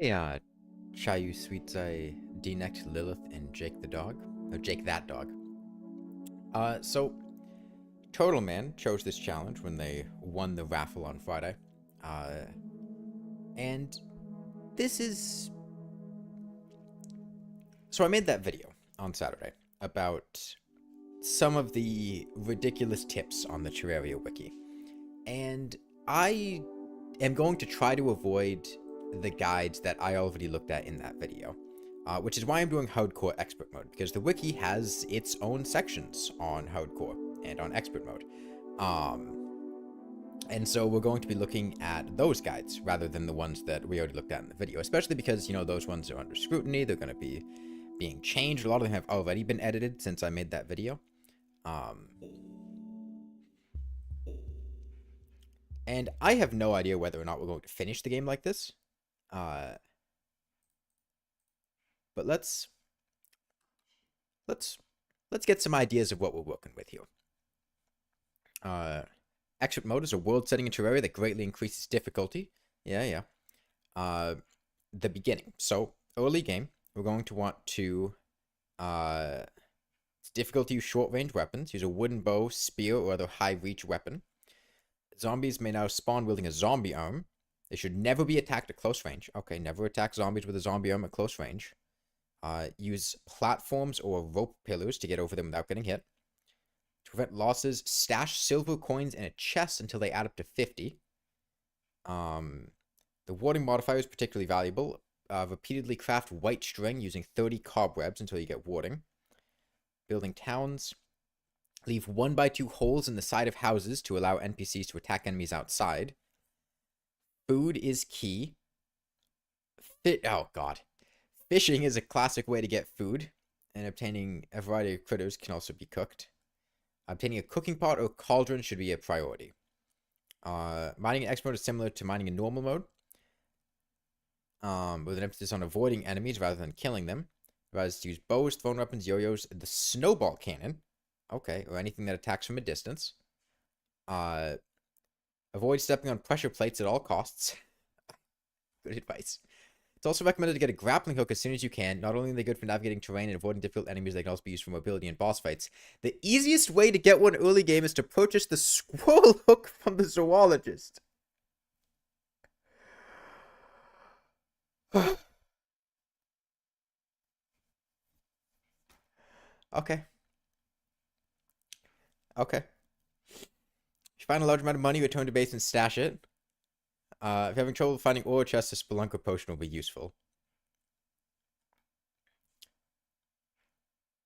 Hey, Chayu Sweets, D-necked Lilith and Jake the dog. Or Jake that dog. So Total Man chose this challenge when they won the raffle on Friday. Uh, and this is. So I made that video on Saturday about some of the ridiculous tips on the Terraria wiki. And I am going to try to avoid the guides that I already looked at in that video. Which is why I'm doing hardcore expert mode, because the wiki has its own sections on hardcore and on expert mode. And so we're going to be looking at those guides rather than the ones that we already looked at in the video, especially because, you know, those ones are under scrutiny. They're going to be being changed. A lot of them have already been edited since I made that video. And I have no idea whether or not we're going to finish the game like this. But let's get some ideas of what we're working with here. Expert mode is a world setting in Terraria that greatly increases difficulty. Yeah. The beginning. So early game, we're going to want to it's difficult to use short range weapons. Use a wooden bow, spear, or other high reach weapon. Zombies may now spawn wielding a zombie arm. They should never be attacked at close range. Okay, never attack zombies with a zombie arm at close range. Use platforms or rope pillars to get over them without getting hit. To prevent losses, stash silver coins in a chest until they add up to 50. The warding modifier is particularly valuable. Repeatedly craft white string using 30 cobwebs until you get warding. Building towns. Leave 1x2 holes in the side of houses to allow NPCs to attack enemies outside. Food is key. Oh god. Fishing is a classic way to get food, and obtaining a variety of critters can also be cooked. Obtaining a cooking pot or cauldron should be a priority. Mining in X mode is similar to mining in normal mode, with an emphasis on avoiding enemies rather than killing them. Advised to use bows, thrown weapons, yo-yos, the snowball cannon, okay, or anything that attacks from a distance. Avoid stepping on pressure plates at all costs. Good advice. It's also recommended to get a grappling hook as soon as you can. Not only are they good for navigating terrain and avoiding difficult enemies, they can also be used for mobility and boss fights. The easiest way to get one early game is to purchase the squirrel hook from the zoologist. Okay. If you find a large amount of money, return to base and stash it. If you're having trouble finding ore chests, a spelunker potion will be useful.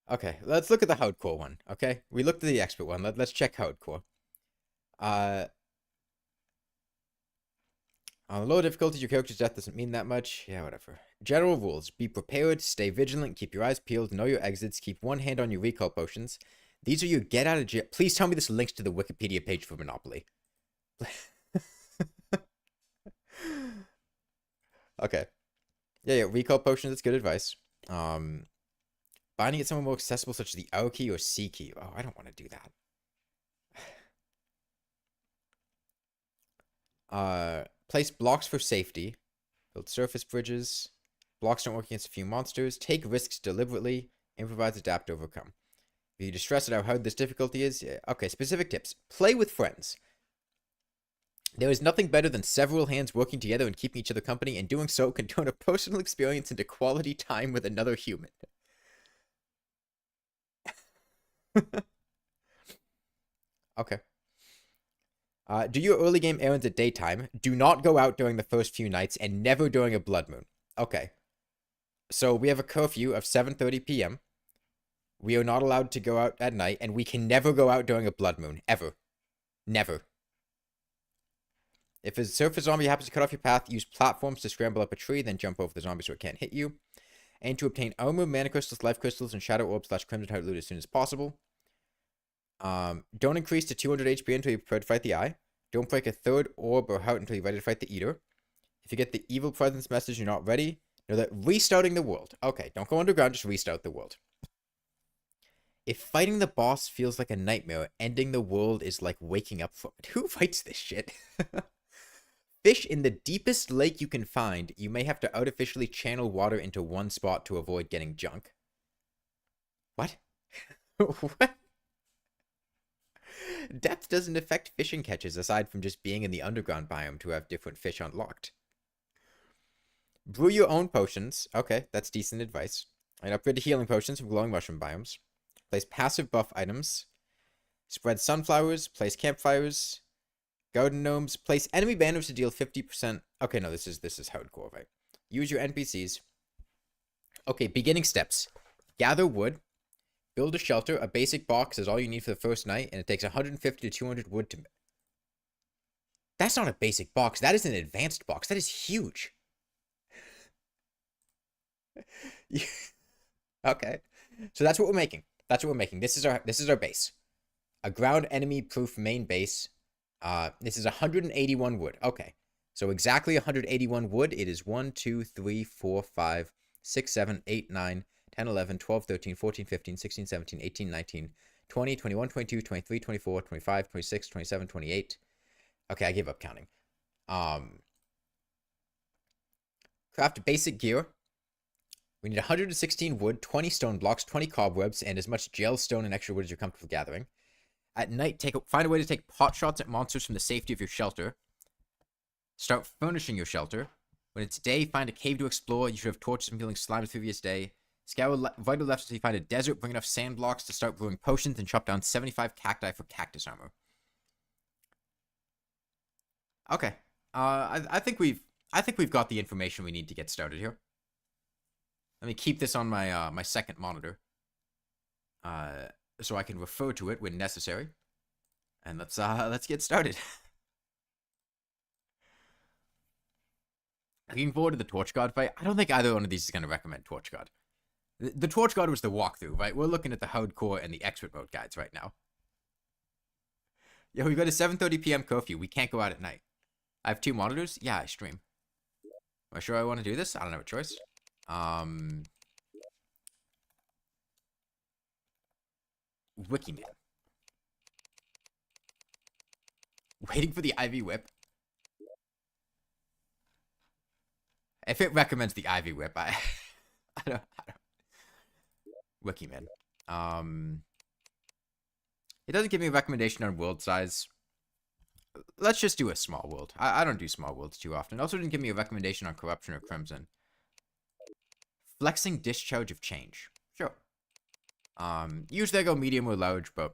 Okay, let's look at the hardcore one, okay? We looked at the expert one. Let's check hardcore. On the low difficulty, your character's death doesn't mean that much. Yeah, whatever. General rules. Be prepared, stay vigilant, keep your eyes peeled, know your exits, keep one hand on your recall potions. These are your get out of jail. Please tell me this links to the Wikipedia page for Monopoly. Okay. Yeah, recall potions, that's good advice. Binding it somewhere more accessible, such as the O key or C key. Oh, I don't want to do that. Place blocks for safety. Build surface bridges. Blocks don't work against a few monsters. Take risks deliberately. Improvise, adapt, overcome. If you're distressed at how hard this difficulty is, okay, specific tips. Play with friends. There is nothing better than several hands working together and keeping each other company, and doing so can turn a personal experience into quality time with another human. Okay. Do your early game errands at daytime. Do not go out during the first few nights, and never during a blood moon. Okay. So we have a curfew of 7:30 p.m. We are not allowed to go out at night, and we can never go out during a blood moon. Ever. Never. If a surface zombie happens to cut off your path, use platforms to scramble up a tree, then jump over the zombie so it can't hit you. Aim to obtain armor, mana crystals, life crystals, and shadow orbs / crimson heart loot as soon as possible. Don't increase to 200 HP until you're prepared to fight the eye. Don't break a third orb or heart until you're ready to fight the eater. If you get the evil presence message you're not ready, know that restarting the world. Okay, don't go underground, just restart the world. If fighting the boss feels like a nightmare, ending the world is like waking up from it. Who writes this shit? fish in the deepest lake you can find, you may have to artificially channel water into one spot to avoid getting junk. What? What? Depth doesn't affect fishing catches aside from just being in the underground biome to have different fish unlocked. Brew your own potions. Okay, that's decent advice. And upgrade to healing potions from glowing mushroom biomes. Place passive buff items. Spread sunflowers. Place campfires. Garden gnomes. Place enemy banners to deal 50%. Okay, no, this is hardcore, right? Use your NPCs. Okay, beginning steps. Gather wood. Build a shelter. A basic box is all you need for the first night, and it takes 150 to 200 wood to... That's not a basic box. That is an advanced box. That is huge. Okay. So that's what we're making. That's what we're making. This is our base. A ground enemy proof main base. This is 181 wood. Okay. So exactly 181 wood. It is 1, 2, 3, 4, 5, 6, 7, 8, 9, 10, 11, 12, 13, 14, 15, 16, 17, 18, 19, 20, 21, 22, 23, 24, 25, 26, 27, 28. Okay, I give up counting. Craft basic gear. We need 116 wood, 20 stone blocks, 20 cobwebs, and as much gel stone and extra wood as you're comfortable gathering. At night, find a way to take pot shots at monsters from the safety of your shelter. Start furnishing your shelter. When it's day, find a cave to explore. You should have torches from killing slime the previous day. Scour vital left until you find a desert. Bring enough sand blocks to start brewing potions and chop down 75 cacti for cactus armor. Okay. I think we've got the information we need to get started here. Let me keep this on my my second monitor, so I can refer to it when necessary. And let's get started. Looking forward to the Torch God fight. I don't think either one of these is going to recommend Torch God. The Torch God was the walkthrough, right? We're looking at the hardcore and the expert mode guides right now. Yo, we got a 7:30 p.m. curfew. We can't go out at night. I have 2 monitors. Yeah, I stream. Am I sure I want to do this? I don't have a choice. Wiki man. Waiting for the Ivy Whip. If it recommends the Ivy Whip, I don't. Wiki man. It doesn't give me a recommendation on world size. Let's just do a small world. I don't do small worlds too often. It also didn't give me a recommendation on corruption or crimson. Flexing discharge of change. Sure. Usually I go medium or large, but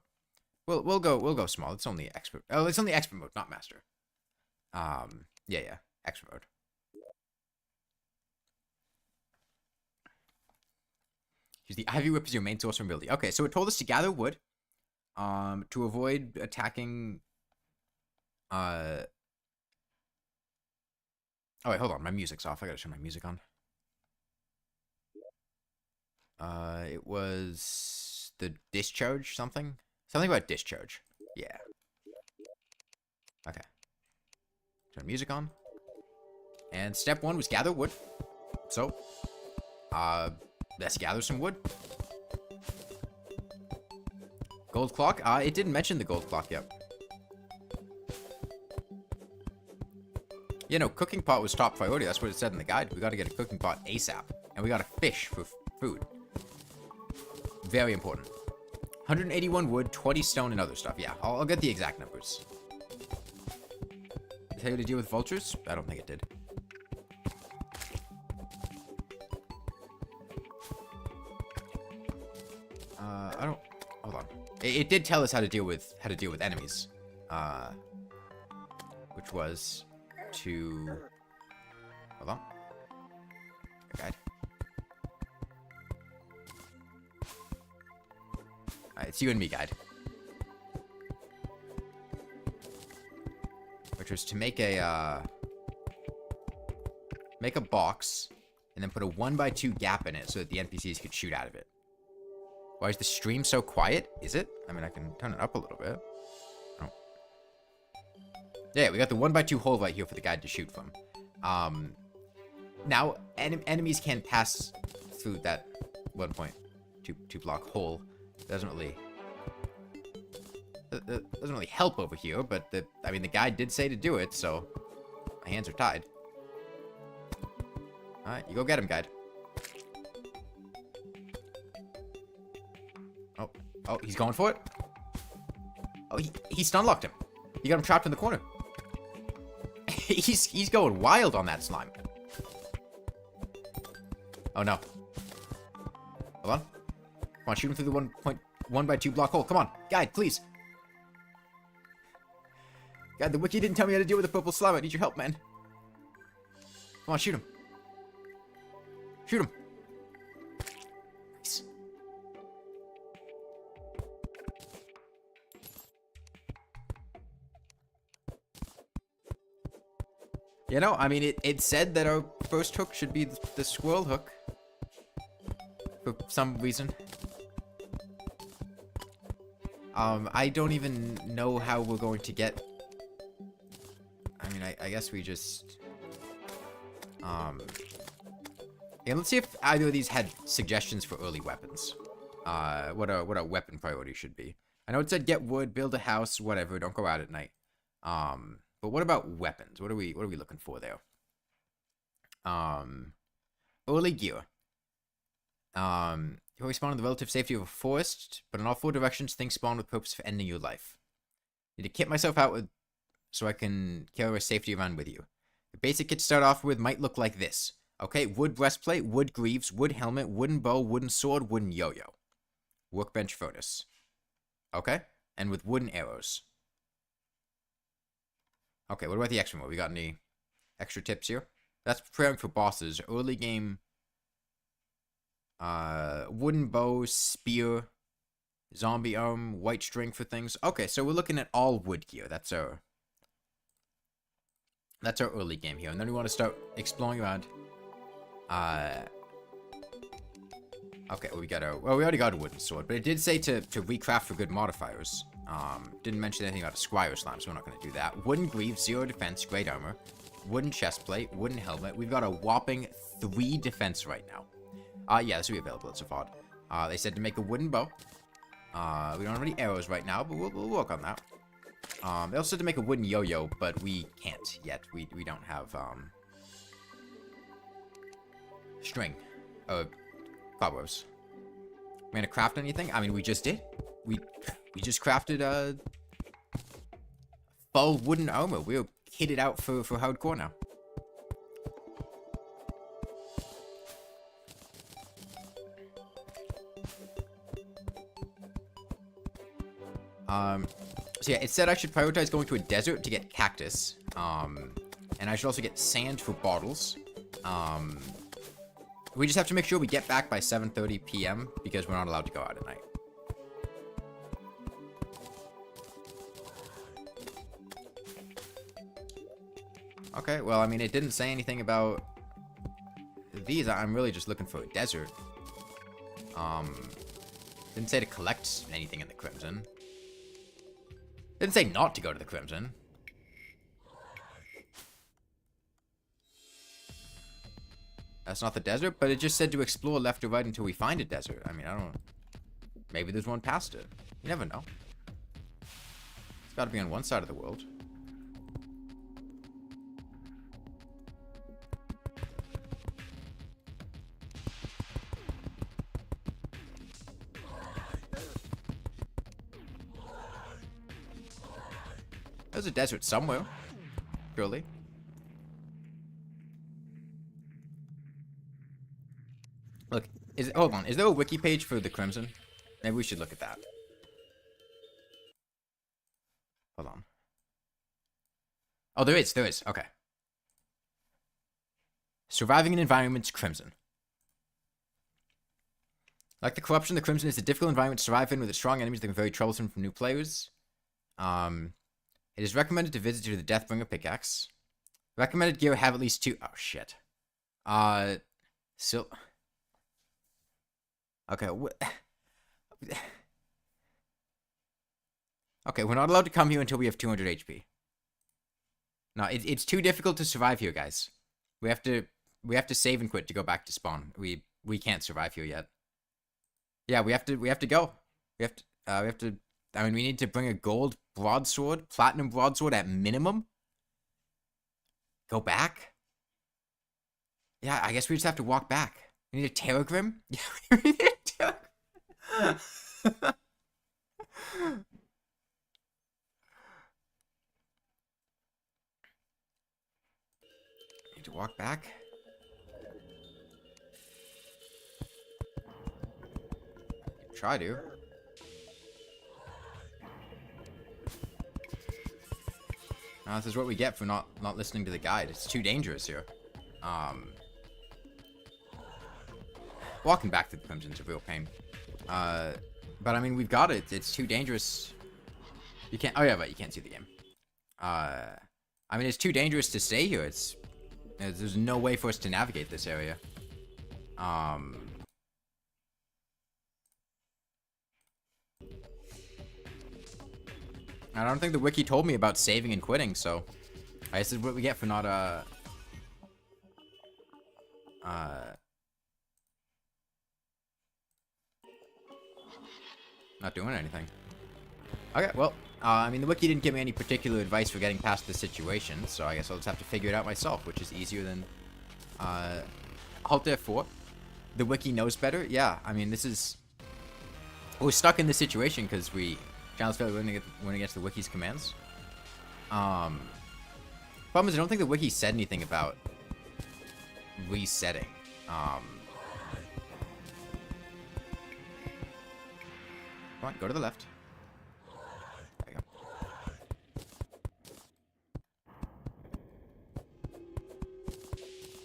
we'll go small. It's only expert. Oh, it's only expert mode, not master. Yeah, expert mode. Use the Ivy Whip as your main source of ability. Okay, so it told us to gather wood, to avoid attacking. Oh wait, hold on. My music's off. I gotta turn my music on. It was the discharge something? Something about discharge. Yeah. Okay. Turn music on. And step 1 was gather wood. So, let's gather some wood. Gold clock? It didn't mention the gold clock yet. You know, cooking pot was top priority. That's what it said in the guide. We gotta get a cooking pot ASAP. And we gotta fish for food. Very important. 181 wood, 20 stone, and other stuff. Yeah, I'll get the exact numbers. Did it tell you to deal with vultures? I don't think it did. I don't... Hold on. It did tell us how to deal with enemies. Which was to... Hold on. Guide. It's you and me, guide. Which was to make a box and then put a 1x2 gap in it so that the NPCs could shoot out of it. Why is the stream so quiet? Is it? I mean, I can turn it up a little bit. Oh. Yeah, we got the 1x2 hole right here for the guide to shoot from. Now, enemies can pass through that 1.2 block hole. Doesn't really help over here, but the guide did say to do it, so My hands are tied. Alright, you go get him, guide. Oh, he's going for it. Oh, he stun locked him. You got him trapped in the corner. he's going wild on that slime. Oh no. Hold on. Come on, shoot him through the 1.1x2 block hole. Come on, guide, please. God, the wiki didn't tell me how to deal with the purple slime. I need your help, man. Come on, shoot him. Shoot him. Nice. You know, I mean, it said that our first hook should be the squirrel hook. For some reason. I don't even know how we're going to get... I mean, I guess we just... Yeah, let's see if either of these had suggestions for early weapons. What our weapon priority should be. I know it said get wood, build a house, whatever, don't go out at night. But what about weapons? What are we looking for there? Early gear. You always spawn in the relative safety of a forest, but in all 4 directions, things spawn with purpose for ending your life. Need to kit myself out with so I can carry a safety around with you. The basic kit to start off with might look like this. Okay, wood breastplate, wood greaves, wood helmet, wooden bow, wooden sword, wooden yo-yo. Workbench furnace. Okay, and with wooden arrows. Okay, what about the extra mode? We got any extra tips here? That's preparing for bosses. Early game. Wooden bow, spear, zombie arm, white string for things. Okay, so we're looking at all wood gear. That's our early game here. And then we want to start exploring around. Okay, well, we already got a wooden sword, but it did say to recraft for good modifiers. Didn't mention anything about a squire slime, so we're not going to do that. Wooden greaves, 0 defense, great armor. Wooden chestplate, wooden helmet. We've got a whopping 3 defense right now. Yeah, this will be available at Safad. They said to make a wooden bow. We don't have any arrows right now, but we'll work on that. They also said to make a wooden yo-yo, but we can't yet. We don't have, string. Cobwebs. We're gonna craft anything? I mean, we just did. We just crafted, full wooden armor. We're kitted out for hardcore now. So yeah, it said I should prioritize going to a desert to get cactus. And I should also get sand for bottles. We just have to make sure we get back by 7:30 p.m. because we're not allowed to go out at night. Okay, well, I mean, it didn't say anything about these. I'm really just looking for a desert. Didn't say to collect anything in the Crimson. Didn't say not to go to the Crimson. That's not the desert, but it just said to explore left or right until we find a desert. I mean, I don't... Maybe there's one past it. You never know. It's gotta be on one side of the world. There's a desert somewhere. Surely. Look, hold on. Is there a wiki page for the Crimson? Maybe we should look at that. Hold on. Oh, there is. Okay. Surviving in environments, Crimson. Like the corruption, the Crimson is a difficult environment to survive in with its strong enemies that can be very troublesome for new players. It is recommended to visit to the Deathbringer pickaxe. Recommended gear have at least 2... Oh, shit. So... Okay, okay, we're not allowed to come here until we have 200 HP. No, it's too difficult to survive here, guys. We have to save and quit to go back to spawn. We can't survive here yet. Yeah, we have to go. We have to. I mean, we need to bring a gold broadsword, platinum broadsword at minimum. Go back? Yeah, I guess we just have to walk back. We need a telegram? Yeah, we need a telegram. Need to walk back? Try to. Now, this is what we get for not listening to the guide. It's too dangerous here. Walking back to the Crimson's a real pain. But I mean, we've got it. It's too dangerous. You can't. Oh yeah, but you can't see the game. I mean, it's too dangerous to stay here. There's no way for us to navigate this area. I don't think the wiki told me about saving and quitting, so I guess this is what we get for not not doing anything. Okay, well, I mean, the wiki didn't give me any particular advice for getting past this situation, so I guess I'll just have to figure it out myself, which is easier than Alt F4. The wiki knows better. Yeah, I mean, we're stuck in this situation because challenge failure went against the wiki's commands. Problem is, I don't think the wiki said anything about resetting. Come on, go to the left. There you go.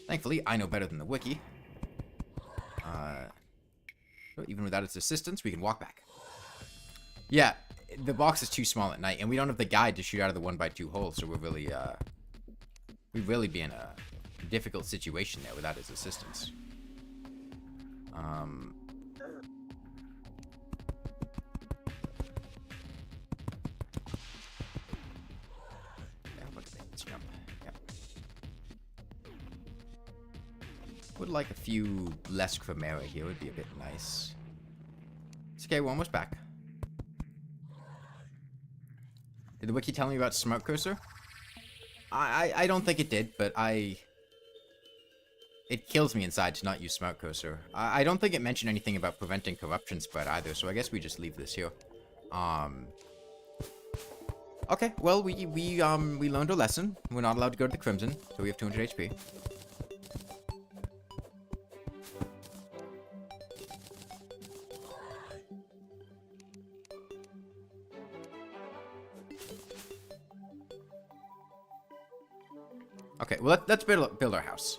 Thankfully, I know better than the wiki. Even without its assistance, we can walk back. Yeah, the box is too small at night, and we don't have the guide to shoot out of the 1x2 hole, so we'd really be in a difficult situation there without his assistance. Let's jump. Yep. Would like a few less Chimera here, would be a bit nice. It's okay, we're almost back. Did the wiki tell me about Smart Cursor? I don't think it did, but it kills me inside to not use Smart Cursor. I don't think it mentioned anything about preventing corruption spread either, so I guess we just leave this here. Okay, well, we learned our lesson. We're not allowed to go to the Crimson, so we have 200 HP. Okay, well, let's build our house.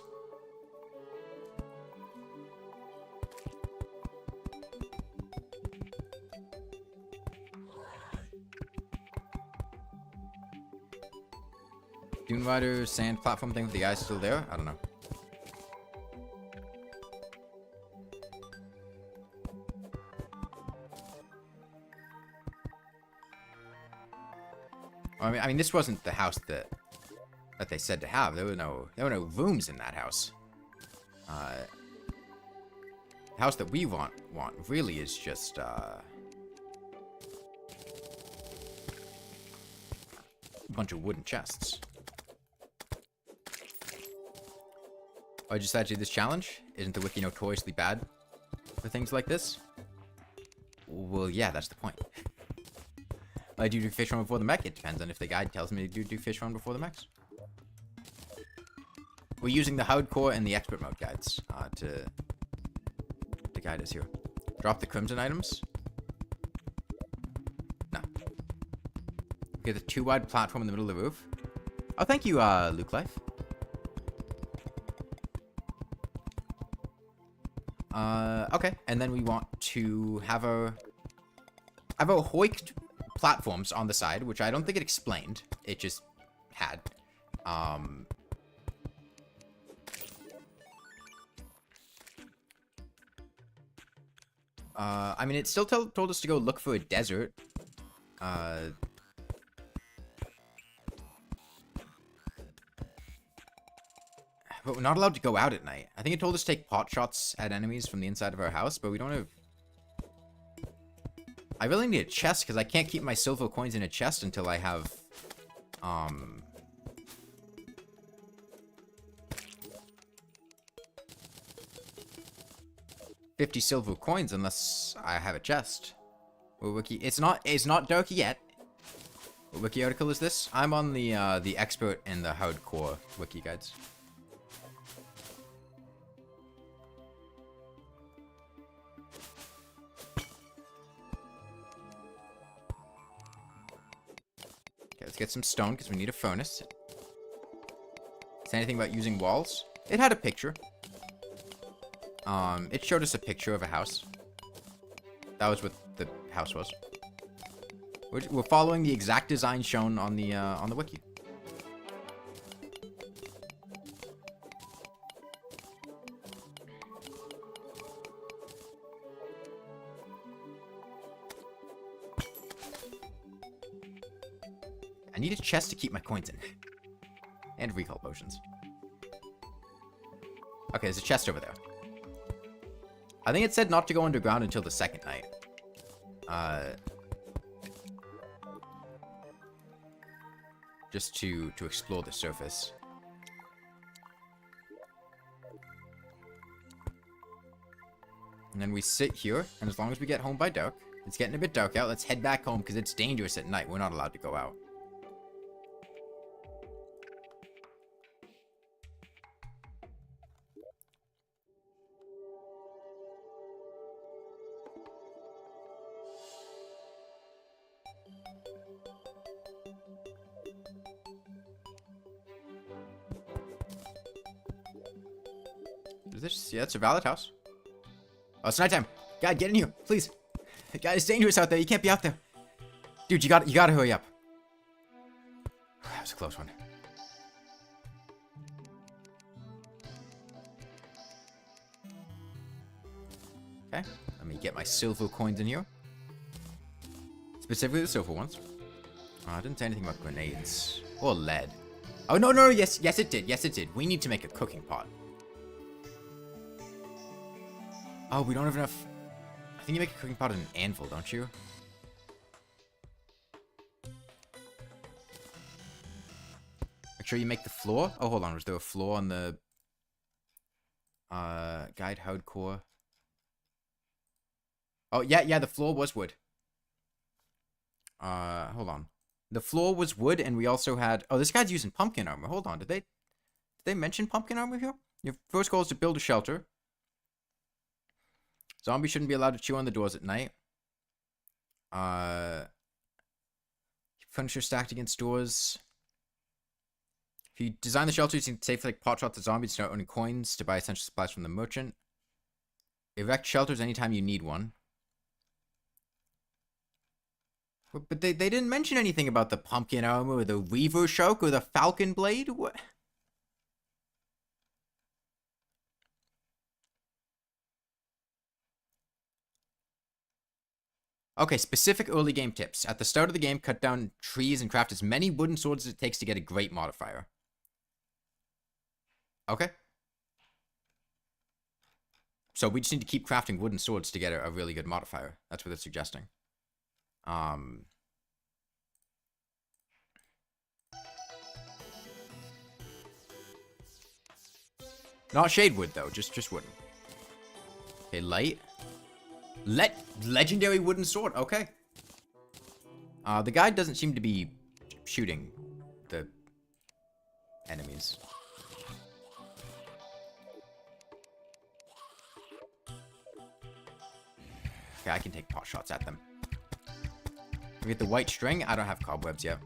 Dune Rider sand platform thing with the eyes still there? I don't know. I mean, this wasn't the house that they said to have. There were no rooms in that house. The house that we want really is just a bunch of wooden chests. I decided to do this challenge. Isn't the wiki notoriously bad for things like this? Well, yeah, that's the point. I do fish run before the mech. It depends on if the guide tells me to do fish run before the mechs. We're using the hardcore and the expert mode guides to guide us here. Drop the crimson items. No. Get the 2-wide platform in the middle of the roof. Oh, thank you, Luke Life. Okay, and then we want to have our hoiked platforms on the side, which I don't think it explained. It just had. I mean, it still told us to go look for a desert. But we're not allowed to go out at night. I think it told us to take pot shots at enemies from the inside of our house, but we don't have... I really need a chest, because I can't keep my silver coins in a chest until I have, 50 silver coins unless I have a chest. What wiki? It's not dark yet. What wiki article is this? I'm on the expert and the hardcore wiki guides. Okay, let's get some stone because we need a furnace. Say anything about using walls? It had a picture. It showed us a picture of a house. That was what the house was. We're following the exact design shown on the wiki. I need a chest to keep my coins in. And recall potions. Okay, there's a chest over there. I think it said not to go underground until the second night. Just to explore the surface. And then we sit here, and as long as we get home by dark, it's getting a bit dark out, let's head back home because it's dangerous at night. We're not allowed to go out. Is this? Yeah, it's a valid house. Oh, it's nighttime. God, get in here, please. God, it's dangerous out there. You can't be out there. Dude, you gotta hurry up. That was a close one. Okay, let me get my silver coins in here. Specifically the silver ones. I didn't say anything about grenades. Or lead. Oh, no, yes it did. Yes, it did. We need to make a cooking pot. Oh, we don't have enough. I think you make a cooking pot in an anvil, don't you? Make sure you make the floor. Oh, hold on. Was there a floor on the guide hardcore? Oh, yeah, the floor was wood. Hold on. The floor was wood, and we also had... Oh, this guy's using pumpkin armor. Hold on. Did they mention pumpkin armor here? Your first goal is to build a shelter. Zombies shouldn't be allowed to chew on the doors at night. Furniture stacked against doors. If you design the shelter, you can safely like pot shot the zombies, start earning coins to buy essential supplies from the merchant. Erect shelters anytime you need one. But they didn't mention anything about the pumpkin armor or the reaver shark or the falcon blade. What? Okay, specific early game tips. At the start of the game, cut down trees and craft as many wooden swords as it takes to get a great modifier. Okay. So we just need to keep crafting wooden swords to get a really good modifier. That's what it's suggesting. Not shade wood, though. Just wooden. Okay, light. Legendary wooden sword. Okay. The guy doesn't seem to be shooting the enemies. Okay, I can take pot shots at them. We get the white string. I don't have cobwebs yet.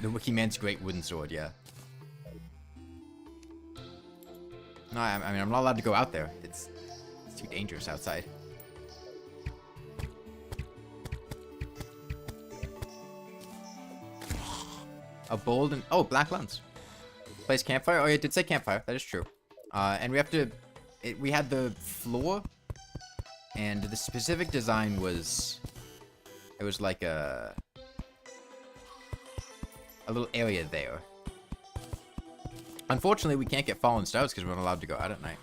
The Wiki Man's great wooden sword, yeah. No, I mean, I'm not allowed to go out there. It's too dangerous outside. A bold and... Oh, black lens. Place campfire? Oh, yeah, it did say campfire. That is true. And we have to... we had the floor. And the specific design was... It was like a little area there. Unfortunately, we can't get fallen stars because we're not allowed to go out at night.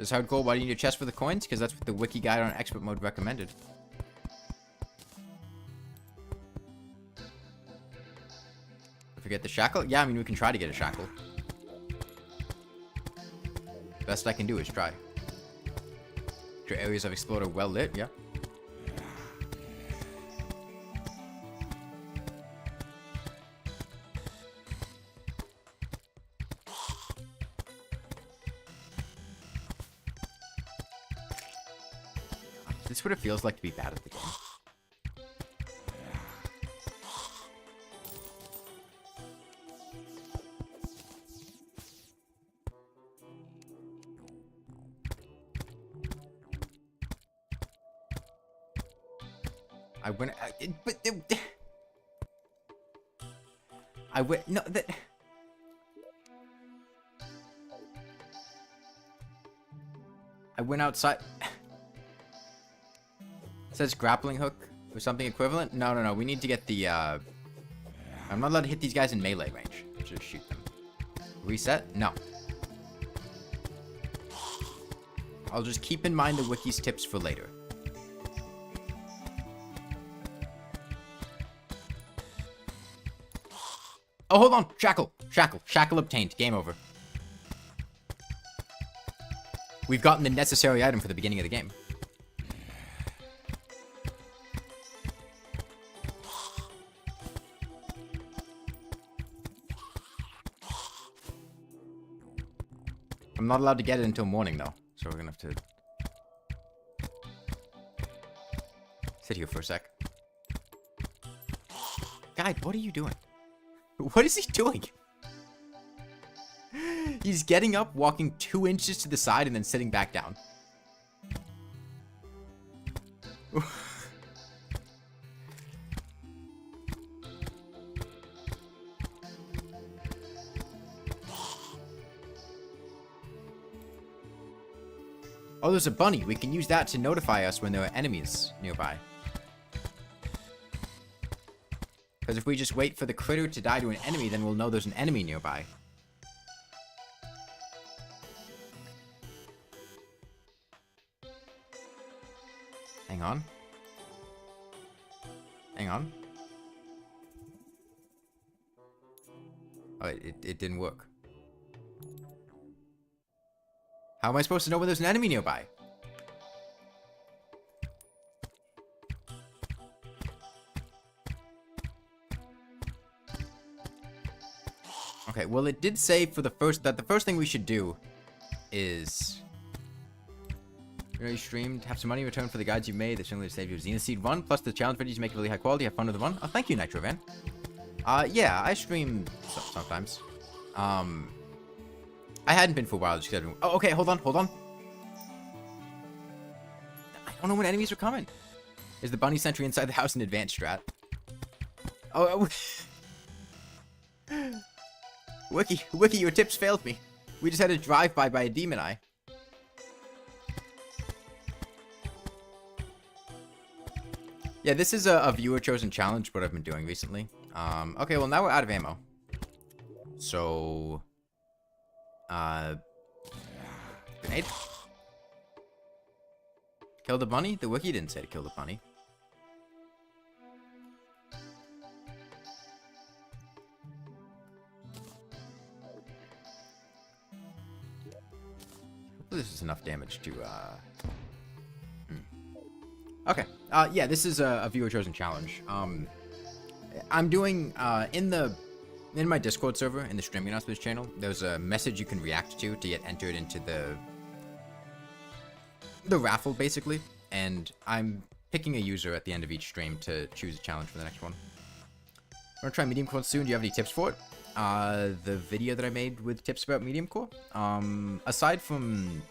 This is hardcore. Why do you need a chest for the coins? Because that's what the wiki guide on expert mode recommended. Forget the shackle? Yeah, I mean, we can try to get a shackle. Best I can do is try. Your areas I've explored are well lit, yeah. This is what it feels like to be bad at the game. I went. I went. No, that. I went outside. It says grappling hook or something equivalent. No, no, no. We need to get the. I'm not allowed to hit these guys in melee range. Just shoot them. Reset? No. I'll just keep in mind the wiki's tips for later. Oh, hold on. Shackle. Shackle. Shackle obtained. Game over. We've gotten the necessary item for the beginning of the game. I'm not allowed to get it until morning, though. So we're gonna have to sit here for a sec. Guide, what are you doing? What is he doing? He's getting up, walking 2 inches to the side, and then sitting back down. Oh, there's a bunny. We can use that to notify us when there are enemies nearby. Because if we just wait for the critter to die to an enemy, then we'll know there's an enemy nearby. Hang on. Hang on. Oh, it didn't work. How am I supposed to know when there's an enemy nearby? Okay, well it did say for the first thing we should do is you streamed, have some money returned for the guides you made that certainly saved you Xena Seed 1, plus the challenge videos you make really high quality, have fun with the run. Oh, thank you, Nitro Van. Yeah, I stream sometimes. I hadn't been for a while, just because oh, okay, hold on. I don't know when enemies are coming. Is the bunny sentry inside the house an advanced strat? Oh, Wiki, your tips failed me. We just had a drive-by by a demon eye. Yeah, this is a viewer-chosen challenge, what I've been doing recently. Okay, well, now we're out of ammo. So... Grenade? Kill the bunny? The wiki didn't say to kill the bunny. Hopefully this is enough damage to, Okay. Yeah, this is a viewer-chosen challenge. I'm doing, in my Discord server, in the streaming announcements channel, there's a message you can react to get entered into the raffle, basically. And I'm picking a user at the end of each stream to choose a challenge for the next one. I'm gonna try medium core soon. Do you have any tips for it? The video that I made with tips about medium core. Aside from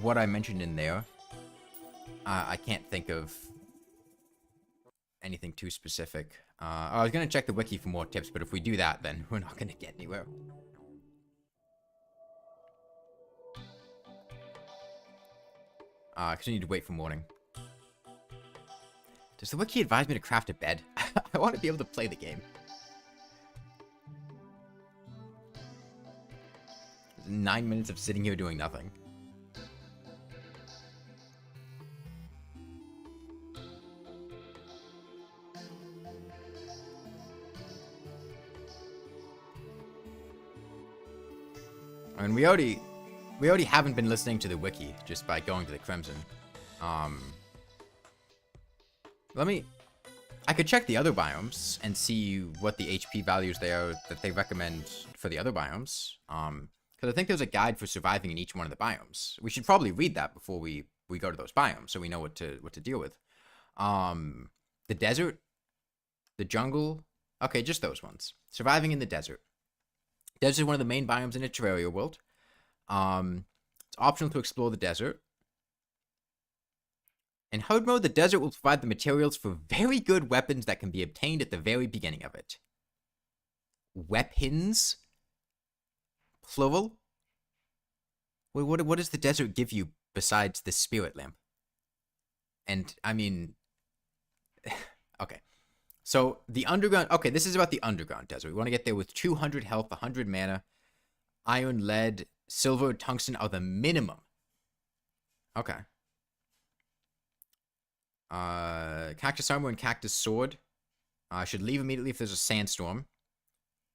what I mentioned in there, I can't think of anything too specific. I was gonna check the wiki for more tips, but if we do that, then we're not gonna get anywhere. Because we need to wait for morning. Does the wiki advise me to craft a bed? I want to be able to play the game. 9 minutes of sitting here doing nothing. I mean, we already haven't been listening to the wiki just by going to the Crimson. I could check the other biomes and see what the HP values that they recommend for the other biomes. Because I think there's a guide for surviving in each one of the biomes. We should probably read that before we go to those biomes, so we know what to deal with. The desert, the jungle. Okay, just those ones. Surviving in the desert. Desert is one of the main biomes in a Terraria world. It's optional to explore the desert. In hard mode, the desert will provide the materials for very good weapons that can be obtained at the very beginning of it. Weapons? Plural? Wait, what does the desert give you besides the spirit lamp? And, I mean... okay. So, the underground... Okay, this is about the underground desert. We want to get there with 200 health, 100 mana. Iron, lead, silver, tungsten are the minimum. Okay. Cactus armor and cactus sword. I should leave immediately if there's a sandstorm.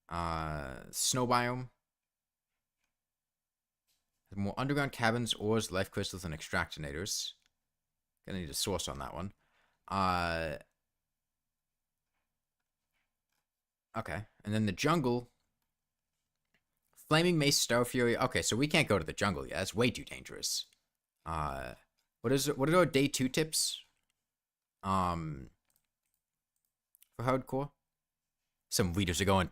Snow biome. More underground cabins, ores, life crystals, and extractinators. Gonna need a source on that one. Okay, and then the jungle. Flaming Mace, Star Fury. Okay, so we can't go to the jungle yet. That's way too dangerous. What are our day 2 tips? For hardcore? Some readers are going,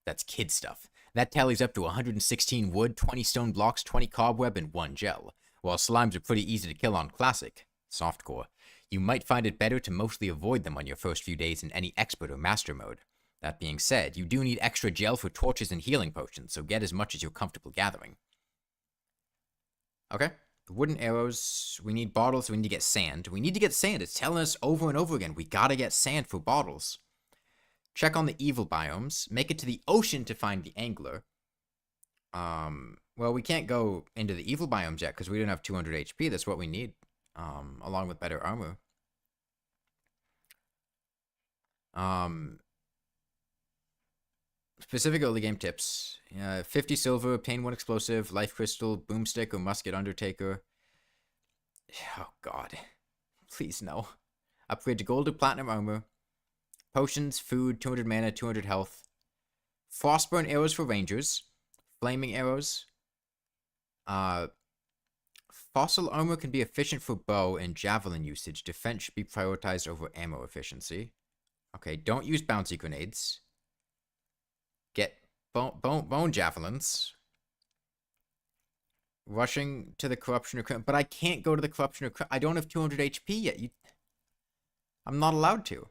that's kid stuff. That tallies up to 116 wood, 20 stone blocks, 20 cobweb, and 1 gel. While slimes are pretty easy to kill on classic, softcore, you might find it better to mostly avoid them on your first few days in any expert or master mode. That being said, you do need extra gel for torches and healing potions, so get as much as you're comfortable gathering. Okay. The wooden arrows, we need bottles, we need to get sand. We need to get sand. It's telling us over and over again, we gotta get sand for bottles. Check on the evil biomes. Make it to the ocean to find the angler. Well, we can't go into the evil biomes yet because we don't have 200 HP. That's what we need, along with better armor. Specific early game tips. 50 silver, obtain 1 explosive, life crystal, boomstick, or musket undertaker. Oh, God. Please, no. Upgrade to gold or platinum armor. Potions, food, 200 mana, 200 health. Frostburn arrows for rangers. Flaming arrows. Fossil armor can be efficient for bow and javelin usage. Defense should be prioritized over ammo efficiency. Okay, don't use bouncy grenades. Get bone javelins. Rushing to the corruption or but I can't go to the corruption or I don't have 200 HP yet. I'm not allowed to.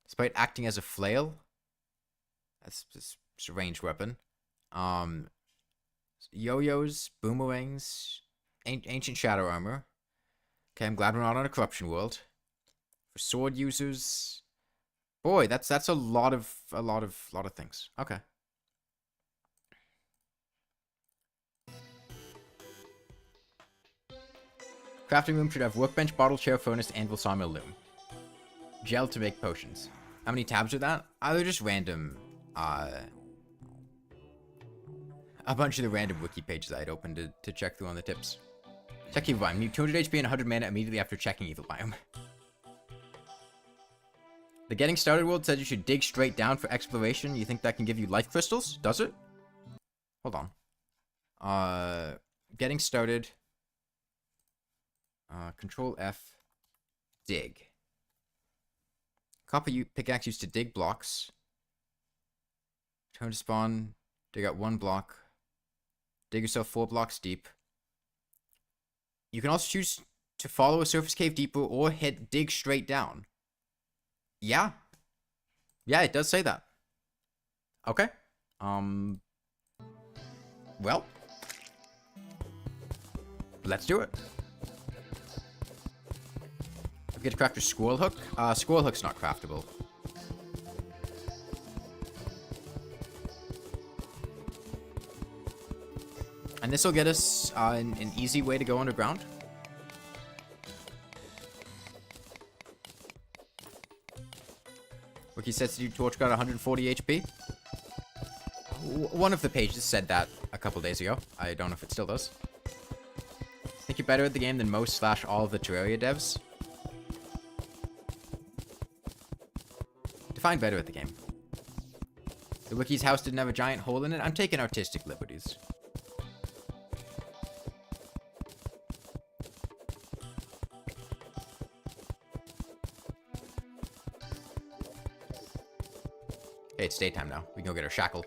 Despite acting as a flail. That's just a ranged weapon. Yo-yos, boomerangs, ancient shadow armor. Okay, I'm glad we're not on a corruption world. For sword users, boy, that's a lot of things. Okay. Crafting room should have workbench, bottle, chair, furnace, anvil, sawmill, loom. Gel to make potions. How many tabs are that? They're just random. A bunch of the random wiki pages I had opened to check through on the tips. Check evil biome. Need 200 HP and 100 mana immediately after checking evil biome. The getting started world said you should dig straight down for exploration. You think that can give you life crystals? Does it? Hold on. Getting started. Control F. Dig. Copper pickaxe used to dig blocks. Turn to spawn. Dig out 1 block. Dig yourself 4 blocks deep. You can also choose to follow a surface cave deeper or hit dig straight down. Yeah. Yeah, it does say that. Okay. Well. Let's do it. We get to craft a squirrel hook. Squirrel hook's not craftable. And this will get us an easy way to go underground. Wiki says to do torch got 140 HP. One of the pages said that a couple days ago. I don't know if it still does. Think you're better at the game than most / all of the Terraria devs? Define better at the game. The wiki's house didn't have a giant hole in it. I'm taking artistic liberties. Hey, it's daytime now. We can go get our shackle.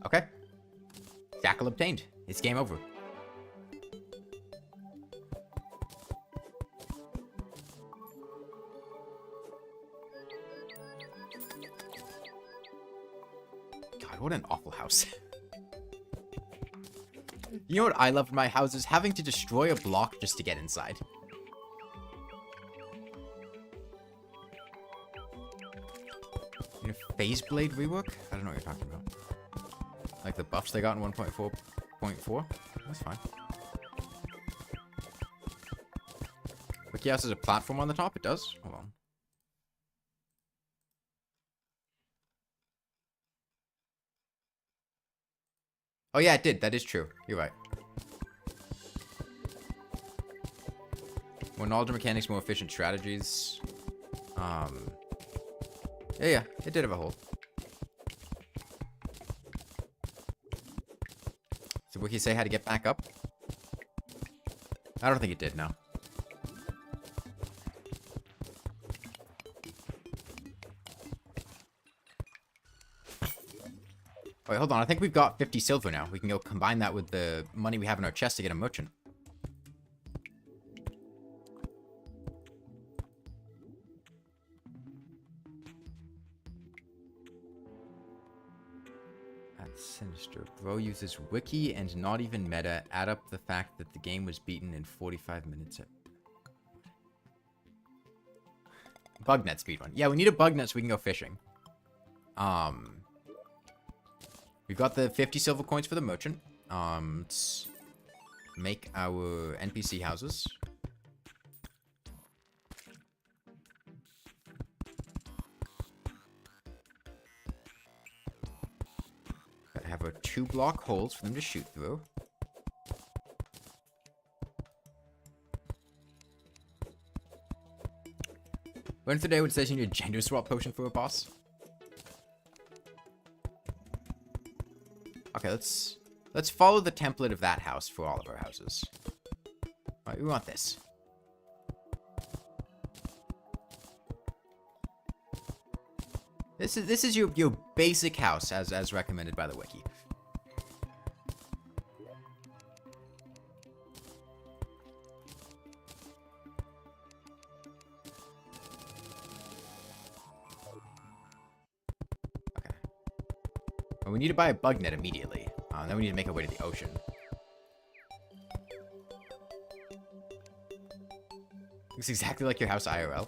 Okay. Shackle obtained. It's game over. God, what an awful house. You know what I love in my houses? Having to destroy a block just to get inside. You know, phase blade rework? I don't know what you're talking about. Like the buffs they got in 1.4.4? That's fine. Wiki House has a platform on the top? It does? Hold on. Oh yeah, it did. That is true. You're right. More knowledge of mechanics, more efficient strategies. Yeah, it did have a hole. Did Wiki say how to get back up? I don't think it did, no. Wait, hold on. I think we've got 50 silver now. We can go combine that with the money we have in our chest to get a merchant. That's sinister. Bro uses wiki and not even meta. Add up the fact that the game was beaten in 45 minutes. Bugnet speedrun. Yeah, we need a bugnet so we can go fishing. We've got the 50 silver coins for the merchant. Let's make our NPC houses. Gotta have our 2-block holes for them to shoot through. When's the day when it says you need a gender swap potion for a boss? Okay, let's follow the template of that house for all of our houses. Alright, we want this. This is your basic house as recommended by the wiki. Okay. Well, we need to buy a bug net immediately. Then we need to make our way to the ocean. Looks exactly like your house IRL.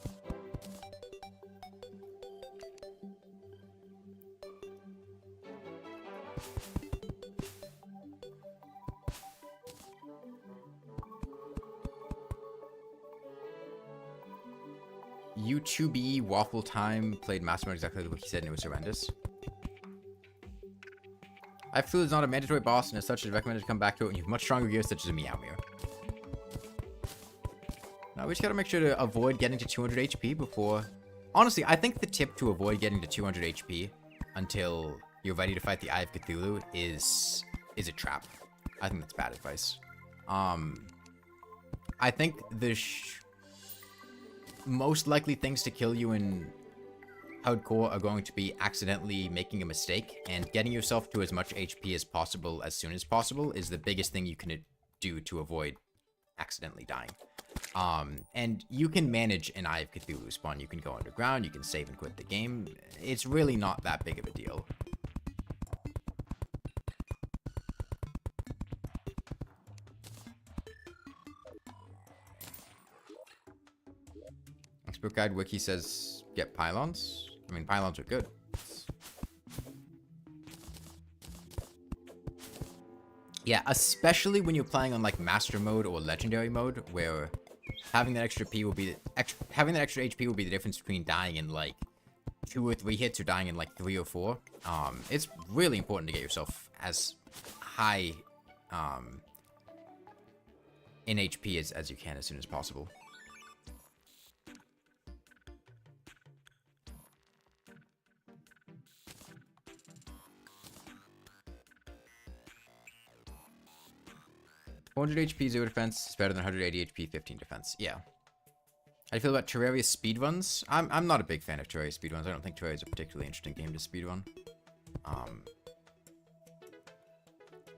U2B Waffle Time played Mastermind exactly what he said and it was horrendous. cthulu is not a mandatory boss and as such is recommended to come back to it when you have much stronger gear such as a Meow Mirror. Now we just gotta make sure to avoid getting to 200 HP before... Honestly, I think the tip to avoid getting to 200 HP until you're ready to fight the Eye of Cthulhu is a trap. I think that's bad advice. I think the most likely things to kill you in hardcore are going to be accidentally making a mistake, and getting yourself to as much HP as possible as soon as possible is the biggest thing you can do to avoid accidentally dying. And you can manage an Eye of Cthulhu spawn. You can go underground, you can save and quit the game. It's really not that big of a deal. Expert Guide Wiki says get pylons. I mean, pylons are good. Yeah, Yeah, especially when you're playing on like master mode or legendary mode, where having that extra P will be having that extra HP will be the difference between dying in like 2 or 3 hits or dying in like 3 or 4. It's really important to get yourself as high in HP as you can as soon as possible. $400 HP, 0 defense is better than 180 HP, 15 defense. Yeah. How do you feel about Terraria speedruns? I'm not a big fan of Terraria speedruns. I don't think Terraria is a particularly interesting game to speedrun.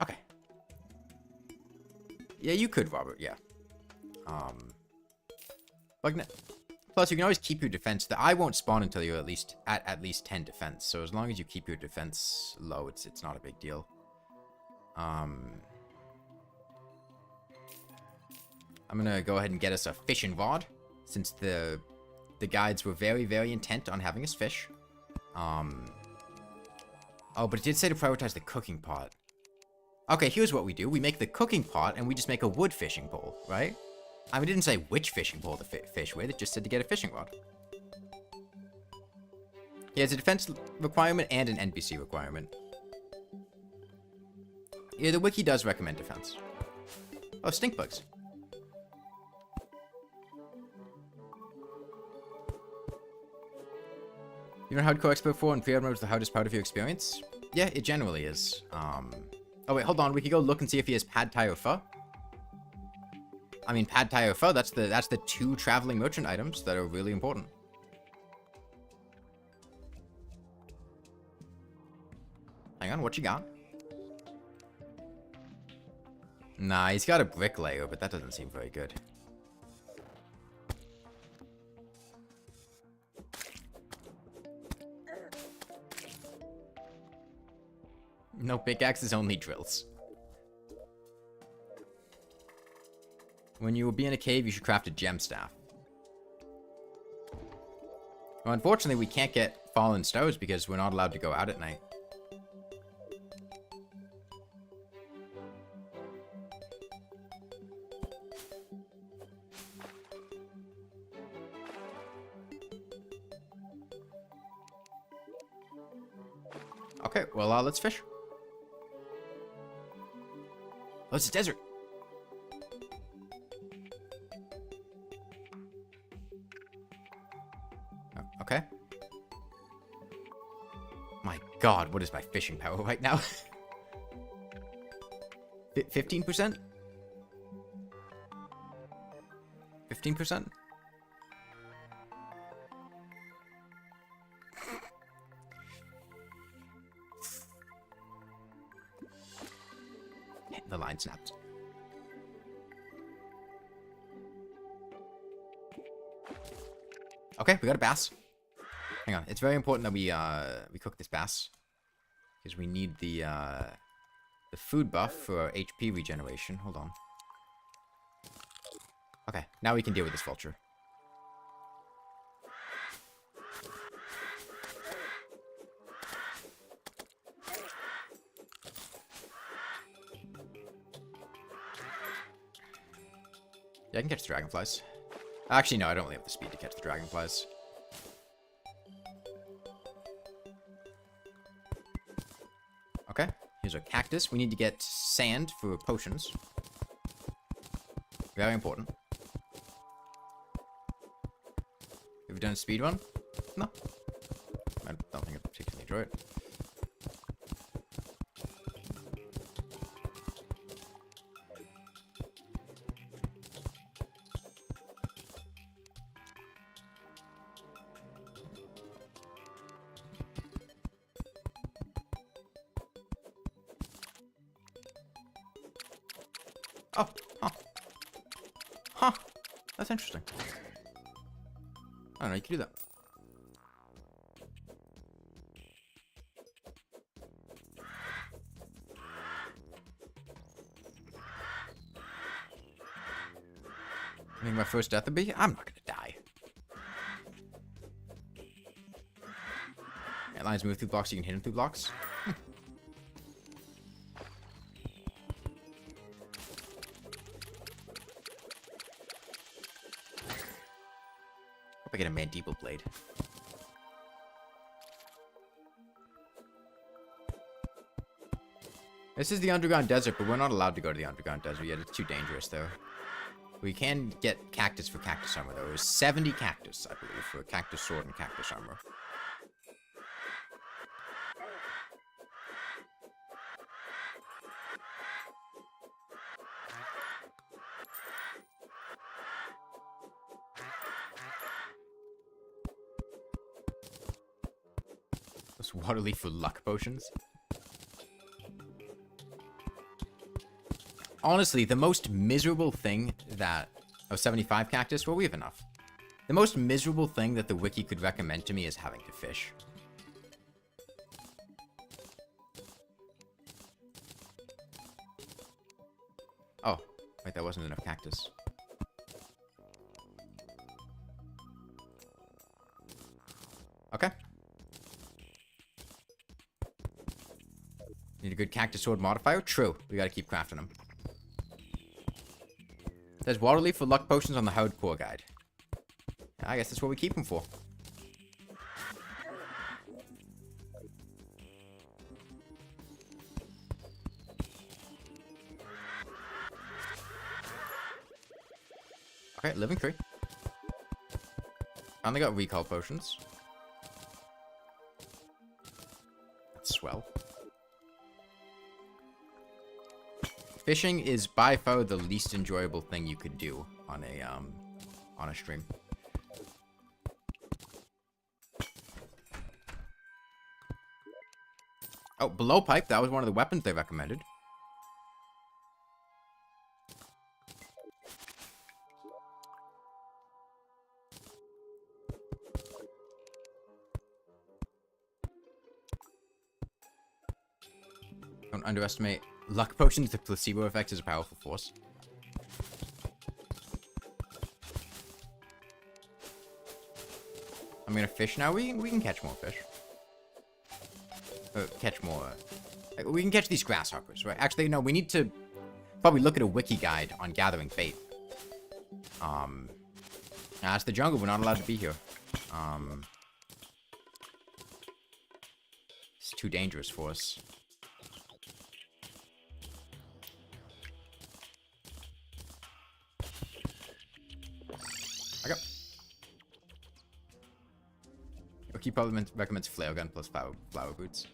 Okay. Yeah, you could, Robert. Yeah. Plus, you can always keep your defense. The eye won't spawn until you're at least 10 defense. So as long as you keep your defense low, it's not a big deal. I'm gonna go ahead and get us a fishing rod, since the guides were very, very intent on having us fish. Oh, but it did say to prioritize the cooking pot. Okay, here's what we do. We make the cooking pot, and we just make a wood fishing pole, right? I mean, it didn't say which fishing pole to fish with. It just said to get a fishing rod. Yeah, it's a defense requirement and an NPC requirement. Yeah, the wiki does recommend defense. Oh, stink bugs. You're an hardcore expert 4 and pre mode is the hardest part of your experience? Yeah, it generally is. Oh wait, hold on. We could go look and see if he has pad thai or pho. I mean, pad thai or pho, that's the 2 traveling merchant items that are really important. Hang on, what you got? Nah, he's got a bricklayer, but that doesn't seem very good. No pickaxes, only drills. When you will be in a cave, you should craft a gem staff. Well, unfortunately, we can't get fallen stars because we're not allowed to go out at night. Okay, well, let's fish. Oh, it's a desert. Oh, okay. My God, what is my fishing power right now? 15%? 15%? The line snapped. Okay, we got a bass. Hang on, it's very important that we cook this bass because we need the food buff for our HP regeneration. Hold on. Okay, now we can deal with this vulture. Yeah, I can catch the dragonflies. Actually, no, I don't really have the speed to catch the dragonflies. Okay, here's our cactus. We need to get sand for potions. Very important. Have you done a speed run? No. I don't think I particularly enjoy it. Oh, huh. Huh. That's interesting. I don't know, you can do that. I think my first death would be, I'm not gonna die. Yeah, lions move through blocks, so you can hit them through blocks. I get a mandible blade. This is the underground desert, but we're not allowed to go to the underground desert yet. It's too dangerous there. We can get cactus for cactus armor, though. It was 70 cactus, I believe, for cactus sword and cactus armor. Those water leaf for luck potions. Honestly, the most miserable thing that... Oh, 75 cactus? Well, we have enough. The most miserable thing that the wiki could recommend to me is having to fish. Oh, wait, that wasn't enough cactus. Okay. Need a good cactus sword modifier? True. We gotta keep crafting them. There's water leaf for luck potions on the hardcore guide. I guess that's what we keep them for. Okay, living tree. Finally got recall potions. That's swell. Fishing is by far the least enjoyable thing you could do on a stream. Oh, blowpipe, that was one of the weapons they recommended. Don't underestimate luck potions. The placebo effect is a powerful force. I'm gonna fish now. We can catch more fish. Catch more. We can catch these grasshoppers, right? Actually, no. We need to probably look at a wiki guide on gathering bait. That's the jungle. We're not allowed to be here. It's too dangerous for us. Okay. Wiki probably recommends flare gun plus flower boots.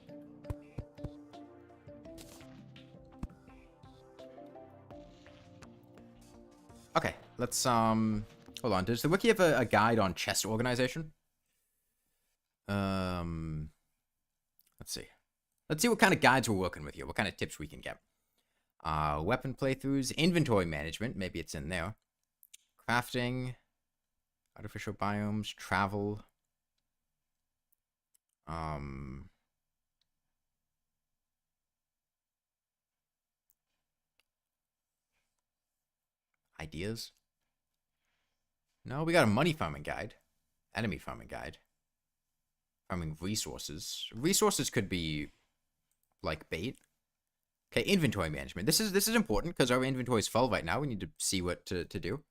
Okay, let's hold on. Does the wiki have a guide on chest organization? Let's see. Let's see what kind of guides we're working with here. What kind of tips we can get. Weapon playthroughs, inventory management. Maybe it's in there. Crafting, artificial biomes, travel. Ideas? No, we got a money farming guide. Enemy farming guide. Farming resources. Resources could be like bait. Okay, inventory management. This is important because our inventory is full right now. We need to see what to do.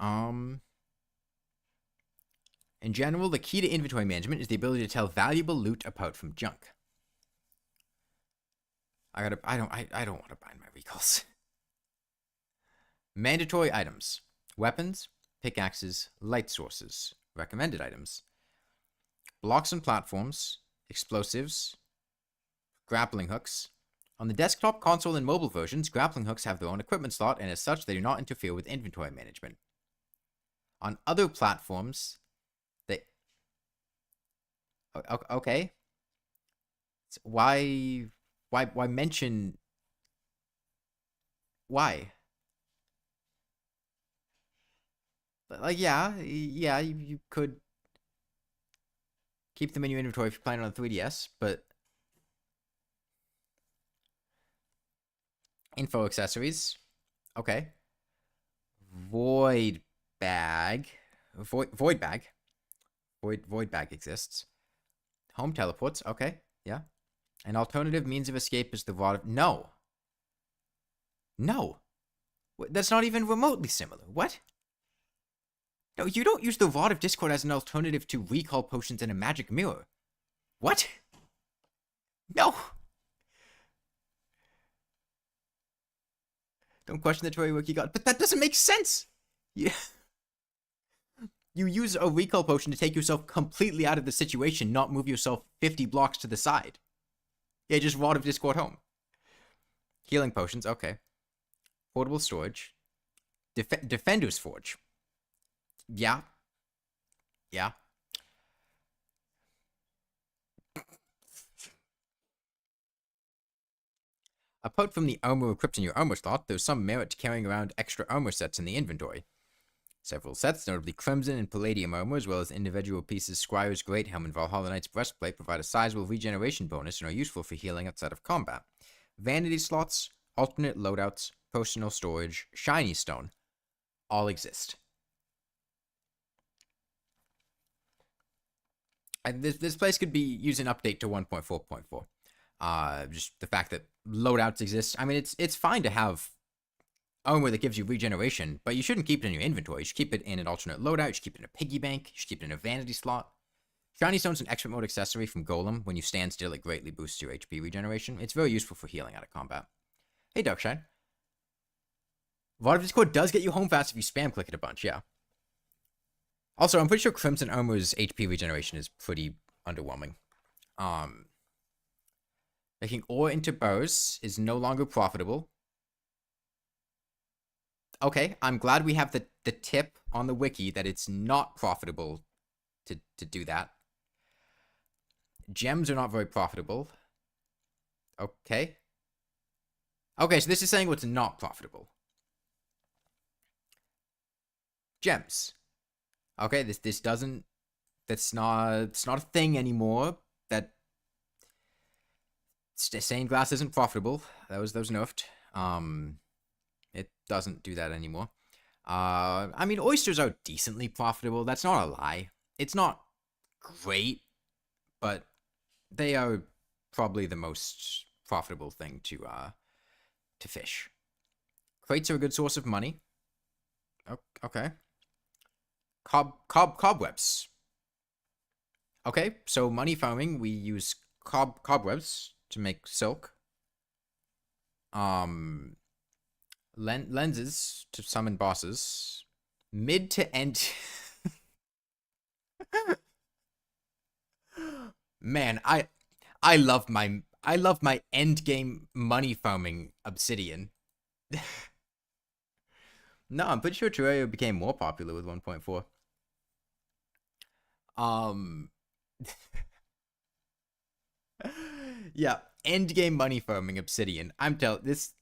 In general, the key to inventory management is the ability to tell valuable loot apart from junk. I don't want to bind my recalls. Mandatory items. Weapons, pickaxes, light sources. Recommended items. Blocks and platforms, explosives, grappling hooks. On the desktop, console, and mobile versions, grappling hooks have their own equipment slot, and as such, they do not interfere with inventory management. On other platforms, they... Okay. So why mention... Why? Like, yeah, you could keep them in your inventory if you're playing on the 3DS, but... Info accessories. Okay. Void bag. Void bag. Void bag exists. Home teleports. Okay. Yeah. An alternative means of escape is the rod of... No. No. That's not even remotely similar. What? No, you don't use the Rod of Discord as an alternative to recall potions and a magic mirror. What? No! Don't question the Tory wiki god. But that doesn't make sense! Yeah. You use a recall potion to take yourself completely out of the situation, not move yourself 50 blocks to the side. Yeah, just Rod of Discord home. Healing potions, okay. Portable storage. Defender's Forge. Yeah. Yeah. Apart from the armor equipped in your armor slot, there's some merit to carrying around extra armor sets in the inventory. Several sets, notably Crimson and Palladium armor, as well as individual pieces Squire's Great Helm and Valhalla Knight's Breastplate, provide a sizable regeneration bonus and are useful for healing outside of combat. Vanity slots, alternate loadouts, personal storage, shiny stone, all exist. And this place could be used an update to 1.4.4. Just the fact that loadouts exist. I mean, it's fine to have armor that gives you regeneration, but you shouldn't keep it in your inventory. You should keep it in an alternate loadout. You should keep it in a piggy bank. You should keep it in a vanity slot. Shiny Stone's an expert mode accessory from Golem. When you stand still, it greatly boosts your HP regeneration. It's very useful for healing out of combat. Hey, Darkshine. Rod of Discord does get you home fast if you spam click it a bunch, yeah. Also, I'm pretty sure Crimson Armor's HP regeneration is pretty underwhelming. Making ore into bows is no longer profitable. Okay, I'm glad we have the tip on the wiki that it's not profitable to do that. Gems are not very profitable. Okay. Okay, so this is saying what's not profitable. Gems. Okay, this doesn't... It's not a thing anymore. That... Stained glass isn't profitable. That was nerfed. It doesn't do that anymore. I mean, oysters are decently profitable. That's not a lie. It's not great, but they are probably the most profitable thing to fish. Crates are a good source of money. Okay. Cobwebs. Okay, so money farming, we use cobwebs to make silk. Lenses to summon bosses. Mid to end. Man, I love my end game money farming obsidian. No, I'm pretty sure Terraria became more popular with 1.4. Yeah, end game money farming obsidian. I'm telling this.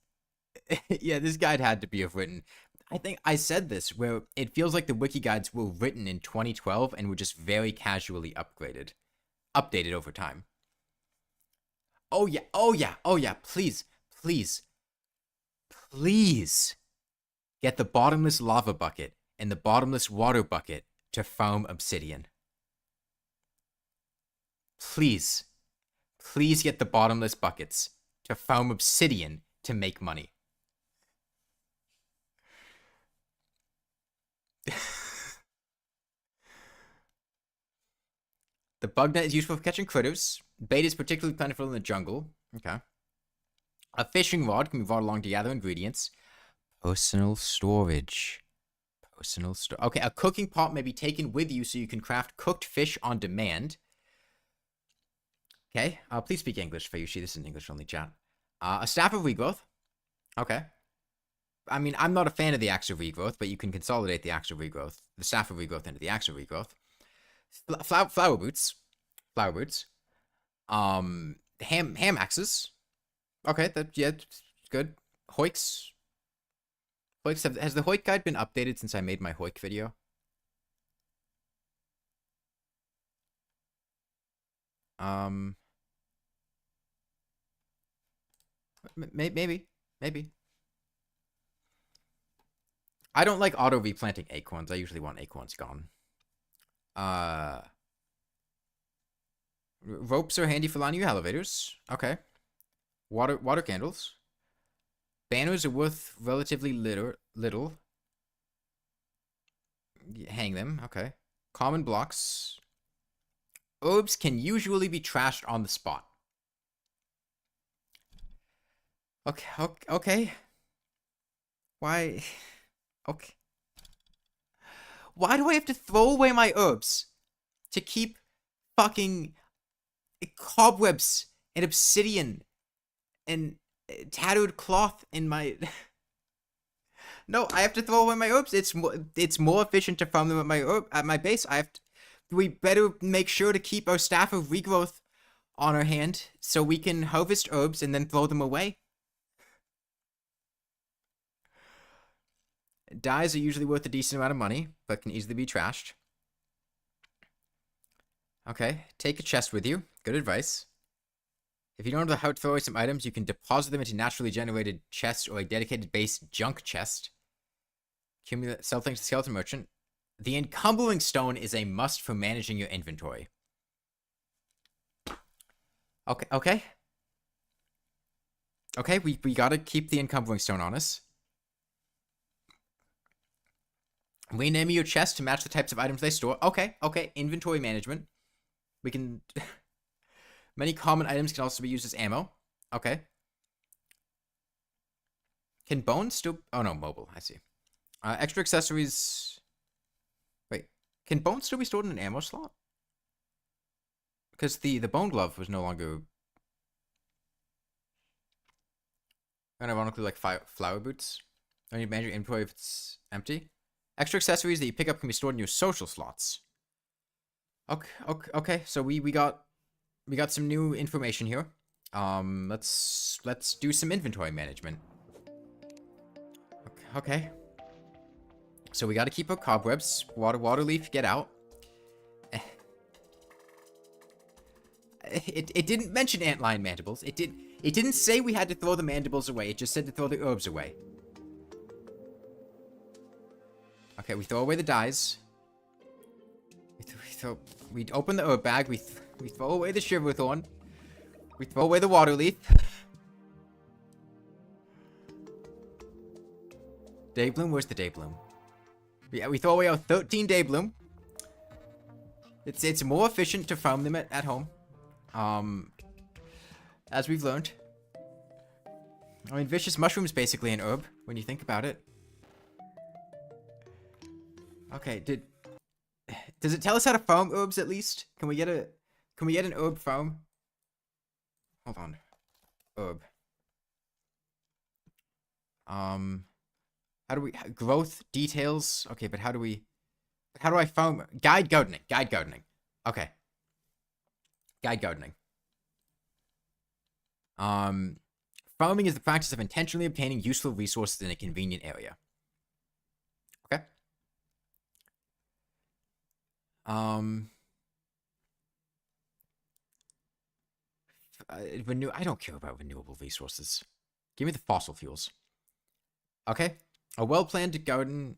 Yeah, this guide had to be written. I think I said this where it feels like the wiki guides were written in 2012 and were just very casually updated over time. Oh yeah. Please get the bottomless lava bucket and the bottomless water bucket to farm obsidian. Please get the bottomless buckets to farm obsidian to make money. The bug net is useful for catching critters. Bait is particularly plentiful in the jungle. Okay. A fishing rod can be brought along to gather ingredients. Personal storage. Okay, a cooking pot may be taken with you so you can craft cooked fish on demand. Okay, please speak English, Fayushi. This is an English-only chat. A staff of regrowth. Okay. I mean, I'm not a fan of the axe of regrowth, but you can consolidate the axe of regrowth, the staff of regrowth into the axe of regrowth. Flower boots. Ham axes. Okay, it's good. Hoiks. Has the Hoik guide been updated since I made my Hoik video? Maybe. I don't like auto replanting acorns. I usually want acorns gone. Ropes are handy for lining your elevators. Okay. Water candles. Banners are worth relatively little. Hang them. Okay. Common blocks. Herbs can usually be trashed on the spot. Okay. Okay. Why? Okay. Why do I have to throw away my herbs to keep fucking cobwebs and obsidian and tattooed cloth in my... No, I have to throw away my herbs. It's more efficient to farm them at my base. We better make sure to keep our staff of regrowth on our hand so we can harvest herbs and then throw them away. Dyes are usually worth a decent amount of money, but can easily be trashed. Okay, take a chest with you. Good advice. If you don't know how to throw away some items, you can deposit them into naturally generated chests or a dedicated base junk chest. Sell things to Skeleton Merchant. The encumbering stone is a must for managing your inventory. Okay. Okay, we gotta keep the encumbering stone on us. Rename your chest to match the types of items they store. Okay. Inventory management. We can... Many common items can also be used as ammo. Okay. Can bones still... Oh, no, mobile. I see. Extra accessories... Wait. Can bones still be stored in an ammo slot? Because the bone glove was no longer... And ironically, like flower boots. I need to manage your inventory if it's empty. Extra accessories that you pick up can be stored in your social slots. Okay. So we got some new information here. Let's do some inventory management. Okay. So we got to keep our cobwebs. Water leaf, get out. It didn't mention antlion mandibles. It didn't say we had to throw the mandibles away. It just said to throw the herbs away. Okay, we throw away the dyes. We open the herb bag. We throw away the shiverthorn. We throw away the water leaf. Daybloom? Where's the daybloom? Yeah, we throw away our 13 daybloom. It's more efficient to farm them at home. As we've learned. I mean, vicious mushroom's basically an herb, when you think about it. Okay, does it tell us how to farm herbs at least? Can we get an herb farm? Hold on. Herb. How do we... Growth details? Okay, but how do I farm... Guide gardening. Okay. Guide gardening. Farming is the practice of intentionally obtaining useful resources in a convenient area. Okay. I don't care about renewable resources. Give me the fossil fuels. Okay. A well-planned garden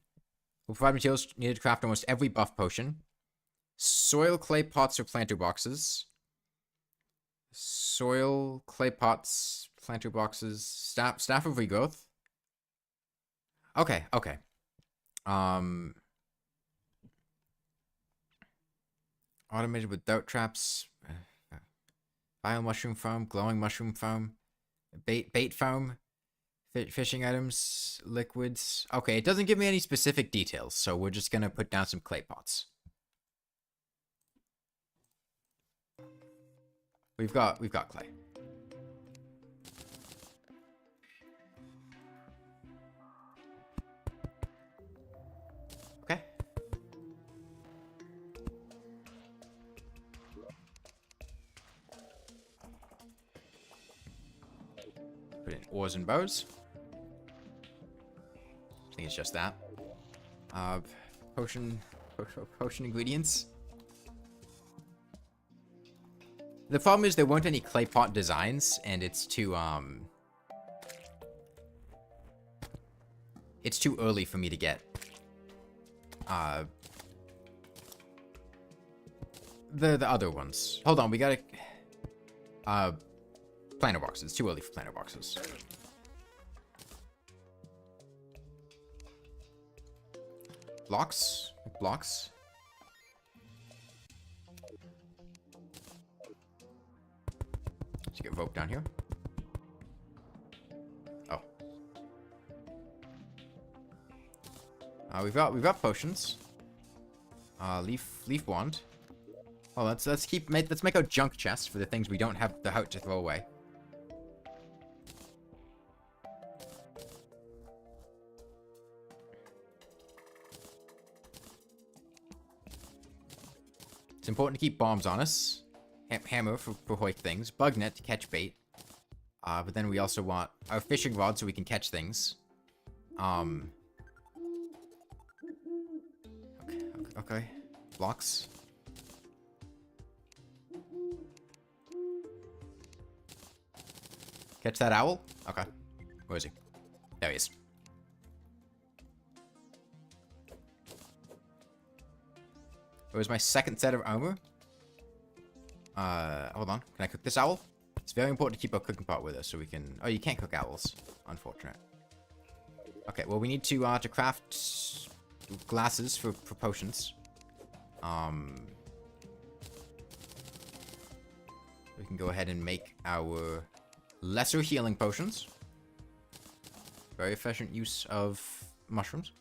will provide materials needed to craft almost every buff potion. Soil, clay pots, or planter boxes. Soil, clay pots, planter boxes, staff of regrowth. Okay. Automated with dart traps. Bio mushroom farm, glowing mushroom farm, bait farm, fishing items, liquids. Okay, it doesn't give me any specific details, so we're just gonna put down some clay pots. We've got clay. Okay. Put in ores and bows. I think it's just that. Potion ingredients. The problem is there weren't any clay pot designs, and it's too early for me to get the other ones. Hold on, we gotta planter boxes. It's too early for planter boxes. Blocks? blocks. Let's get rope down here. Oh. We've got potions. Leaf wand. Oh, let's make a junk chest for the things we don't have the heart to throw away. It's important to keep bombs on us. Hammer for hoik things. Bug net to catch bait. But then we also want our fishing rod so we can catch things. Okay. Blocks. Catch that owl? Okay. Where is he? There he is. Where's my second set of armor? Hold on. Can I cook this owl? It's very important to keep our cooking pot with us so we can... Oh, you can't cook owls. Unfortunate. Okay, well, we need to craft glasses for potions. We can go ahead and make our lesser healing potions. Very efficient use of mushrooms.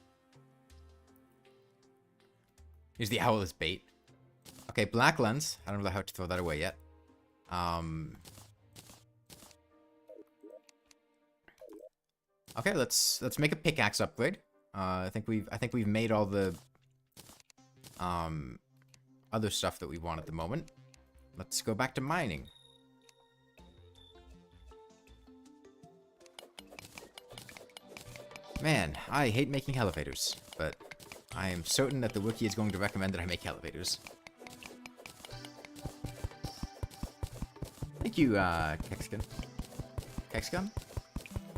Use the owl as bait. Okay, black lens. I don't know how to throw that away yet. Okay, let's make a pickaxe upgrade. I think we've made all the other stuff that we want at the moment. Let's go back to mining. Man, I hate making elevators, but I am certain that the wiki is going to recommend that I make elevators. Thank you, Kexgun. Kexgun?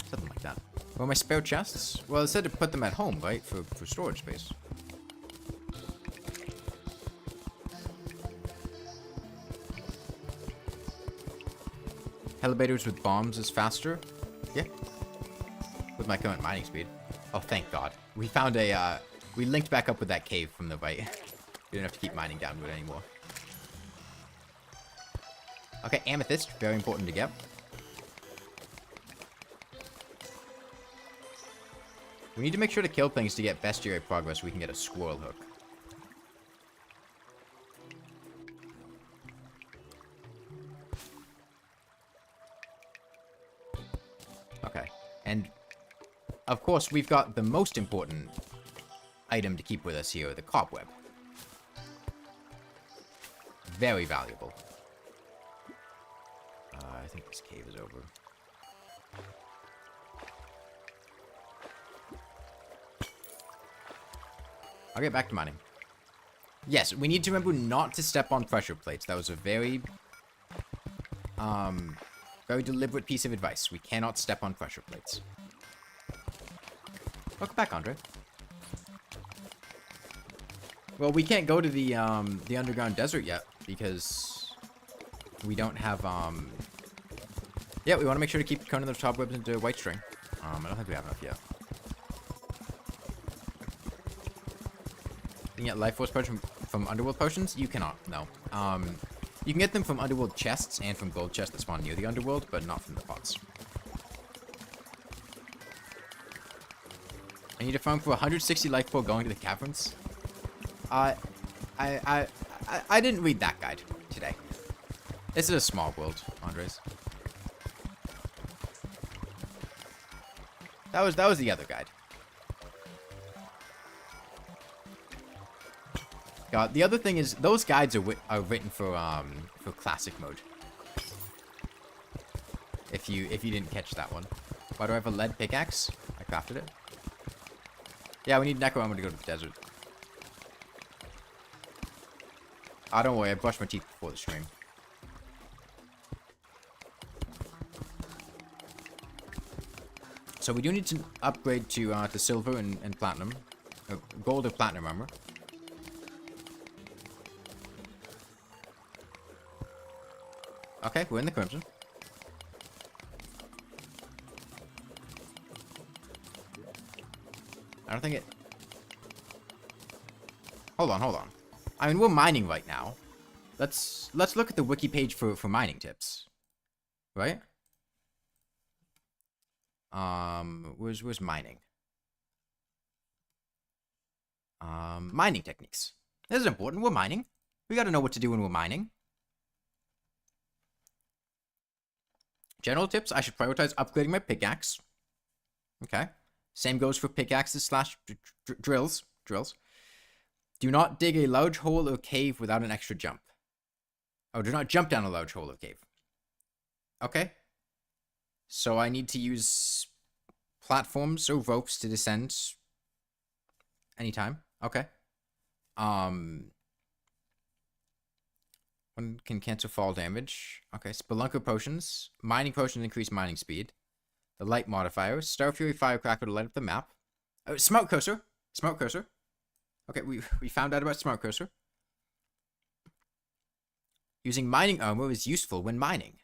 Something like that. Well, my spare chests? Well, it said to put them at home, right? For storage space. Elevators with bombs is faster? Yeah. With my current mining speed. Oh, thank God. We found a, we linked back up with that cave from the right. We don't have to keep mining downward anymore. Okay, amethyst. Very important to get. We need to make sure to kill things to get bestiary progress so we can get a squirrel hook. Okay, and of course we've got the most important item to keep with us here, the cobweb. Very valuable. I think this cave is over. I'll get back to mining. Yes, we need to remember not to step on pressure plates. That was a very deliberate piece of advice. We cannot step on pressure plates. Welcome back, Andre. Well, we can't go to the underground desert yet because we don't have yeah, we want to make sure to keep turning those cobwebs into white string. I don't think we have enough yet. You can get life force potions from underworld potions? You cannot, no. You can get them from underworld chests and from gold chests that spawn near the underworld, but not from the pots. I need to farm for 160 life before going to the caverns. I didn't read that guide today. This is a small world, Andres. That was the other guide. God, the other thing is those guides are written for classic mode. If you didn't catch that one. Why do I have a lead pickaxe? I crafted it. Yeah, we need necro armor to go to the desert. Ah, don't worry, I brushed my teeth before the stream. So we do need to upgrade to silver and platinum. Gold or platinum armor. Okay, we're in the crimson. I don't think it... Hold on, hold on. I mean, we're mining right now. Let's look at the wiki page for mining tips. Right? Where's mining? Mining techniques. This is important. We're mining. We gotta know what to do when we're mining. General tips. I should prioritize upgrading my pickaxe. Okay. Same goes for pickaxes slash drills. Do not dig a large hole or cave without an extra jump. Oh, do not jump down a large hole or cave. Okay. So I need to use platforms or ropes to descend anytime. Okay. One can cancel fall damage. Okay, Spelunker potions. Mining potions increase mining speed. The light modifier. Star Fury Firecracker to light up the map. Oh, Smart Cursor. Smart Cursor. Okay, we found out about Smart Cursor. Using mining armor is useful when mining.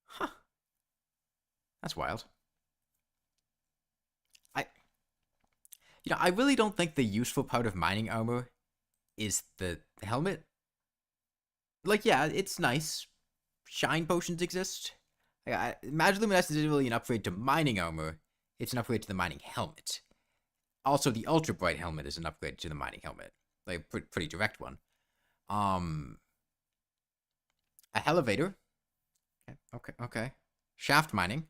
Huh. That's wild. I really don't think the useful part of mining armor is the helmet. Like, yeah, it's nice. Shine potions exist. Magic Luminescence isn't really an upgrade to mining armor. It's an upgrade to the mining helmet. Also, the Ultra Bright helmet is an upgrade to the mining helmet. Like, a pretty direct one. A elevator. Okay. Shaft mining.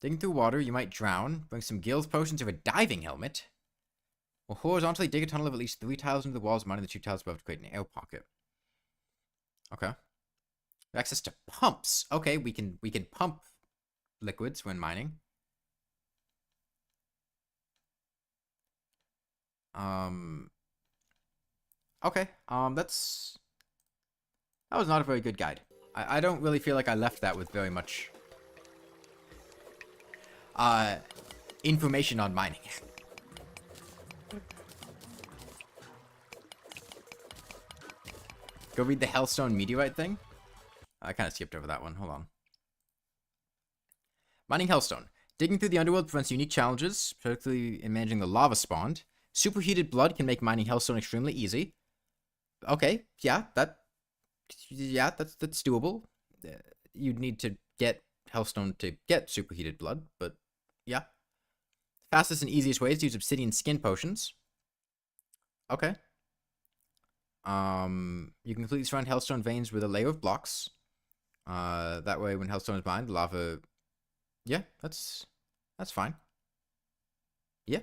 Digging through water, you might drown. Bring some gills potions or a diving helmet. Or horizontally dig a tunnel of at least 3 tiles into the walls, mining the 2 tiles above to create an air pocket. Okay. Access to pumps. Okay, we can pump liquids when mining. Okay. That was not a very good guide. I don't really feel like I left that with very much information on mining. Go read the hellstone meteorite thing. I kind of skipped over that one. Hold on. Mining hellstone. Digging through the underworld presents unique challenges, particularly in managing the lava spawn. Superheated blood can make mining hellstone extremely easy. Okay, yeah, that's doable. You'd need to get hellstone to get superheated blood, but yeah. Fastest and easiest way is to use obsidian skin potions. Okay. You can completely surround hellstone veins with a layer of blocks. That way when hellstone is mined, the lava... Yeah, that's fine. Yeah,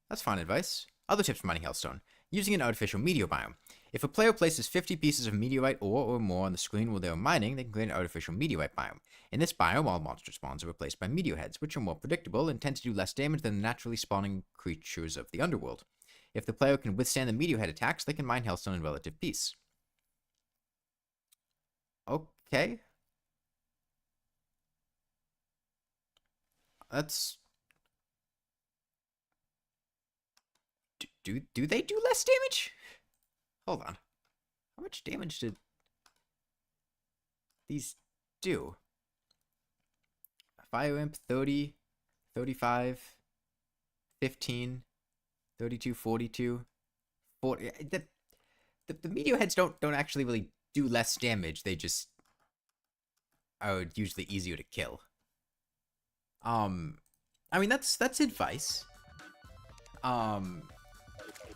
that's fine advice. Other tips for mining hellstone. Using an artificial meteor biome. If a player places 50 pieces of meteorite ore or more on the screen while they are mining, they can create an artificial meteorite biome. In this biome, all monster spawns are replaced by meteor heads, which are more predictable and tend to do less damage than the naturally spawning creatures of the underworld. If the player can withstand the meteor head attacks, they can mine hellstone in relative peace. Okay. That's... Do they do less damage? Hold on. How much damage did these do? Fire Imp, 30, 35, 15, 32, 42, 40. The meteor heads don't actually really do less damage. They just are usually easier to kill. I mean, that's advice.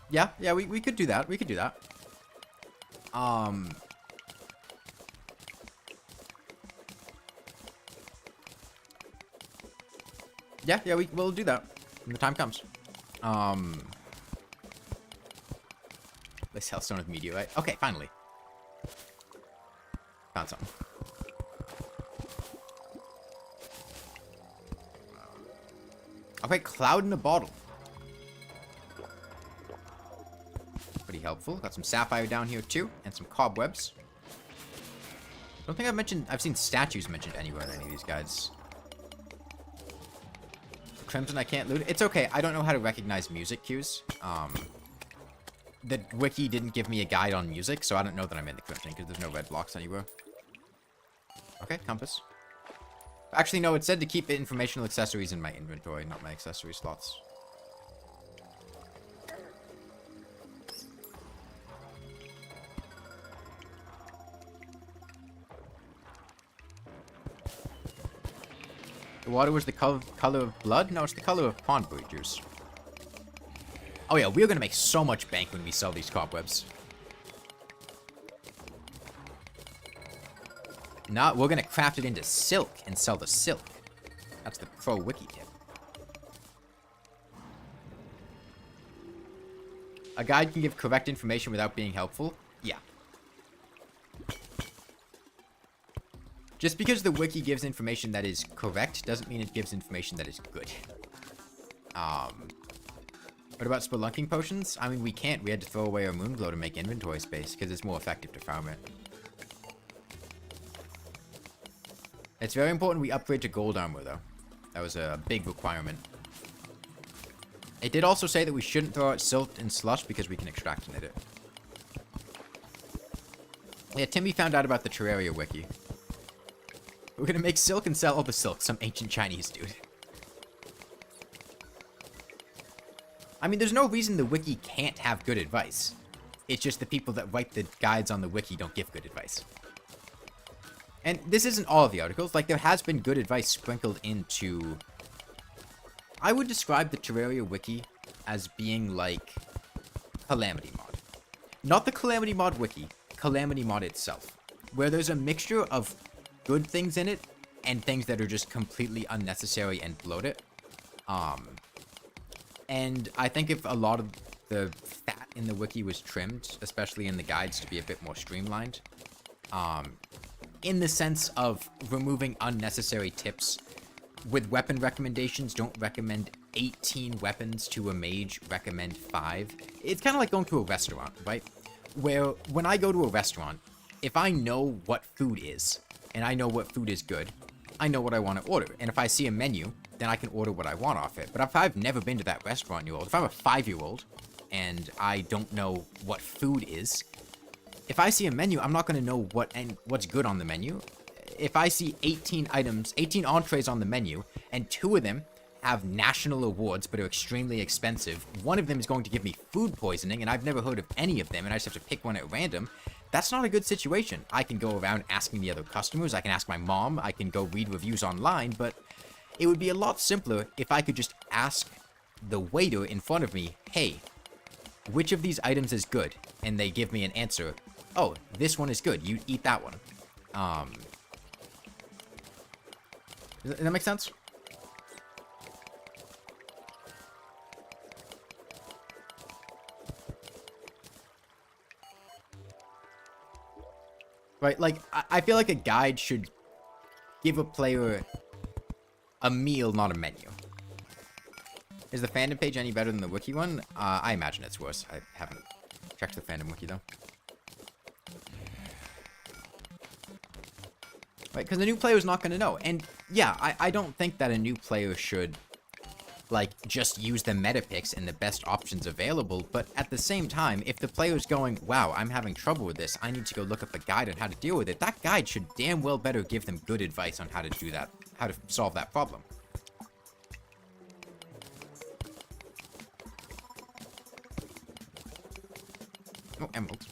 Yeah, we could do that. We could do that. Yeah, we'll do that when the time comes. Let's hellstone with meteorite. Okay, finally. Found something. Okay, cloud in a bottle. Pretty helpful. Got some sapphire down here too, and some cobwebs. Don't think I've seen statues mentioned anywhere in any of these guides. Crimson I can't loot. It's okay, I don't know how to recognize music cues. The wiki didn't give me a guide on music, so I don't know that I'm in the Crimson, because there's no red blocks anywhere. Okay, compass. Actually, no, it said to keep informational accessories in my inventory, not my accessory slots. The water was the color of blood? No, it's the color of pondberry juice. Oh yeah, we're gonna make so much bank when we sell these cobwebs. No, we're gonna craft it into silk and sell the silk. That's the pro wiki tip. A guide can give correct information without being helpful? Yeah. Just because the wiki gives information that is correct doesn't mean it gives information that is good. What about spelunking potions? I mean, we can't. We had to throw away our moonglow to make inventory space because it's more effective to farm it. It's very important we upgrade to gold armor, though. That was a big requirement. It did also say that we shouldn't throw out silt and slush because we can extractinate it. Yeah, Timmy found out about the Terraria wiki. We're gonna make silk and sell all the silk. Some ancient Chinese dude. I mean, there's no reason the wiki can't have good advice. It's just the people that write the guides on the wiki don't give good advice. And this isn't all of the articles. Like, there has been good advice sprinkled into... I would describe the Terraria wiki as being like Calamity Mod. Not the Calamity Mod wiki, Calamity Mod itself. Where there's a mixture of good things in it and things that are just completely unnecessary and bloated. And I think if a lot of the fat in the wiki was trimmed, especially in the guides to be a bit more streamlined, in the sense of removing unnecessary tips. With weapon recommendations, don't recommend 18 weapons to a mage, recommend 5. It's kind of like going to a restaurant, right? Where when I go to a restaurant, if I know what food is, and I know what food is good, I know what I want to order. And if I see a menu, then I can order what I want off it. But if I've never been to that restaurant, if I'm a 5-year-old and I don't know what food is, if I see a menu, I'm not going to know what's good on the menu. If I see 18 items, 18 entrees on the menu, and 2 of them have national awards but are extremely expensive, one of them is going to give me food poisoning, and I've never heard of any of them, and I just have to pick one at random, that's not a good situation. I can go around asking the other customers, I can ask my mom, I can go read reviews online, but it would be a lot simpler if I could just ask the waiter in front of me, hey, which of these items is good? And they give me an answer, oh, this one is good, you eat that one. Does that make sense? Right, like, I feel like a guide should give a player a meal, not a menu. Is the fandom page any better than the wiki one? I imagine it's worse. I haven't checked the fandom wiki, though. Right, because the new player is not going to know. And, yeah, I don't think that a new player should, like, just use the meta picks and the best options available. But at the same time, if the player's going, wow, I'm having trouble with this, I need to go look up a guide on how to deal with it, that guide should damn well better give them good advice on how to do that, how to solve that problem. Oh, emeralds.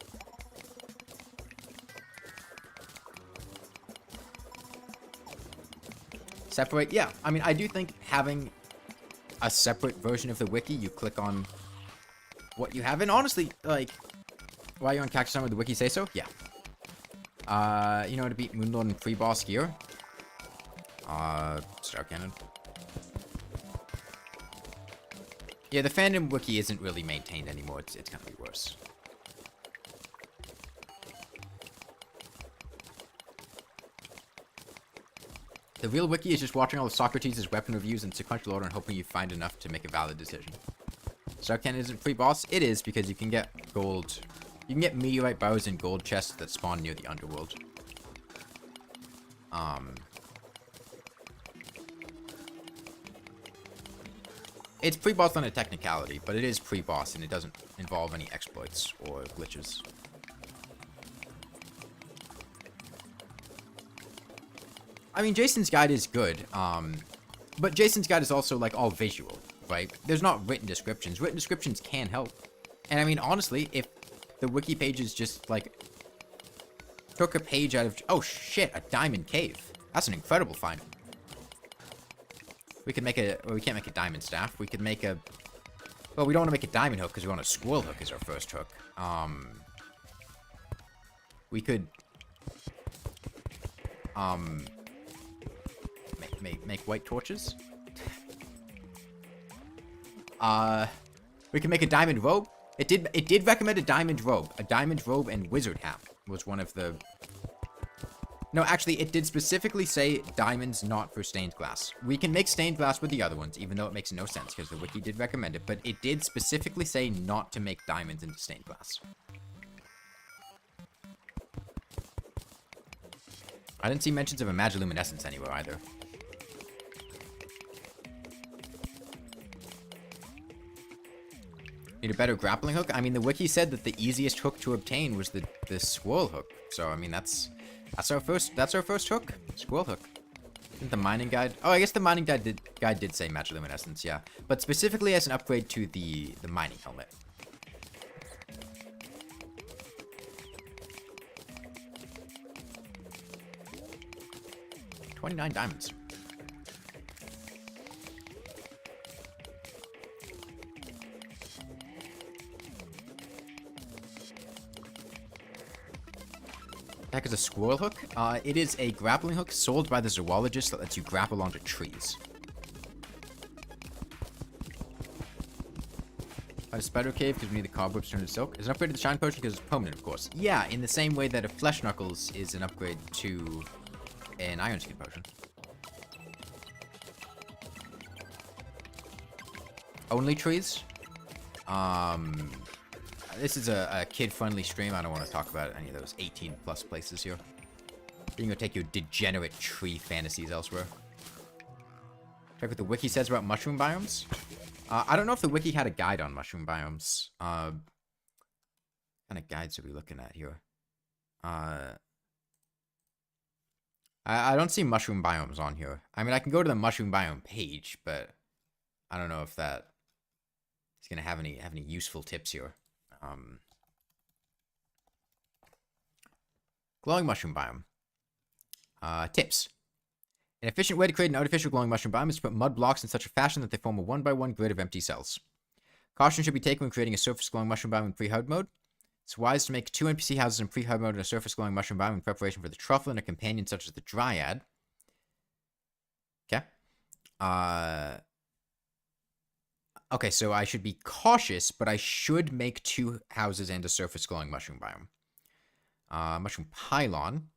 Separate, yeah. I mean, I do think having a separate version of the wiki, you click on what you have. And honestly, like, why are you on Cactus Summer, the wiki say so? Yeah. You know how to beat Moonlord and pre-boss gear? Star Cannon. Yeah, the fandom wiki isn't really maintained anymore. It's gonna be worse. The real wiki is just watching all of Socrates' weapon reviews in sequential order and hoping you find enough to make a valid decision. Star Cannon isn't pre-boss? It is, because you can get gold. You can get meteorite bars and gold chests that spawn near the underworld. It's pre-boss on a technicality, but it is pre-boss and it doesn't involve any exploits or glitches. I mean, Jason's guide is good, but Jason's guide is also, like, all visual, right? There's not written descriptions. Written descriptions can help. And, I mean, honestly, if the wiki pages just, like, took a page out of... Oh, shit, a diamond cave. That's an incredible find. We could make a... Well, we can't make a diamond staff. We could make a... Well, we don't want to make a diamond hook because we want a squirrel hook as our first hook. We could... Make white torches. We can make a diamond robe. It did recommend a diamond robe. A diamond robe and wizard hat was one of the... No, actually, it did specifically say diamonds not for stained glass. We can make stained glass with the other ones, even though it makes no sense, because the wiki did recommend it, but it did specifically say not to make diamonds into stained glass. I didn't see mentions of a magiluminescence anywhere either. Need a better grappling hook? I mean, the wiki said that the easiest hook to obtain was the squirrel hook. So, I mean, that's our first hook. Squirrel hook. Isn't the mining guide? Oh, I guess the mining guide did say magiluminescence, yeah. But specifically as an upgrade to the mining helmet. 29 diamonds. The heck is a squirrel hook? It is a grappling hook sold by the zoologist that lets you grapple onto trees. A spider cave because we need the cobwebs turned into silk. Is an upgrade to the shine potion because it's permanent, of course. Yeah, in the same way that a flesh knuckles is an upgrade to an iron skin potion. Only trees? This is a kid-friendly stream. I don't want to talk about any of those 18-plus places here. You can go take your degenerate tree fantasies elsewhere. Check what the wiki says about mushroom biomes. I don't know if the wiki had a guide on mushroom biomes. What kind of guides are we looking at here? I don't see mushroom biomes on here. I mean, I can go to the mushroom biome page, but I don't know if that is going to have any useful tips here. Glowing mushroom biome. Tips. An efficient way to create an artificial glowing mushroom biome is to put mud blocks in such a fashion that they form a one-by-one grid of empty cells. Caution should be taken when creating a surface glowing mushroom biome in pre-herd mode. It's wise to make 2 NPC houses in pre-herd mode and a surface glowing mushroom biome in preparation for the truffle and a companion such as the dryad. Okay. Okay, so I should be cautious, but I should make 2 houses and a surface glowing mushroom biome. Mushroom pylon.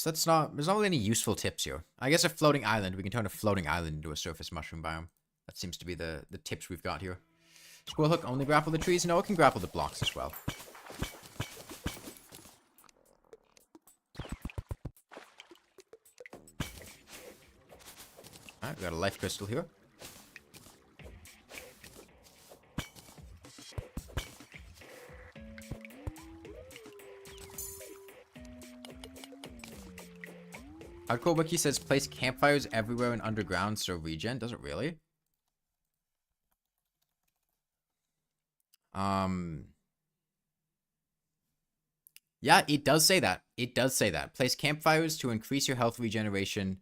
That's not... There's not really any useful tips here. I guess a floating island. We can turn a floating island into a surface mushroom biome. That seems to be the tips we've got here. Squirrel hook only grapple the trees? No, it can grapple the blocks as well. Alright, we got a life crystal here. Hardcore Wiki says place campfires everywhere and underground so regen. Does it really? Yeah, it does say that. It does say that. Place campfires to increase your health regeneration.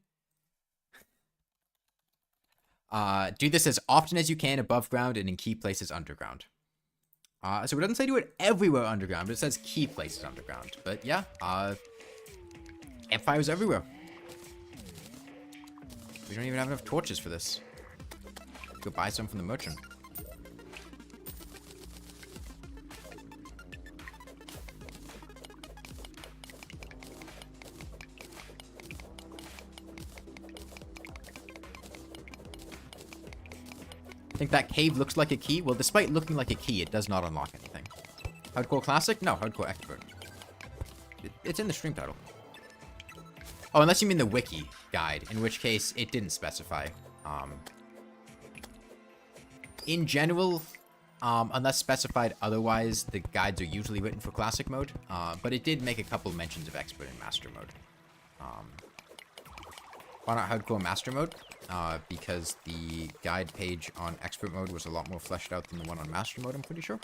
Do this as often as you can above ground and in key places underground. So it doesn't say do it everywhere underground, but it says key places underground. But yeah, campfires everywhere. We don't even have enough torches for this. Go buy some from the merchant. Think that cave looks like a key? Well, despite looking like a key, it does not unlock anything. Hardcore Classic? No, Hardcore Expert. It's in the stream title. Oh, unless you mean the wiki guide, in which case it didn't specify. In general, unless specified otherwise, the guides are usually written for classic mode. But it did make a couple mentions of expert and master mode. Why not hardcore master mode? Because the guide page on expert mode was a lot more fleshed out than the one on master mode, I'm pretty sure.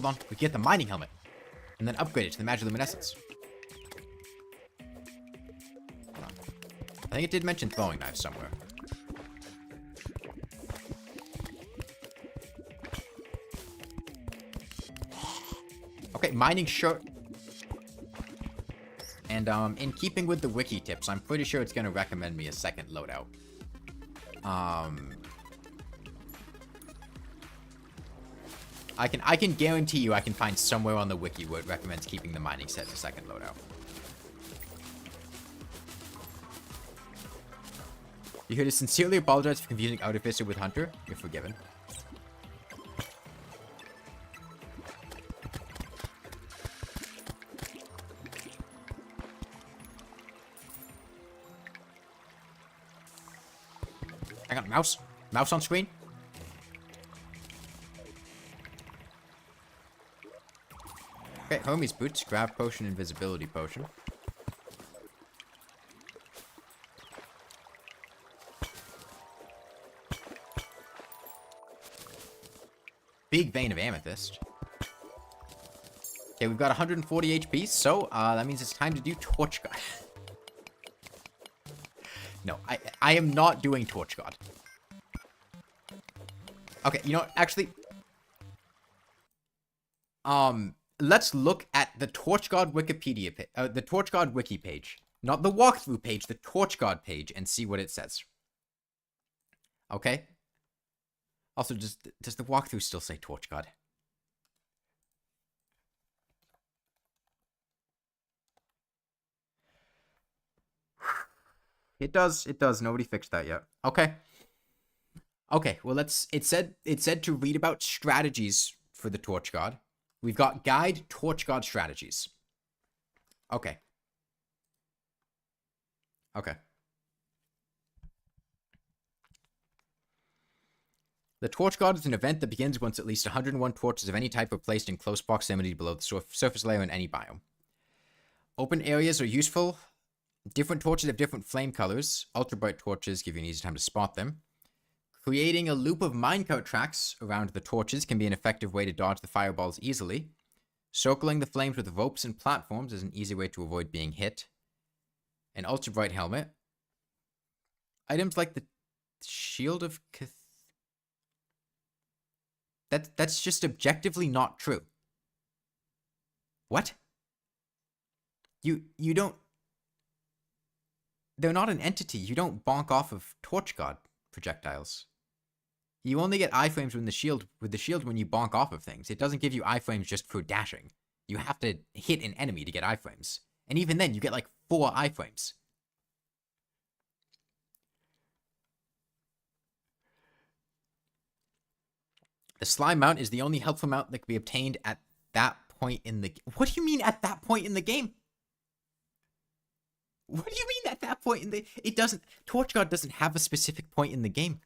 hold on. We get the mining helmet. And then upgrade it to the magiluminescence. Hold on. I think it did mention throwing knives somewhere. Okay, mining shirt. And in keeping with the wiki tips, I'm pretty sure it's going to recommend me a second loadout. I can guarantee you I can find somewhere on the wiki where it recommends keeping the mining set as a second loadout. You're here to sincerely apologize for confusing Artificer with Hunter. You're forgiven. Hang on, mouse. Mouse on screen. Okay, Hermes boots, grab potion, invisibility potion. Big vein of amethyst. Okay, we've got 140 HP, so that means it's time to do Torch God. No, I am not doing Torch God. Okay, you know what? Actually, let's look at the Torch God Wikipedia page, the Torch God wiki page, not the walkthrough page, the Torch God page, and see what it says. Okay. Also, does the walkthrough still say Torch God? It does. It does. Nobody fixed that yet. Okay. Okay. Well, it said to read about strategies for the Torch God. We've got guide Torch God strategies. Okay. Okay. The Torch God is an event that begins once at least 101 torches of any type are placed in close proximity below the surface layer in any biome. Open areas are useful. Different torches have different flame colors. Ultra bright torches give you an easy time to spot them. Creating a loop of minecart tracks around the torches can be an effective way to dodge the fireballs easily. Circling the flames with ropes and platforms is an easy way to avoid being hit. An ultra bright helmet. Items like the shield of That's just objectively not true. What? You don't... They're not an entity. You don't bonk off of Torch God projectiles. You only get iframes with the shield when you bonk off of things. It doesn't give you iframes just for dashing. You have to hit an enemy to get iframes. And even then, you get like 4 iframes. The slime mount is the only helpful mount that can be obtained at that point in the... What do you mean at that point in the game? What do you mean at that point in the... It doesn't... Torch God doesn't have a specific point in the game.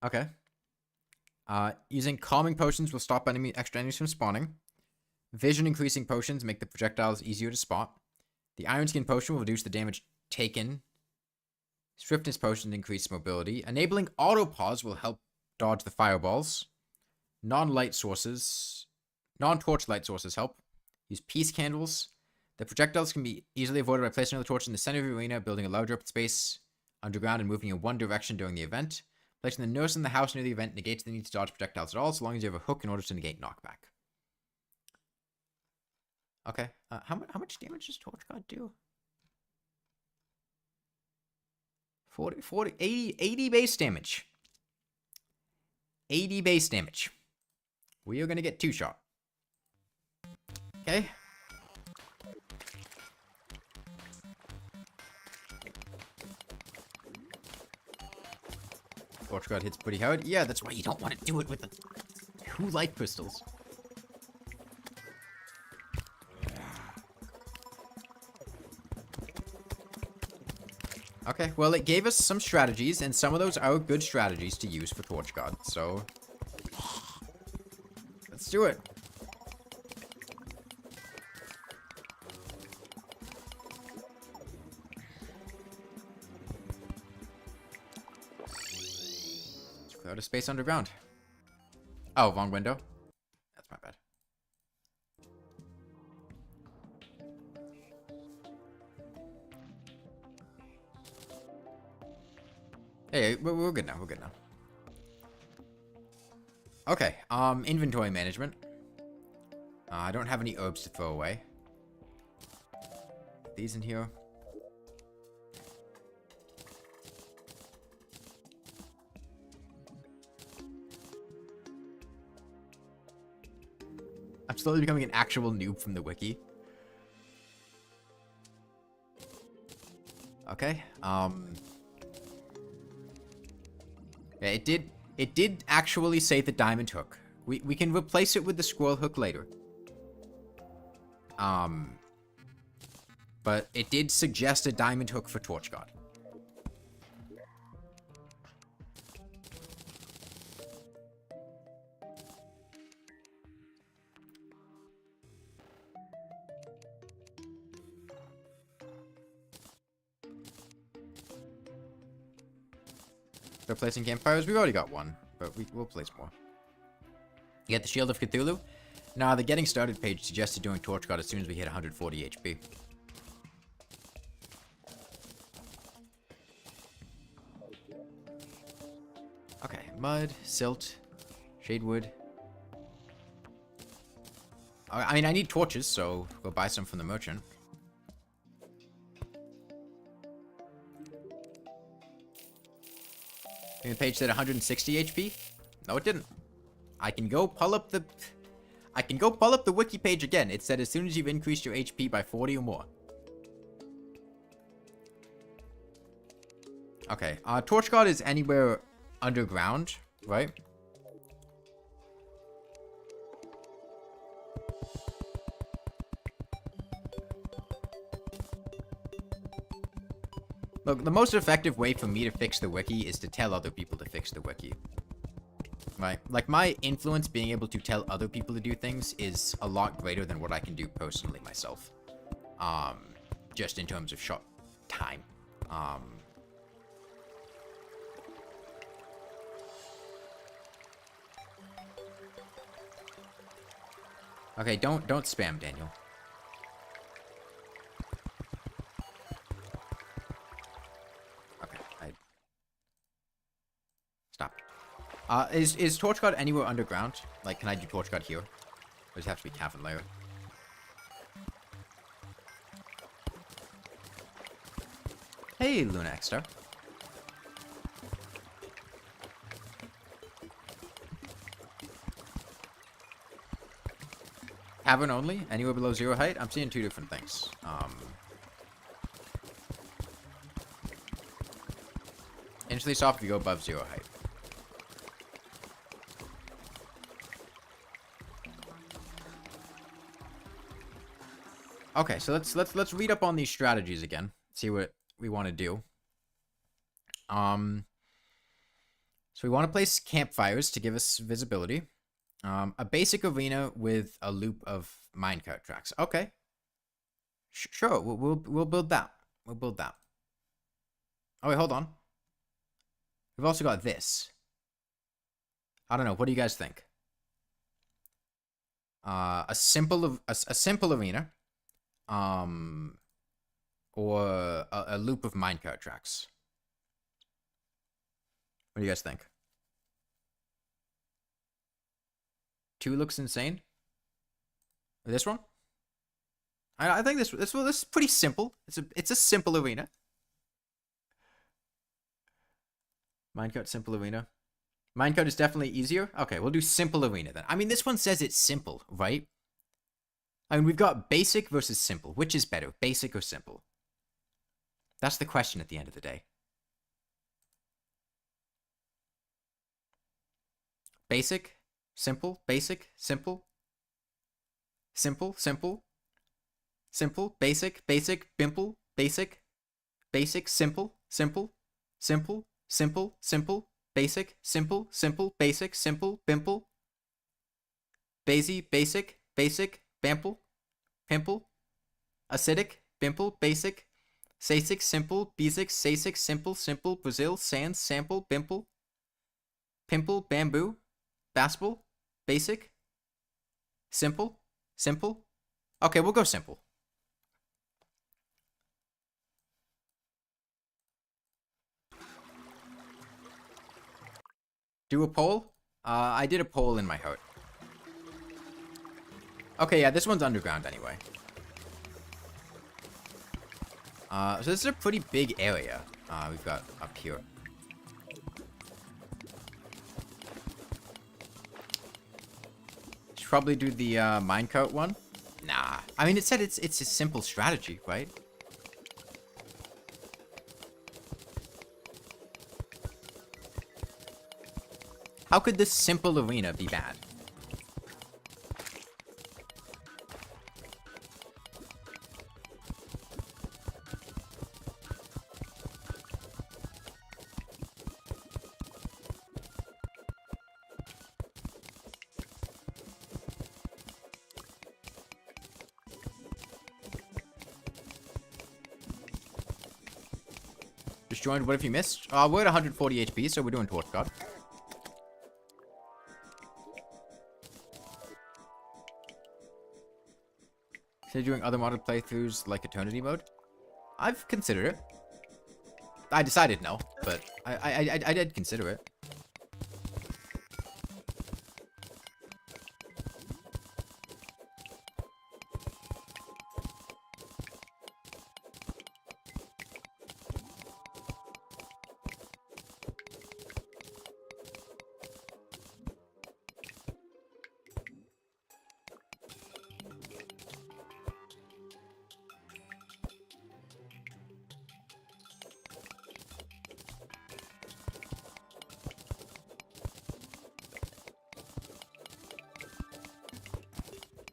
Okay. Using calming potions will stop extra enemies from spawning. Vision increasing potions make the projectiles easier to spot. The Iron Skin potion will reduce the damage taken. Swiftness potion increase mobility. Enabling auto pause will help dodge the fireballs. Non-torch light sources help. Use peace candles. The projectiles can be easily avoided by placing another torch in the center of the arena, building a larger open space underground, and moving in one direction during the event. Placing the nurse in the house near the event negates the need to dodge projectiles at all, so long as you have a hook in order to negate knockback. Okay. How much damage does Torch God do? 80 base damage. 80 base damage. We are going to get 2-shot. Okay. Torch God hits pretty hard. Yeah, that's why you don't want to do it with the 2 life crystals. Okay, well, it gave us some strategies, and some of those are good strategies to use for Torch God, so... Let's do it. Outer space underground. Oh, wrong window. That's my bad. Hey, we're good now. We're good now. Okay. Inventory management. I don't have any herbs to throw away. Put these in here. I'm slowly becoming an actual noob from the wiki. Okay. Yeah, it did actually say the diamond hook. We can replace it with the squirrel hook later. But it did suggest a diamond hook for Torch God. Replacing campfires, we've already got one, but we'll place more. You get the Shield of Cthulhu. Now, the Getting Started page suggested doing Torch God as soon as we hit 140 HP. Okay, mud, silt, shadewood. I mean, I need torches, so go buy some from the merchant. The page said 160 HP? No, it didn't. I can go pull up the wiki page again. It said as soon as you've increased your HP by 40 or more. Okay, Torch God is anywhere underground, right? Look, the most effective way for me to fix the wiki is to tell other people to fix the wiki. Right? Like, my influence being able to tell other people to do things is a lot greater than what I can do personally myself. Just in terms of short time. Okay, don't spam, Daniel. Okay, stop. Is Torch God anywhere underground? Like, can I do Torch God here? Or does it have to be Cavern Lair? Hey, Luna Extra. Cavern only? Anywhere below 0 height? I'm seeing two different things. Instantly soft if you go above 0 height. Okay, so let's read up on these strategies again. See what we want to do. So we want to place campfires to give us visibility. A basic arena with a loop of minecart tracks. Okay. Sure, we'll build that. We'll build that. Oh wait, hold on. We've also got this. I don't know. What do you guys think? A simple arena. Or a loop of minecart tracks. What do you guys think? 2 looks insane. This one? I think this is pretty simple. It's a simple arena. Minecart simple arena. Minecart is definitely easier. Okay, we'll do simple arena then. I mean, this one says it's simple, right? I mean, we've got basic versus simple. Which is better, basic or simple? That's the question at the end of the day. Basic, simple, basic, simple. Simple, simple. Simple, basic, basic, bimple, basic. Basic, simple, simple. Simple, simple, simple. Basic, simple, simple, basic, simple, bimple. Basic, basic, bample. Pimple. Acidic, bimple, basic. Sasic, simple, basic, sasic, simple, simple, Brazil, sans, sample, bimple. Pimple, bamboo, baspel, basic, simple, simple. Okay, we'll go simple. Do a poll? I did a poll in my heart. Okay, yeah, this one's underground anyway. So this is a pretty big area we've got up here. Should probably do the minecart one. Nah, I mean, it said it's a simple strategy, right? How could this simple arena be bad? Just joined. What if you missed? We're at 140 HP, so we're doing Torch God. So you're doing other modded playthroughs like Eternity mode? I've considered it. I decided no, but I did consider it.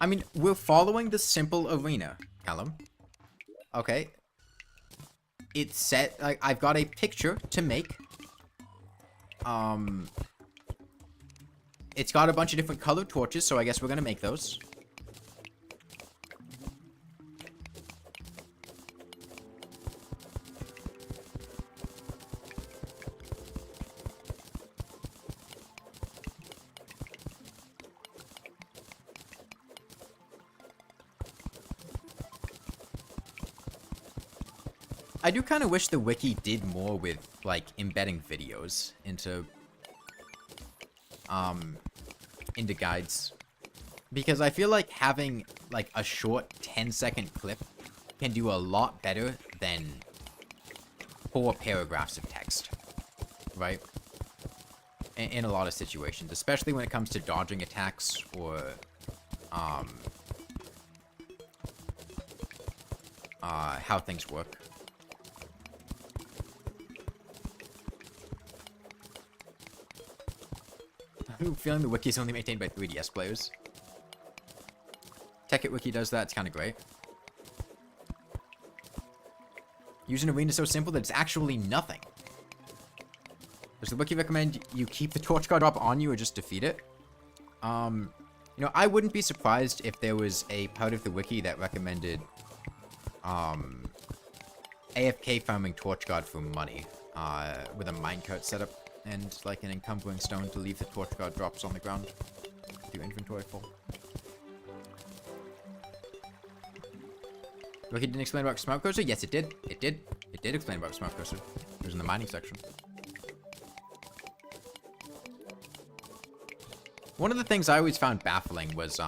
I mean, we're following the simple arena, Callum. Okay. It's set, like, I've got a picture to make. It's got a bunch of different colored torches, so I guess we're gonna make those. I do kind of wish the wiki did more with, like, embedding videos into guides. Because I feel like having, like, a short 10-second clip can do a lot better than 4 paragraphs of text. Right? In a lot of situations. Especially when it comes to dodging attacks or, how things work. I have a feeling the wiki is only maintained by 3DS players. Tekkit Wiki does that, it's kind of great. Use an arena so simple that it's actually nothing. Does the wiki recommend you keep the torch guard up on you or just defeat it? You know, I wouldn't be surprised if there was a part of the wiki that recommended AFK farming torch guard for money with a minecart setup. And, like, an encumbering stone to leave the torch guard drops on the ground. Do inventory full. Wiki didn't explain about smart cursor? Yes, it did. It did. It did explain about smart cursor. It was in the mining section. One of the things I always found baffling was,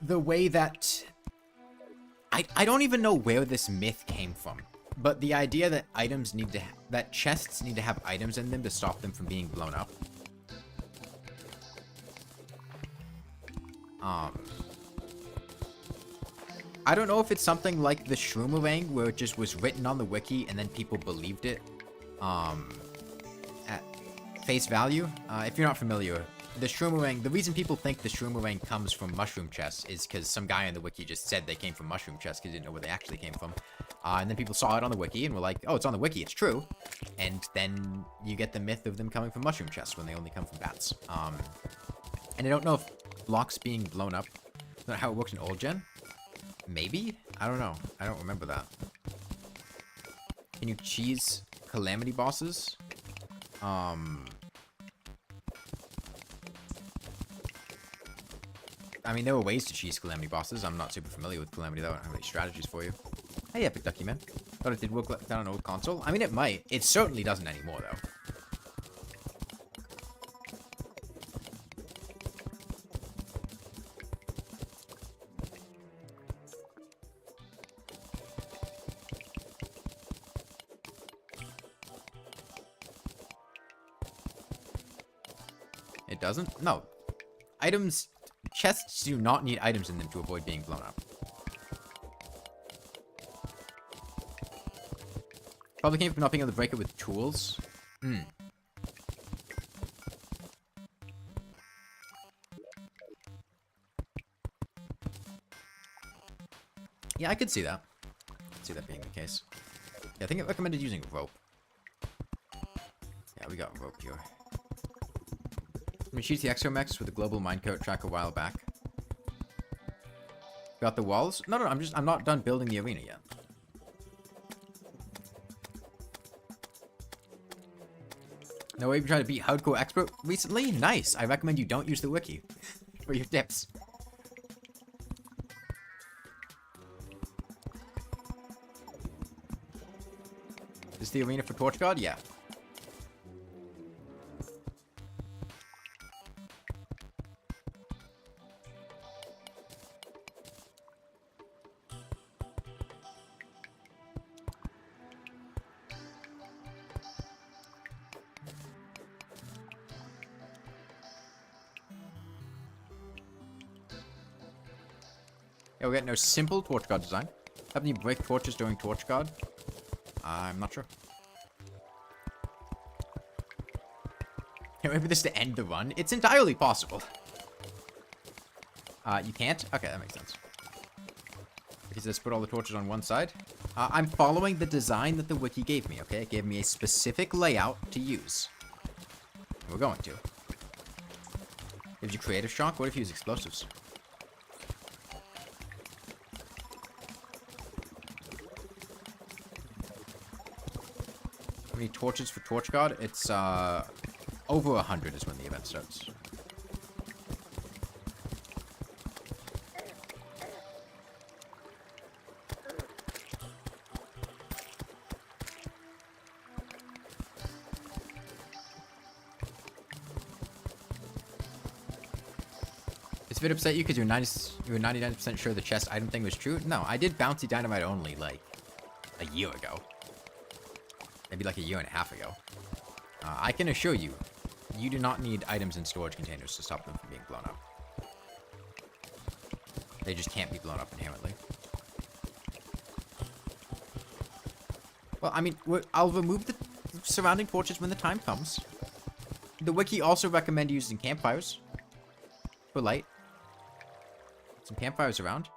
the way that... I don't even know where this myth came from. But the idea that items need to that chests need to have items in them to stop them from being blown up. I don't know if it's something like the Shroomerang, where it just was written on the wiki and then people believed it at face value. If you're not familiar, the Shroomerang, the reason people think the Shroomerang comes from mushroom chests is because some guy in the wiki just said they came from mushroom chests because he didn't know where they actually came from. And then people saw it on the wiki and were like, oh, it's on the wiki, it's true. And then you get the myth of them coming from mushroom chests when they only come from bats. And I don't know if blocks being blown up is that how it works in old gen? Maybe? I don't know. I don't remember that. Can you cheese calamity bosses? I mean, there were ways to cheese Calamity bosses. I'm not super familiar with Calamity, though. I don't have any strategies for you. Hey, Epic Ducky, man. Thought it did work like that on an old console. I mean, it might. It certainly doesn't anymore, though. It doesn't? No. Items... Chests do not need items in them to avoid being blown up. Probably came from not being able to break it with tools. Yeah, I could see that. See that being the case. Yeah, I think it recommended using rope. Yeah, we got rope here. We cheat the Exomex with a global minecart track a while back. Got the walls? No, I'm not done building the arena yet. No way you tried to beat Hardcore Expert recently? Nice! I recommend you don't use the wiki for your tips. Is the arena for Torch God? Yeah. Yeah, we got no simple Torch God design. Have you break torches during Torch God? I'm not sure. Can we wait for this to end the run? It's entirely possible. You can't? Okay, that makes sense. Because let's put all the torches on one side. I'm following the design that the wiki gave me, okay? It gave me a specific layout to use. And we're going to. Gives you creative shock. What if you use explosives? How many torches for Torch God? It's, over 100 is when the event starts. Is it upset you because you were 99% sure the chest item thing was true? No, I did bouncy dynamite only, like, a year ago. Maybe like a year and a half ago. I can assure you, you do not need items in storage containers to stop them from being blown up. They just can't be blown up inherently. Well, I mean, I'll remove the surrounding torches when the time comes. The wiki also recommend using campfires for light. Some campfires around.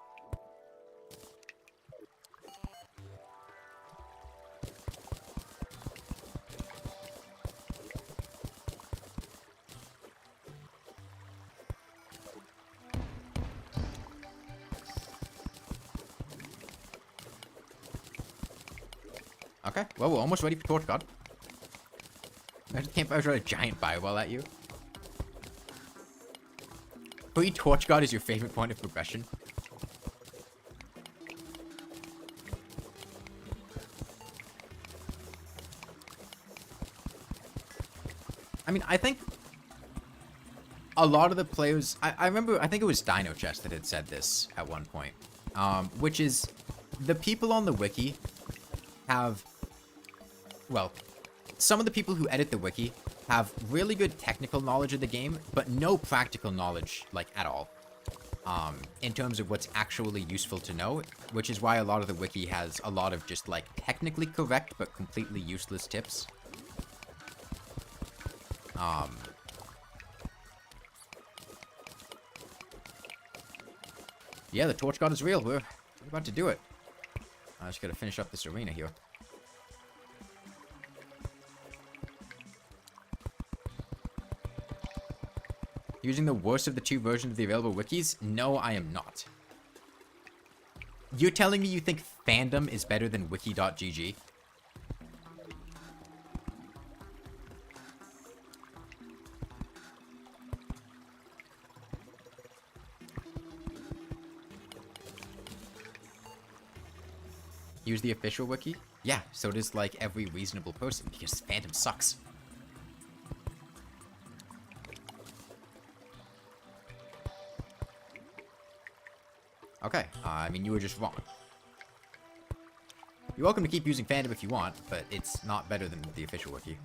Okay, well, we're almost ready for Torch God. Imagine campfires are a giant fireball at you. Torch God is your favorite point of progression. I mean, I think a lot of the players... I remember, I think it was Dino Chest that had said this at one point. Which is, the people on the wiki have... Well, some of the people who edit the wiki have really good technical knowledge of the game, but no practical knowledge, like, at all. In terms of what's actually useful to know, which is why a lot of the wiki has a lot of just, like, technically correct, but completely useless tips. Yeah, the Torch God is real. We're about to do it. I just gotta finish up this arena here. Using the worst of the two versions of the available wikis? No, I am not. You're telling me you think fandom is better than wiki.gg? Use the official wiki? Yeah, so does like every reasonable person because fandom sucks. Okay, I mean, you were just wrong. You're welcome to keep using fandom if you want, but it's not better than the official wiki.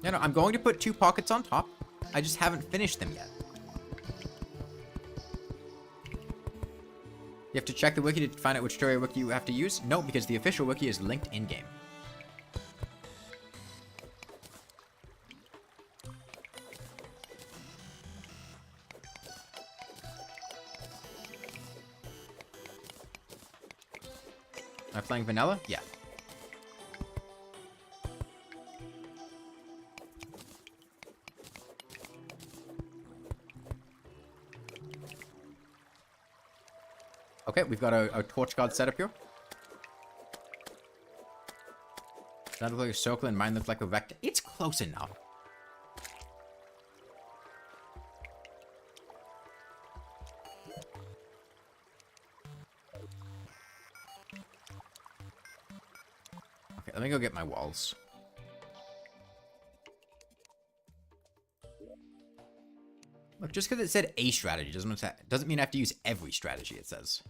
You know, I'm going to put 2 pockets on top. I just haven't finished them yet. You have to check the wiki to find out which Terraria wiki you have to use? No, because the official wiki is linked in-game. Am I playing vanilla? Yeah. Okay, we've got a torch god set up here. That looks like a circle and mine looks like a rectangle. It's close enough. Okay, let me go get my walls. Look, just because it said a strategy doesn't mean I have to use every strategy it says.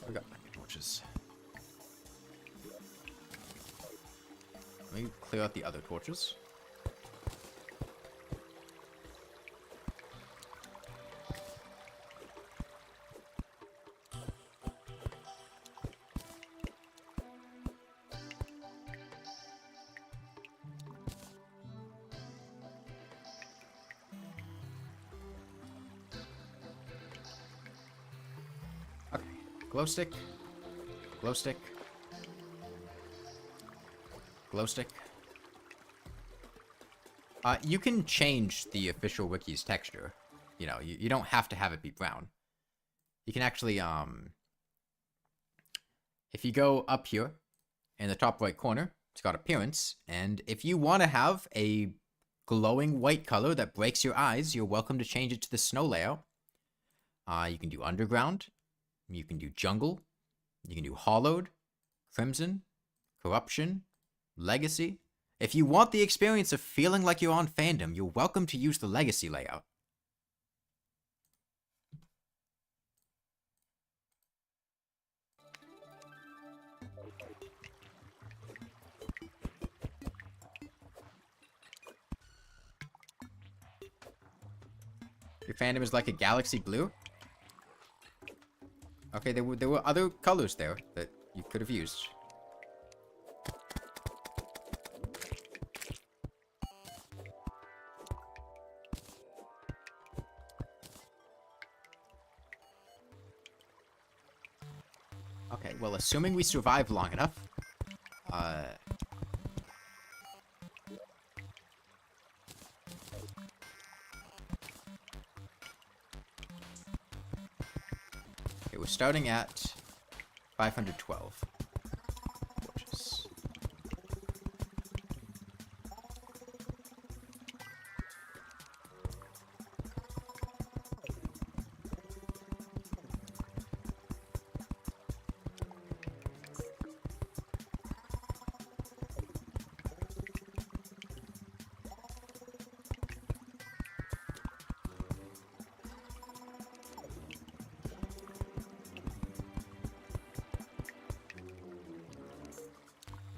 We got plenty of torches. Let me clear out the other torches. Okay, glow stick, glow stick, glow stick. You can change the official wiki's texture. You know, you don't have to have it be brown. You can actually, if you go up here in the top right corner, it's got appearance, and if you want to have a glowing white color that breaks your eyes, you're welcome to change it to the snow layout. You can do underground, you can do jungle, you can do hollowed, crimson, corruption, legacy. If you want the experience of feeling like you're on fandom, you're welcome to use the legacy layout. Your fandom is like a galaxy blue? Okay, there were other colors there that you could have used. Okay, well, assuming we survive long enough, okay, we're starting at 512 torches.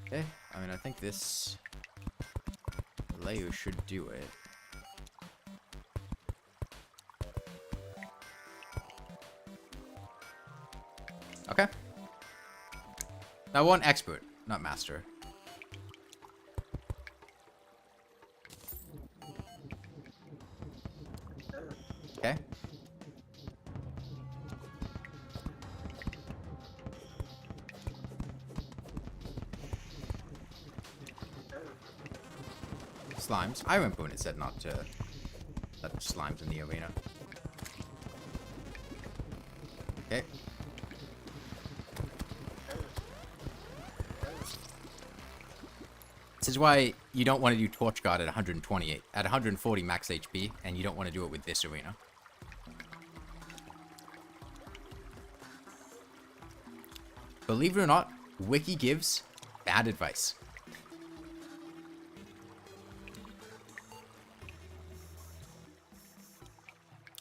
Okay, I mean, I think this layer should do it. Okay. Now, I want expert, not master. slimes. I remember when it said not to let the slimes in the arena. Okay. This is why you don't want to do Torch Guard at 128, at 140 max HP, and you don't want to do it with this arena. Believe it or not, Wiki gives bad advice.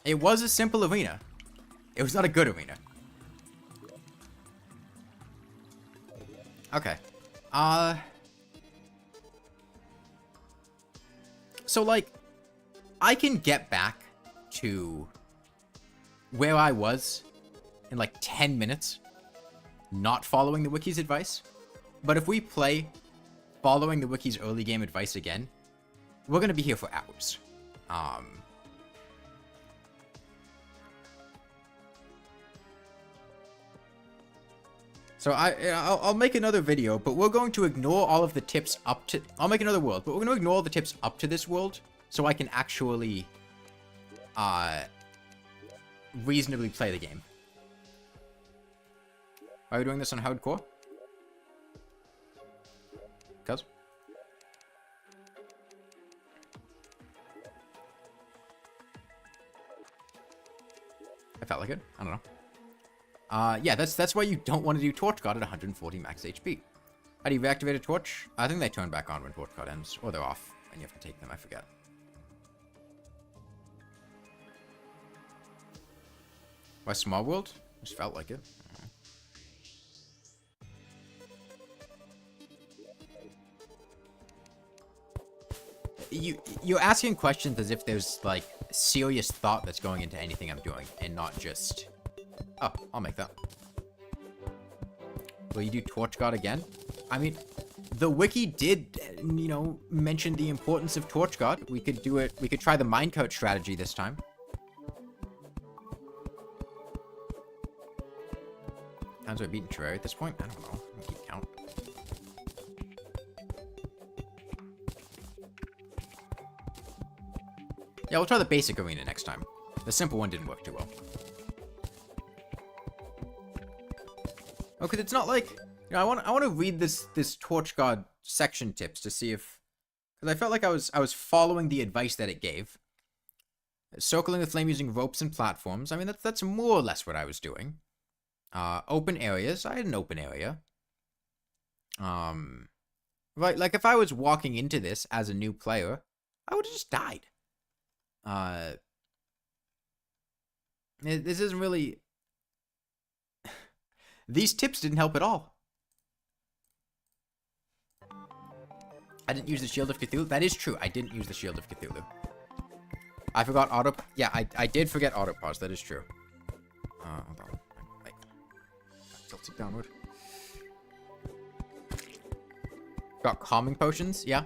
It was a simple arena. It was not a good arena. Okay. So, like, I can get back to where I was in, like, 10 minutes, not following the Wiki's advice. But if we play following the Wiki's early game advice again, we're going to be here for hours. So I'll make another video, but we're going to ignore all of the tips up to... I'll make another world, but we're going to ignore all the tips up to this world, so I can actually reasonably play the game. Are we doing this on hardcore? Cuz? I felt like it. I don't know. Yeah, that's why you don't want to do Torch Guard at 140 max HP. How do you reactivate a torch? I think they turn back on when Torch Guard ends. Or they're off, and you have to take them. I forget. Why Small World? Just felt like it. You're asking questions as if there's, like, serious thought that's going into anything I'm doing, and not just... Oh, I'll make that. Will you do Torch Guard again? I mean, the wiki did, you know, mention the importance of Torch Guard. We could do it. We could try the minecart strategy this time. Times we're beating Terraria at this point? I don't know. I don't keep count. Yeah, we'll try the basic arena next time. The simple one didn't work too well. Oh, because it's not like, you know, I want to read this Torch Guard section tips to see if, because I felt like I was following the advice that it gave. Circling the flame using ropes and platforms. I mean, that's more or less what I was doing. Open areas. I had an open area. Right, like if I was walking into this as a new player, I would have just died. This isn't really... These tips didn't help at all. I didn't use the Shield of Cthulhu. That is true. I didn't use the Shield of Cthulhu. I forgot auto... Yeah, I did forget auto pause. That is true. Hold on. I tilt it downward. Got calming potions. Yeah.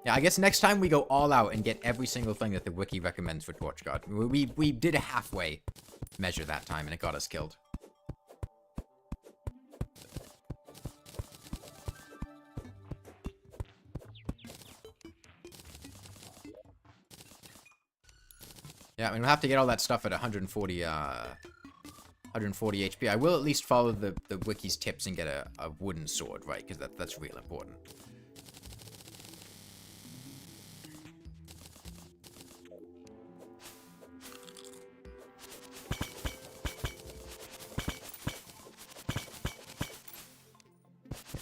Yeah, I guess next time we go all out and get every single thing that the wiki recommends for Torch Guard. We did a halfway measure that time and it got us killed. Yeah, I mean, we'll have to get all that stuff at 140 HP. I will at least follow the wiki's tips and get a wooden sword, right? Because that's real important.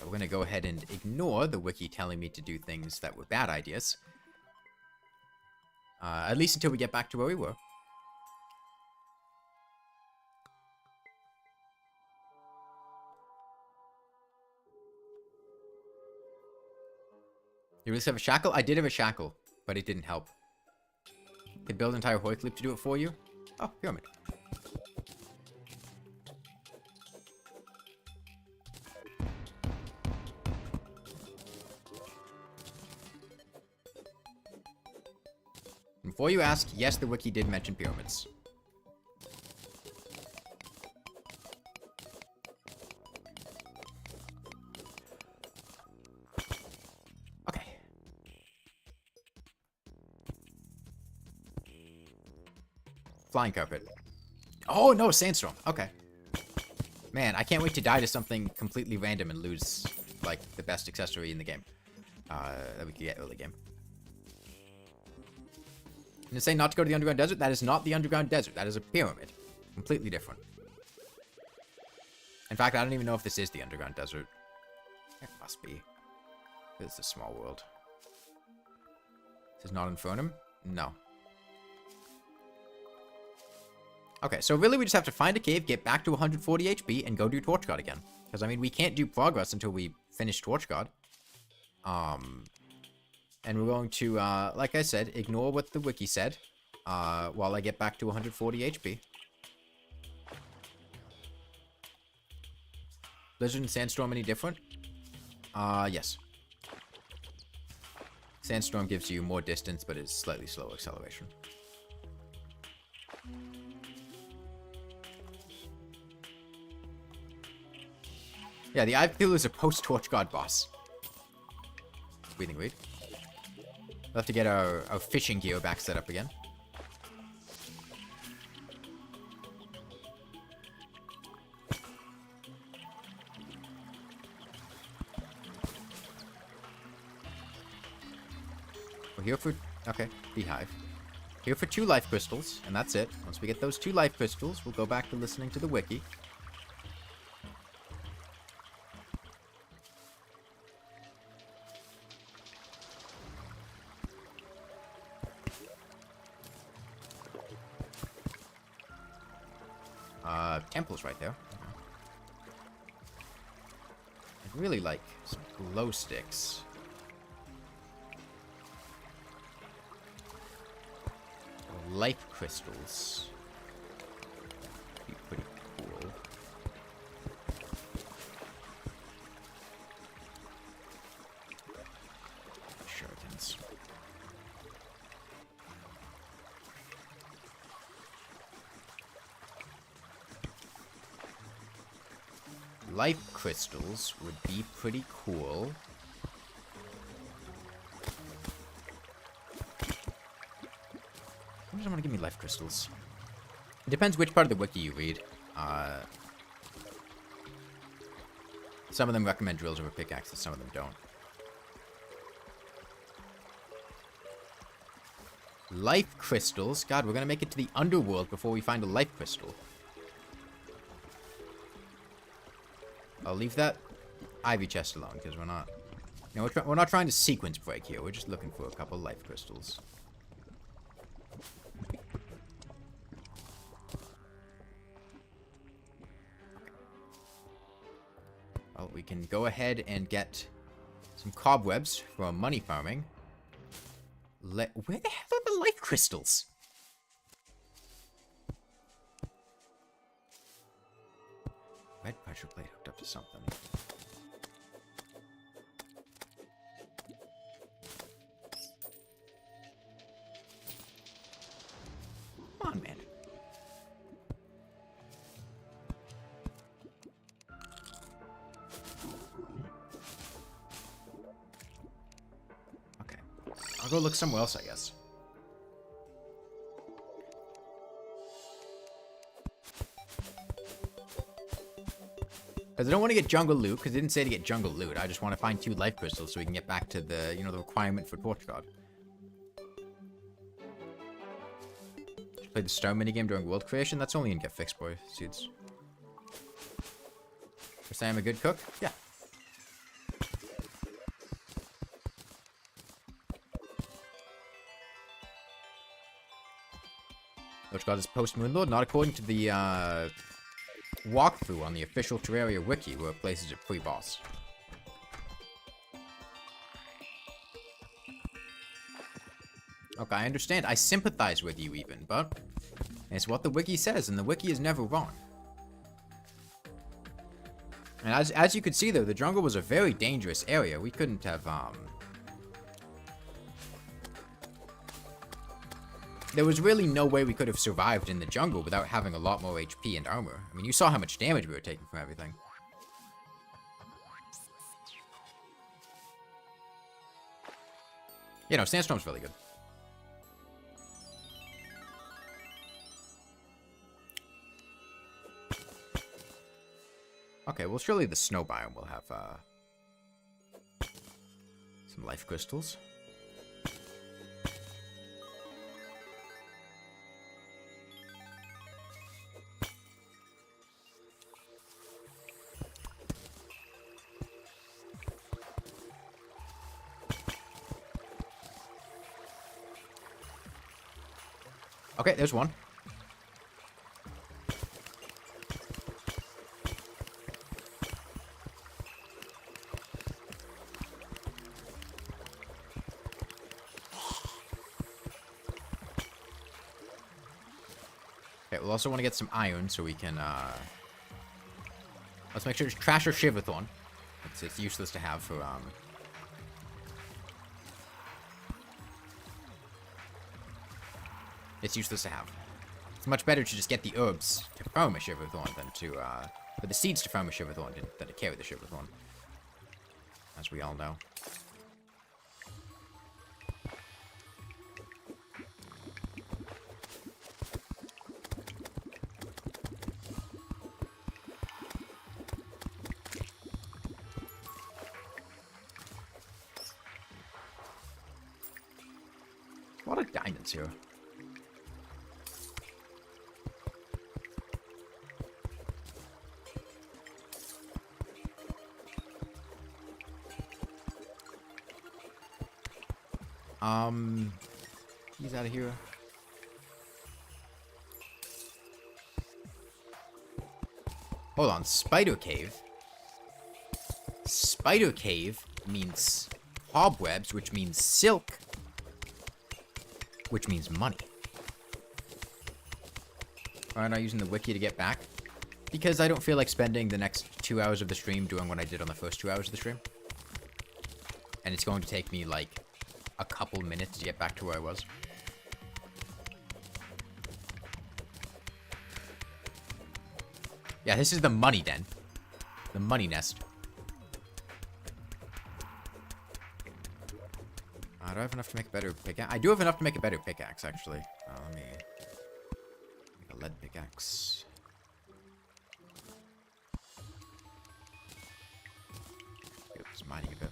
We're going to go ahead and ignore the wiki telling me to do things that were bad ideas. At least until we get back to where we were. You really have a shackle? I did have a shackle, but it didn't help. Could build an entire Hoyt loop to do it for you? Oh, pyramid. Before you ask, yes, the wiki did mention pyramids. Okay. flying carpet. Oh, no, sandstorm. Okay. Man, I can't wait to die to something completely random and lose, like, the best accessory in the game. That we could get early game. And to say not to go to the underground desert, that is not the underground desert. That is a pyramid. Completely different. In fact, I don't even know if this is the underground desert. It must be. This is a small world. This is not Infernum? No. Okay, so really we just have to find a cave, get back to 140 HP, and go do Torch God again. Because, I mean, we can't do progress until we finish Torch God. And we're going to, like I said, ignore what the wiki said, while I get back to 140 HP. Blizzard and Sandstorm any different? Yes. Sandstorm gives you more distance, but is slightly slower acceleration. Yeah, the Eye of Cthulhu is a post-Torch God boss. Breathing Reed. We'll have to get our fishing gear back set up again. We're here for... Okay, beehive. Here for 2 life crystals, and that's it. Once we get those 2 life crystals, we'll go back to listening to the wiki. Temple's right there. I'd really like some glow sticks. Life crystals. Be pretty cool. Shurikens. Life crystals would be pretty cool. Who doesn't want to give me life crystals? It depends which part of the wiki you read. Some of them recommend drills over pickaxes, some of them don't. Life crystals? God, we're gonna make it to the underworld before we find a life crystal. I'll leave that ivy chest alone, because we're not... You know, we're not trying to sequence break here. We're just looking for a couple life crystals. Well, we can go ahead and get some cobwebs from money farming. Where the hell are the life crystals? Red pressure plate hooked up to something. Come on, man. Okay. I'll go look somewhere else, I guess. Because I don't want to get jungle loot, because it didn't say to get jungle loot. I just want to find 2 life crystals so we can get back to the, you know, the requirement for Torch God. Just play the star minigame during world creation? That's only in Get Fixed Boy seeds. First I am a good cook? Yeah. Torch God is post-Moon Lord, not according to the, walkthrough on the official Terraria wiki where it places it pre-boss. Okay, I understand. I sympathize with you even, but it's what the wiki says, and the wiki is never wrong. And as you could see, though, the jungle was a very dangerous area. We couldn't have, there was really no way we could have survived in the jungle without having a lot more HP and armor. I mean, you saw how much damage we were taking from everything. You know, Sandstorm's really good. well, surely the snow biome will have some life crystals. Okay, there's one. Okay, we'll also want to get some iron so we can, let's make sure it's trash or shiverthorn. It's useless to have for, it's useless to have. It's much better to just get the herbs to farm a shiverthorn than to, for the seeds to farm a shiverthorn than to carry the shiverthorn. As we all know. A lot of diamonds here. He's out of here. Hold on, Spider Cave. Spider Cave means cobwebs, which means silk, which means money. Why am I using the wiki to get back? Because I don't feel like spending the next 2 hours of the stream doing what I did on the first 2 hours of the stream. And it's going to take me, like, a couple minutes to get back to where I was. Yeah, this is the money den. The money nest. Do I have enough to make a better pickaxe? I do have enough to make a better pickaxe, actually. Let me make a lead pickaxe. Just mining a bit.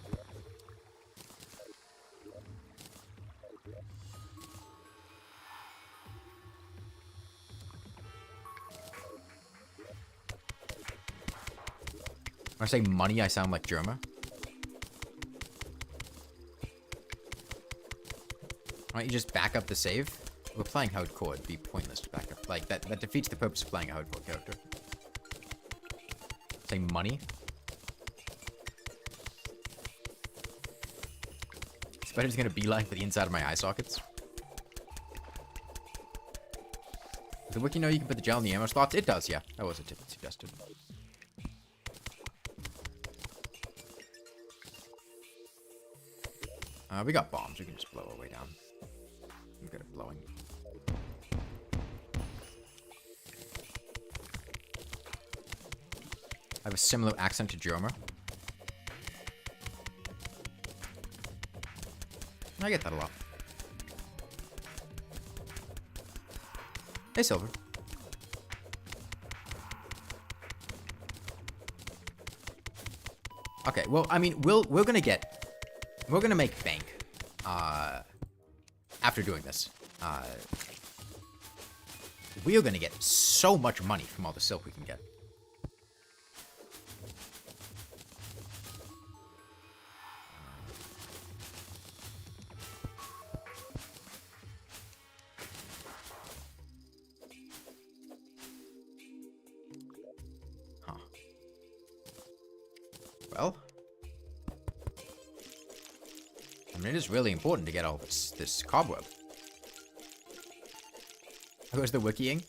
When I say money, I sound like Germa. Why don't you just back up the save? We're playing hardcore. It'd be pointless to back up. Like, that defeats the purpose of playing a hardcore character. Say money. Spider's gonna beeline for the inside of my eye sockets. Does the wiki know you can put the gel in the ammo slots? It does, yeah. That was a tip it suggested. We got bombs. We can just blow our way down. I'm good at blowing. I have a similar accent to Jomer. I get that a lot. Hey, Silver. Okay, well, I mean, we're gonna make bank, after doing this. We are gonna get so much money from all the silk we can get. Huh. Well. I mean, it is really important to get all this cobweb. Where's the wikiing?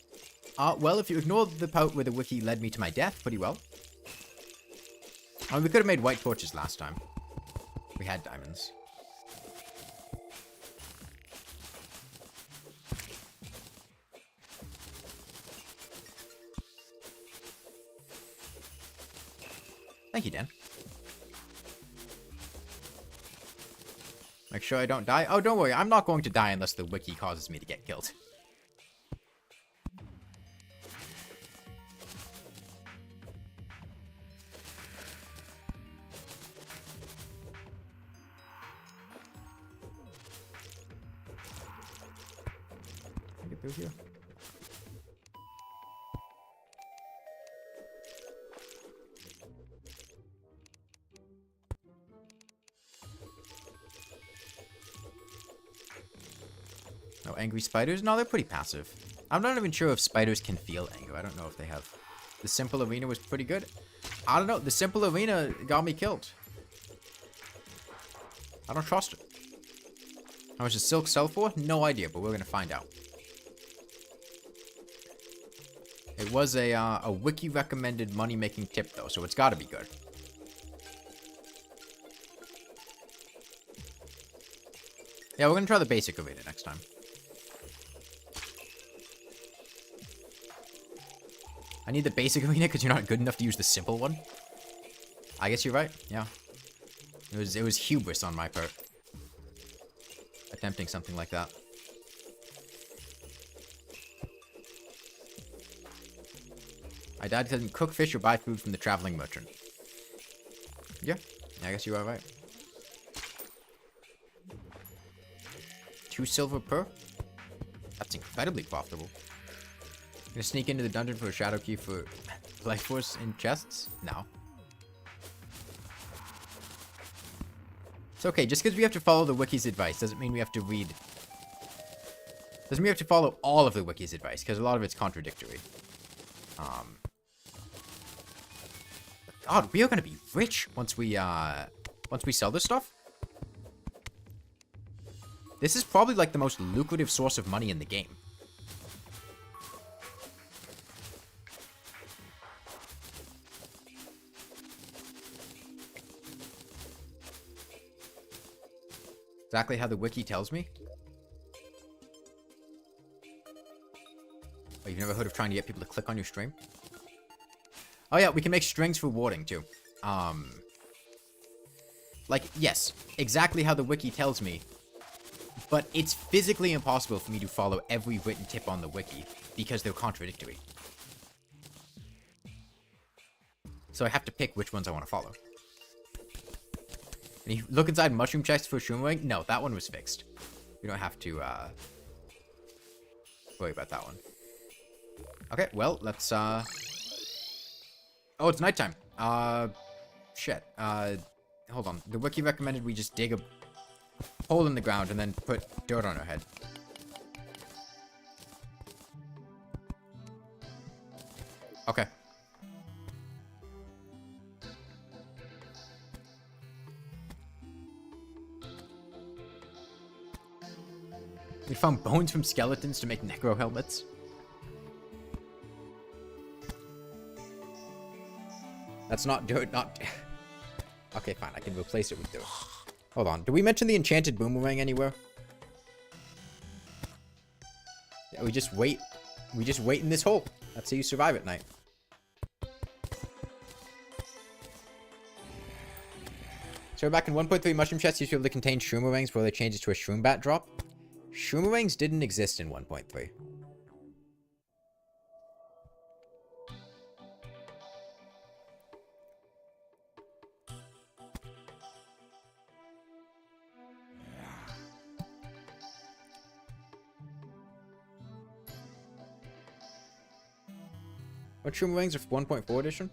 Well, if you ignore the part where the wiki led me to my death, pretty well. I mean, we could have made white torches last time. We had diamonds. Thank you, Dan. Make sure I don't die. Oh, don't worry. I'm not going to die unless the wiki causes me to get killed. through here? No angry spiders? No, they're pretty passive. I'm not even sure if spiders can feel anger. I don't know if they have. The simple arena was pretty good. I don't know. The simple arena got me killed. I don't trust it. How much does silk sell for? No idea, but we're going to find out. It was a wiki recommended money-making tip, though, so it's got to be good. Yeah, we're going to try the basic arena next time. I need the basic arena because you're not good enough to use the simple one. I guess you're right. Yeah. It was hubris on my part. Attempting something like that. I died to cook fish or buy food from the traveling merchant. Yeah. I guess you are right. 2 silver per? That's incredibly profitable. Gonna sneak into the dungeon for a shadow key for life force in chests? No. It's okay, just because we have to follow the wiki's advice doesn't mean we have to read. Doesn't mean we have to follow all of the wiki's advice, because a lot of it's contradictory. God, we are gonna be rich once we sell this stuff. This is probably like the most lucrative source of money in the game. Exactly how the wiki tells me. Oh, you've never heard of trying to get people to click on your stream? Oh yeah, we can make strings for warding too. Like, yes, exactly how the wiki tells me. But it's physically impossible for me to follow every written tip on the wiki because they're contradictory. So I have to pick which ones I want to follow. And you look inside mushroom chests for shrooming? No, that one was fixed. We don't have to worry about that one. Okay, well, let's oh, it's nighttime. Shit. Hold on. The wiki recommended we just dig a hole in the ground and then put dirt on our head. Okay. We found bones from skeletons to make necro helmets. That's not dirt, not... Okay, fine, I can replace it with dirt. Hold on, did we mention the enchanted boomerang anywhere? Yeah, we just wait in this hole. That's how you survive at night. So we're back in 1.3 mushroom chests used to be able to contain shroomerangs before they changed it to a shroom bat drop. Shroomerangs didn't exist in 1.3. What shroomerangs are 1.4 edition?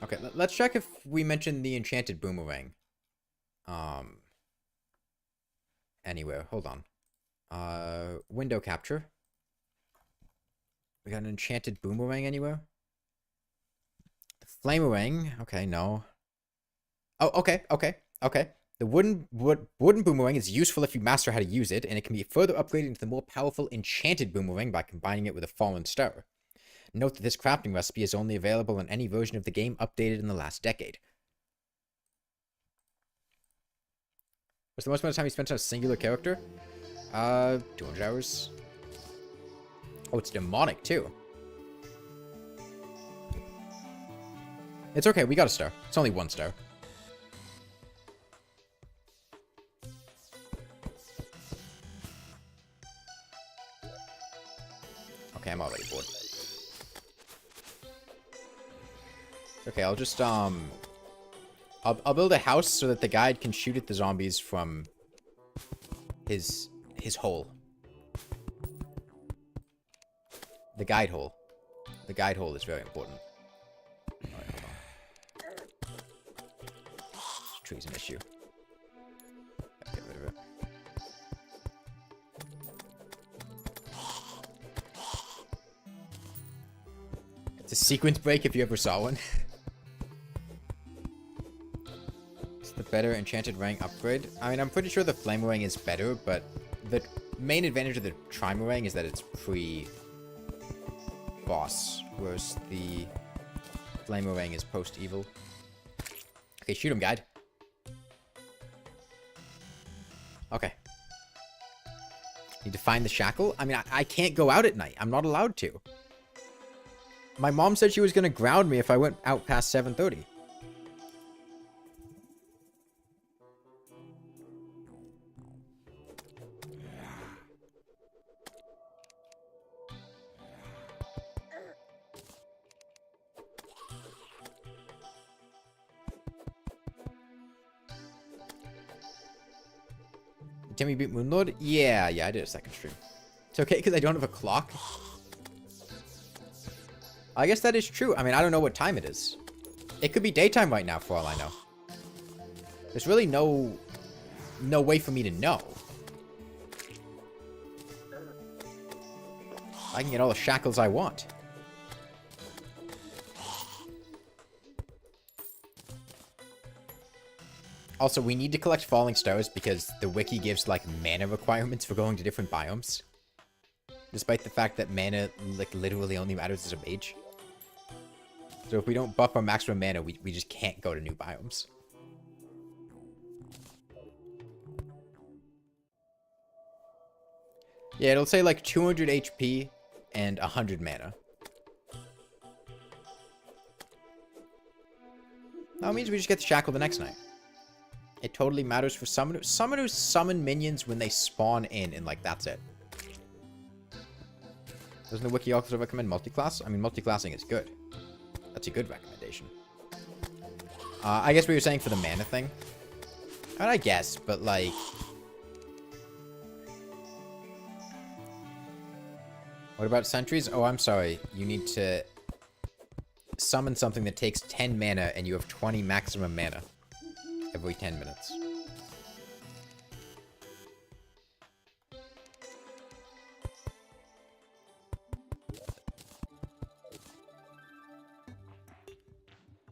Okay, let's check if we mentioned the enchanted boomerang. Anywhere. Hold on. Window capture. We got an enchanted boomerang anywhere? The flamerang. Okay, no. Oh, okay. The wooden boomerang is useful if you master how to use it, and it can be further upgraded into the more powerful enchanted boomerang by combining it with a fallen star. Note that this crafting recipe is only available in any version of the game updated in the last decade. What's the most amount of time you spent on a singular character? 200 hours. Oh, it's demonic, too. It's okay, we got a star. It's only 1 star. Okay, I'm already bored. Okay, I'll just, I'll build a house so that the guide can shoot at the zombies from his hole. The guide hole. The guide hole is very important. Alright, hold on. This tree's an issue. Gotta get rid of it. It's a sequence break if you ever saw one. It's the better enchanted rank upgrade. I mean, I'm pretty sure the flamerang is better, but the main advantage of the trimerang is that it's pre-boss, whereas the flamerang is post-evil. Okay, shoot him, guide. Okay. Need to find the shackle? I mean, I can't go out at night. I'm not allowed to. My mom said she was going to ground me if I went out past 7:30. Timmy beat Moonlord? Yeah, I did a second stream. It's okay because I don't have a clock. I guess that is true. I mean, I don't know what time it is. It could be daytime right now, for all I know. There's really no way for me to know. I can get all the shackles I want. Also, we need to collect falling stars because the wiki gives, like, mana requirements for going to different biomes. Despite the fact that mana, like, literally only matters as a mage. So if we don't buff our maximum mana, we just can't go to new biomes. Yeah, it'll say, like, 200 HP and 100 mana. That means we just get the shackle the next night. It totally matters for summoners. Summoners summon minions when they spawn in, and, like, that's it. Doesn't the wiki also recommend multiclass? I mean, multiclassing is good. That's a good recommendation. I guess we were saying for the mana thing. I guess, but, like... What about sentries? Oh, I'm sorry. You need to summon something that takes 10 mana, and you have 20 maximum mana every 10 minutes.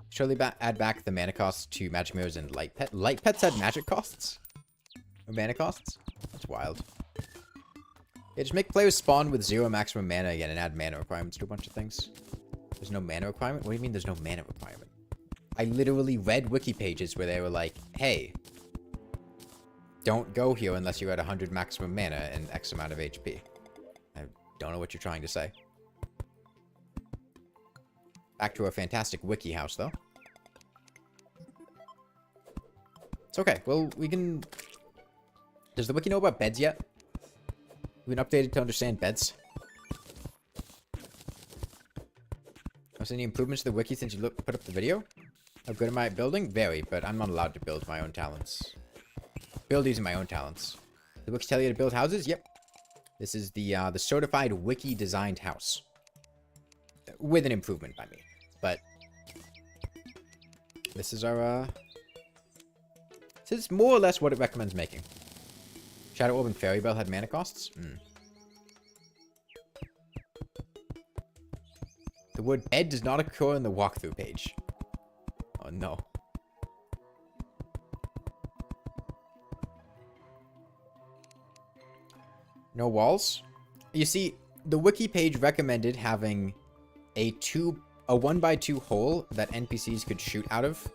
Surely add back the mana costs to magic mirrors and light pet. Light pets had magic costs? Or mana costs? That's wild. Yeah, just make players spawn with 0 maximum mana again and add mana requirements to a bunch of things. There's no mana requirement? What do you mean there's no mana requirement? I literally read wiki pages where they were like, hey, don't go here unless you're at 100 maximum mana and X amount of HP. I don't know what you're trying to say. Back to our fantastic wiki house, though. It's okay. Well, we can... Does the wiki know about beds yet? We've been updated to understand beds. Was any improvements to the wiki since you put up the video? How good am I at building? Very, but I'm not allowed to build my own talents. Build using my own talents. The wiki tell you to build houses? Yep. This is the certified wiki designed house. With an improvement by me. But this is our this is more or less what it recommends making. Shadow Orb and Fairy Bell had mana costs? The word bed does not occur in the walkthrough page. Oh no. No walls? You see, the wiki page recommended having a 1x2 hole that NPCs could shoot out of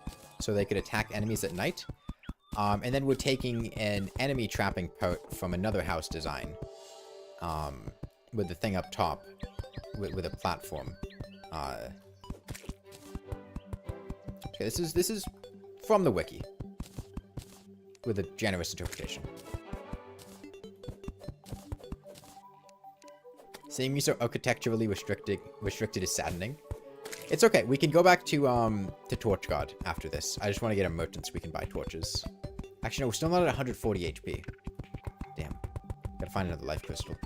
so they could attack enemies at night. And then we're taking an enemy trapping part from another house design. With the thing up top. With a platform. Okay, this is from the wiki. With a generous interpretation. Seeing me so architecturally restricted is saddening. It's okay. We can go back to Torch God after this. I just want to get a merchant so we can buy torches. Actually, no, we're still not at 140 HP. Damn. Gotta find another life crystal.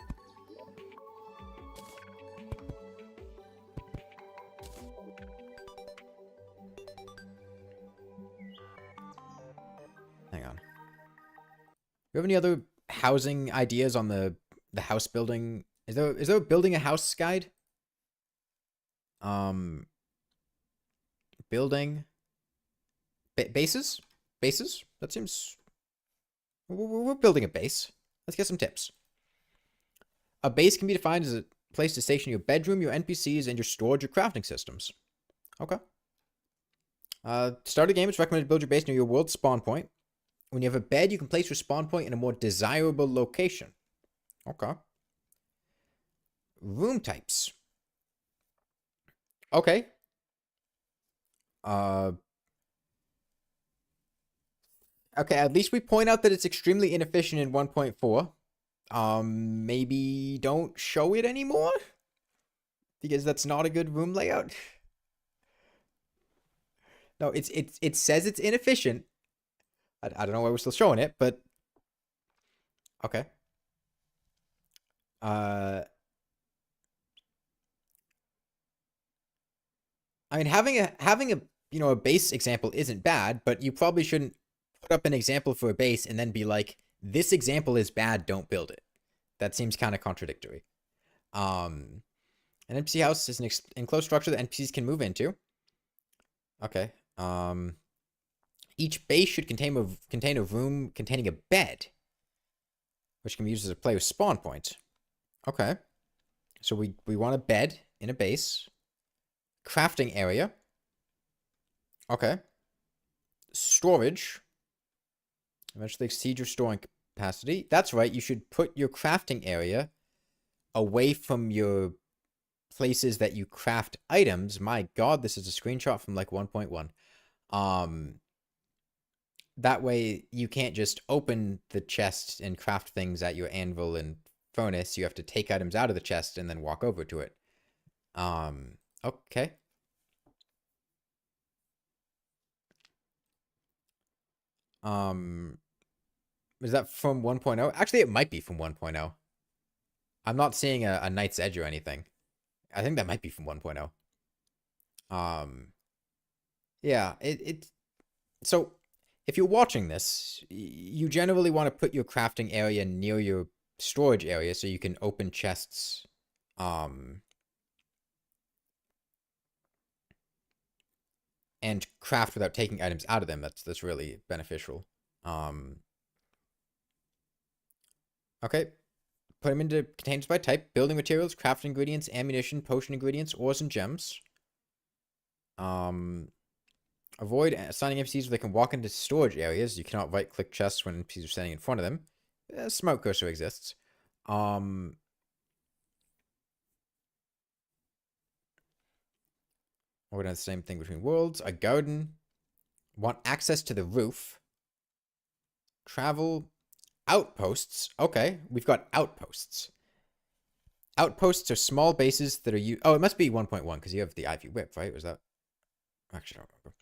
Hang on. Do you have any other housing ideas on the house building? Is there a building a house guide? Building bases? Bases? That seems we're building a base. Let's get some tips. A base can be defined as a place to station your bedroom, your NPCs, and your storage or crafting systems. Okay. To start a game, it's recommended to build your base near your world spawn point. When you have a bed, you can place your spawn point in a more desirable location. Okay. Room types. Okay. Okay, at least we point out that it's extremely inefficient in 1.4. Maybe don't show it anymore? Because that's not a good room layout. No, it says it's inefficient. I don't know why we're still showing it, but okay. I mean, having a a base example isn't bad, but you probably shouldn't put up an example for a base and then be like, this example is bad, don't build it. That seems kind of contradictory. An NPC house is an enclosed structure that NPCs can move into. Okay. Each base should contain a room containing a bed, which can be used as a player's spawn point. Okay. So we want a bed in a base. Crafting area. Okay. Storage. Eventually exceed your storing capacity. That's right. You should put your crafting area away from your places that you craft items. My god, this is a screenshot from like 1.1. That way you can't just open the chest and craft things at your anvil and furnace. You have to take items out of the chest and then walk over to it. Okay. Is that from 1.0? Actually, it might be from 1.0. I'm not seeing a Knight's Edge or anything. I think that might be from 1.0. Yeah, so if you're watching this, you generally want to put your crafting area near your storage area so you can open chests, and craft without taking items out of them. That's really beneficial. Okay. Put them into containers by type. Building materials, crafting ingredients, ammunition, potion ingredients, ores, and gems. Avoid assigning NPCs where they can walk into storage areas. You cannot right-click chests when NPCs are standing in front of them. A smart cursor exists. We're gonna have the same thing between worlds. A garden. Want access to the roof. Travel. Outposts. Okay, we've got outposts. Outposts are small bases that are used. Oh, it must be 1.1 because you have the Ivy Whip, right? Was that? Actually, I don't remember.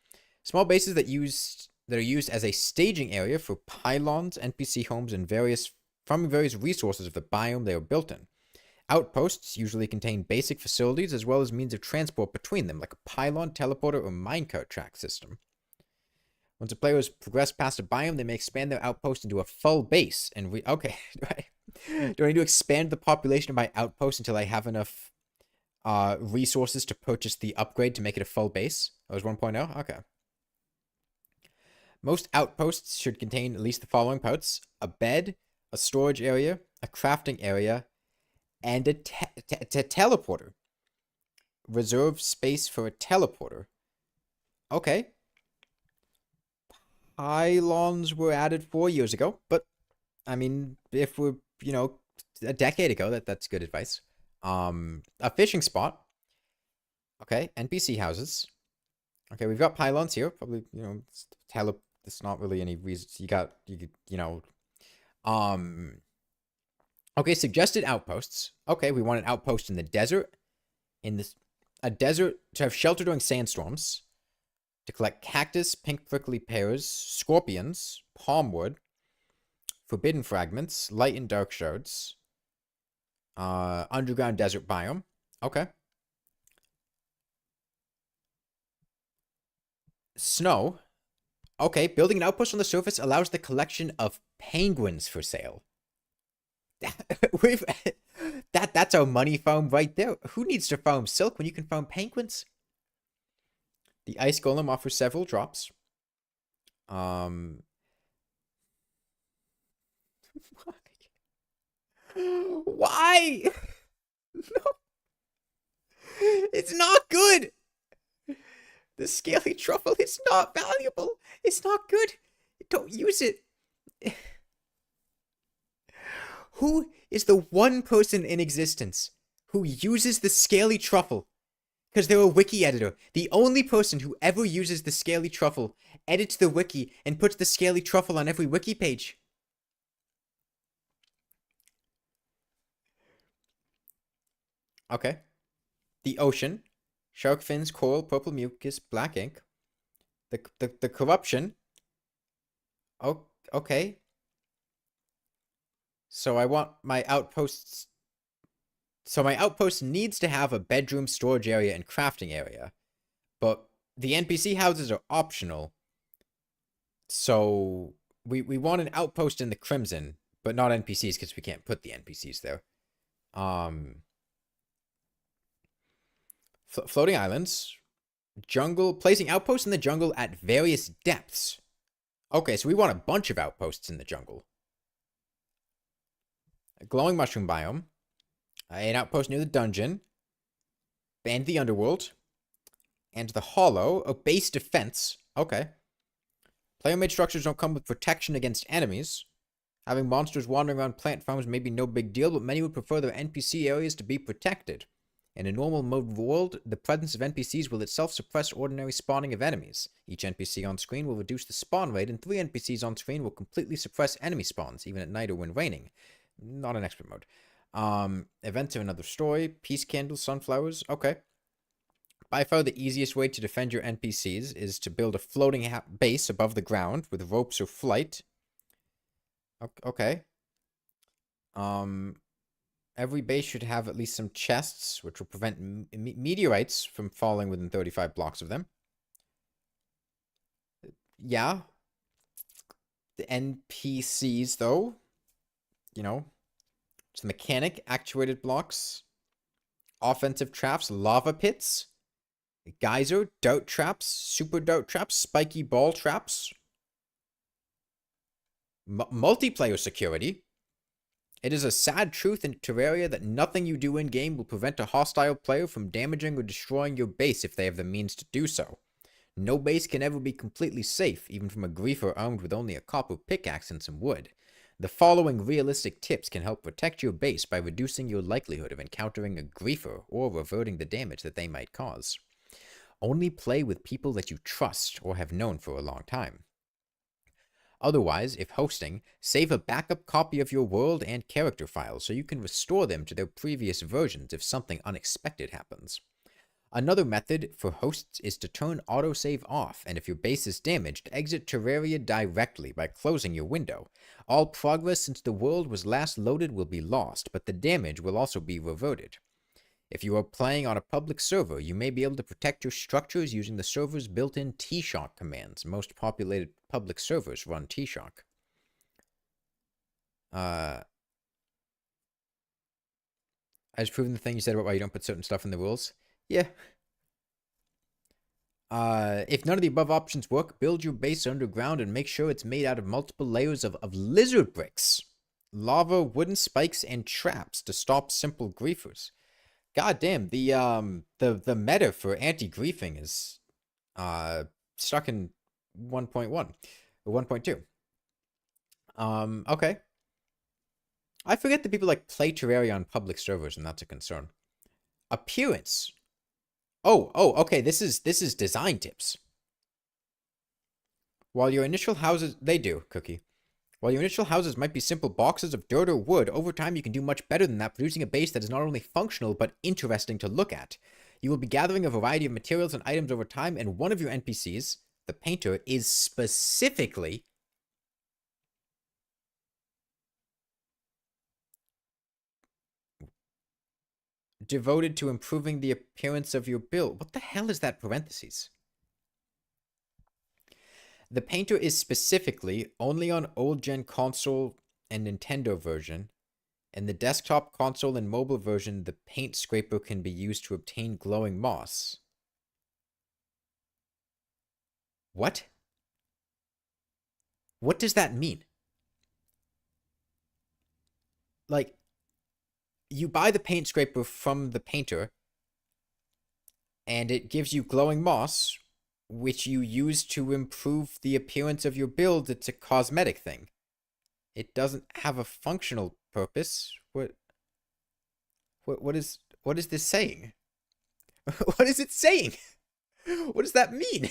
Small bases that are used as a staging area for pylons, NPC homes, and various resources of the biome they were built in. Outposts usually contain basic facilities as well as means of transport between them, like a pylon, teleporter, or minecart track system. Once a player has progressed past a biome, they may expand their outpost into a full base. And okay, do I need to expand the population of my outpost until I have enough resources to purchase the upgrade to make it a full base? That was 1.0? Okay. Most outposts should contain at least the following parts: a bed, a storage area, a crafting area, and a teleporter. Reserve space for a teleporter. Okay. Pylons were added 4 years ago, but I mean, if we're, a decade ago, that's good advice. A fishing spot. Okay, NPC houses. Okay, we've got pylons here. Probably, it's not really any reason. Okay, suggested outposts. Okay, we want an outpost in the desert. A desert to have shelter during sandstorms. To collect cactus, pink prickly pears, scorpions, palm wood, forbidden fragments, light and dark shards, underground desert biome. Okay. Snow. Okay, building an outpost on the surface allows the collection of penguins for sale. We've that's our money farm right there. Who needs to farm silk when you can farm penguins? The ice golem offers several drops. Why? Why? No, it's not good. The scaly truffle is not valuable. It's not good. Don't use it. Who is the one person in existence who uses the scaly truffle? Because they're a wiki editor. The only person who ever uses the scaly truffle edits the wiki and puts the scaly truffle on every wiki page. Okay. The ocean. Shark fins, coral, purple mucus, black ink. The corruption. Oh, okay. So I want my outposts. So my outpost needs to have a bedroom, storage area, and crafting area. But the NPC houses are optional. So we want an outpost in the Crimson, but not NPCs because we can't put the NPCs there. Floating islands. Jungle. Placing outposts in the jungle at various depths. Okay, so we want a bunch of outposts in the jungle. A glowing mushroom biome. An outpost near the dungeon. And the underworld. And the hollow. A base defense. Okay. Player-made structures don't come with protection against enemies. Having monsters wandering around plant farms may be no big deal, but many would prefer their NPC areas to be protected. In a normal mode world, the presence of NPCs will itself suppress ordinary spawning of enemies. Each NPC on screen will reduce the spawn rate, and 3 NPCs on screen will completely suppress enemy spawns, even at night or when raining. Not an expert mode. Events of another story. Peace candles, sunflowers. Okay. By far the easiest way to defend your NPCs is to build a floating base above the ground with ropes or flight. Okay. Every base should have at least some chests, which will prevent meteorites from falling within 35 blocks of them. Yeah. The NPCs, though, you know, it's the mechanic, actuated blocks, offensive traps, lava pits, geyser, dart traps, super dart traps, spiky ball traps, multiplayer security. It is a sad truth in Terraria that nothing you do in-game will prevent a hostile player from damaging or destroying your base if they have the means to do so. No base can ever be completely safe, even from a griefer armed with only a copper pickaxe and some wood. The following realistic tips can help protect your base by reducing your likelihood of encountering a griefer or reverting the damage that they might cause. Only play with people that you trust or have known for a long time. Otherwise, if hosting, save a backup copy of your world and character files so you can restore them to their previous versions if something unexpected happens. Another method for hosts is to turn autosave off, and if your base is damaged, exit Terraria directly by closing your window. All progress since the world was last loaded will be lost, but the damage will also be reverted. If you are playing on a public server, you may be able to protect your structures using the server's built-in T-Shock commands. Most populated public servers run T-Shock. As proven the thing you said about why you don't put certain stuff in the rules. Yeah. If none of the above options work, build your base underground and make sure it's made out of multiple layers of lizard bricks, lava, wooden spikes, and traps to stop simple griefers. God damn, the meta for anti-griefing is stuck in 1.1 or 1.2. Okay. I forget that people like play Terraria on public servers, and that's a concern. Appearance. Oh, okay, this is design tips. While your initial houses, they do, Cookie. While your initial houses might be simple boxes of dirt or wood, over time you can do much better than that, producing a base that is not only functional, but interesting to look at. You will be gathering a variety of materials and items over time, and one of your NPCs, the painter, is specifically devoted to improving the appearance of your build. What the hell is that parentheses? The painter is specifically only on old-gen console and Nintendo version. In the desktop, console, and mobile version, the paint scraper can be used to obtain glowing moss. What? What does that mean? Like, you buy the paint scraper from the painter, and it gives you glowing moss, which you use to improve the appearance of your build. It's a cosmetic thing. It doesn't have a functional purpose. What is this saying? What is it saying? What does that mean?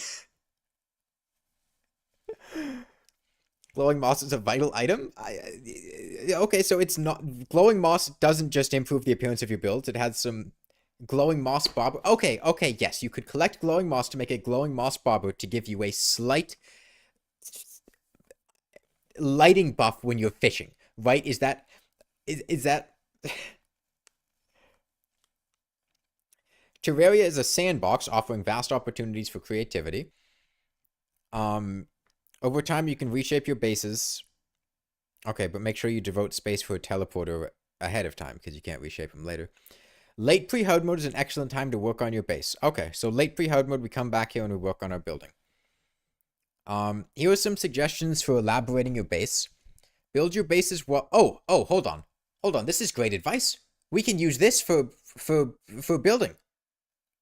Glowing moss is a vital item? Okay, so it's not... Glowing moss doesn't just improve the appearance of your builds. It has some glowing moss bobber. Okay, yes. You could collect glowing moss to make a glowing moss bobber to give you a slight lighting buff when you're fishing, right? Is that... Terraria is a sandbox offering vast opportunities for creativity. Over time, you can reshape your bases. Okay, but make sure you devote space for a teleporter ahead of time, because you can't reshape them later. Late pre-hard mode is an excellent time to work on your base. Okay, so late pre-hard mode, we come back here and we work on our building. Here are some suggestions for elaborating your base. Build your bases well... Oh, hold on. Hold on, this is great advice. We can use this for building.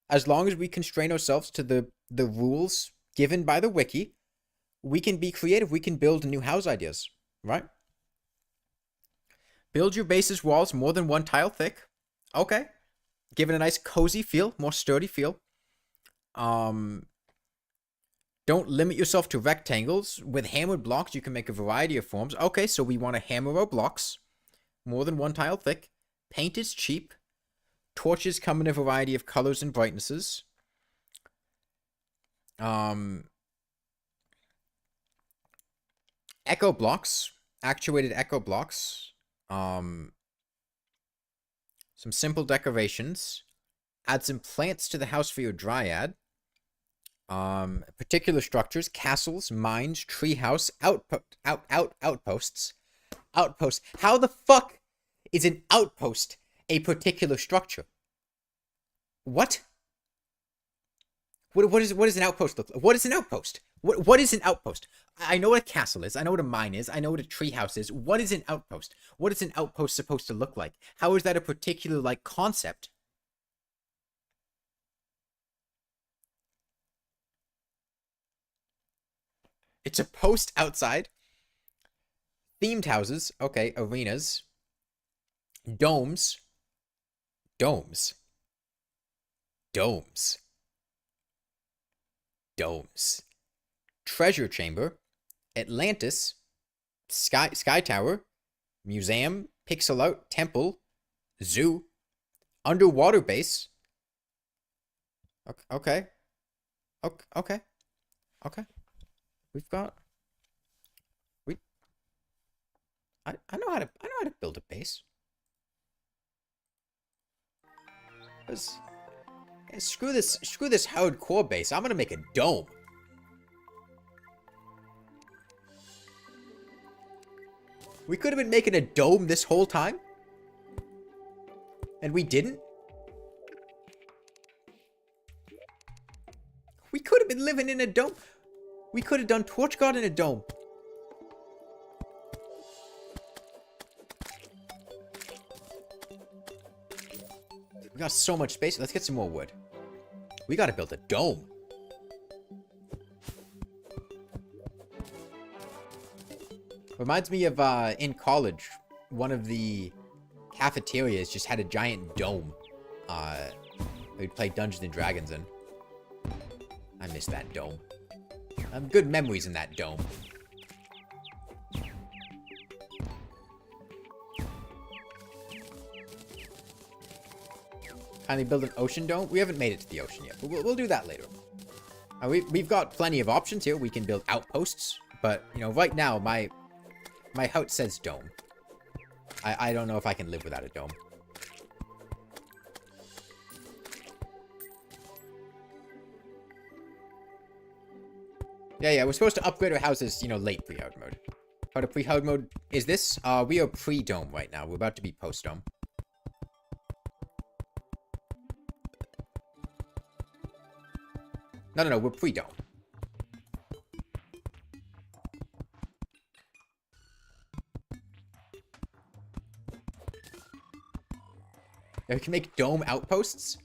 As long as we constrain ourselves to the rules given by the wiki, we can be creative. We can build new house ideas, right? Build your base's walls more than 1 tile thick. Okay. Give it a nice cozy feel, more sturdy feel. Don't limit yourself to rectangles. With hammered blocks, you can make a variety of forms. Okay, so we want to hammer our blocks. More than 1 tile thick. Paint is cheap. Torches come in a variety of colors and brightnesses. Echo blocks. Actuated echo blocks. Some simple decorations. Add some plants to the house for your dryad. Particular structures, castles, mines, treehouse, outposts. Outposts. How the fuck is an outpost a particular structure? What? What is an outpost look like? What is an outpost? What is an outpost? I know what a castle is. I know what a mine is. I know what a treehouse is. What is an outpost? What is an outpost supposed to look like? How is that a particular, like, concept? It's a post outside. Themed houses. Okay, arenas. Domes. Domes. Domes. Domes. Treasure chamber. Atlantis. Sky Tower. Museum. Pixel art. Temple. Zoo. Underwater base. Okay. Okay. Okay. We've got... I know how to build a base. Screw this hardcore base. I'm gonna make a dome. We could have been making a dome this whole time. And we didn't. We could have been living in a dome. We could have done Torch God in a dome. We got so much space. Let's get some more wood. We gotta build a dome. Reminds me of, in college, one of the cafeterias just had a giant dome. We'd play Dungeons and Dragons in. I miss that dome. Good memories in that dome. Finally build an ocean dome? We haven't made it to the ocean yet, but we'll do that later. We've got plenty of options here. We can build outposts, but, you know, right now, my house says dome. I don't know if I can live without a dome. Yeah, we're supposed to upgrade our houses, you know, late pre-hard mode. Part of pre-hard mode is this. We are pre-dome right now. We're about to be post-dome. No, we're pre-dome. Yeah, we can make dome outposts.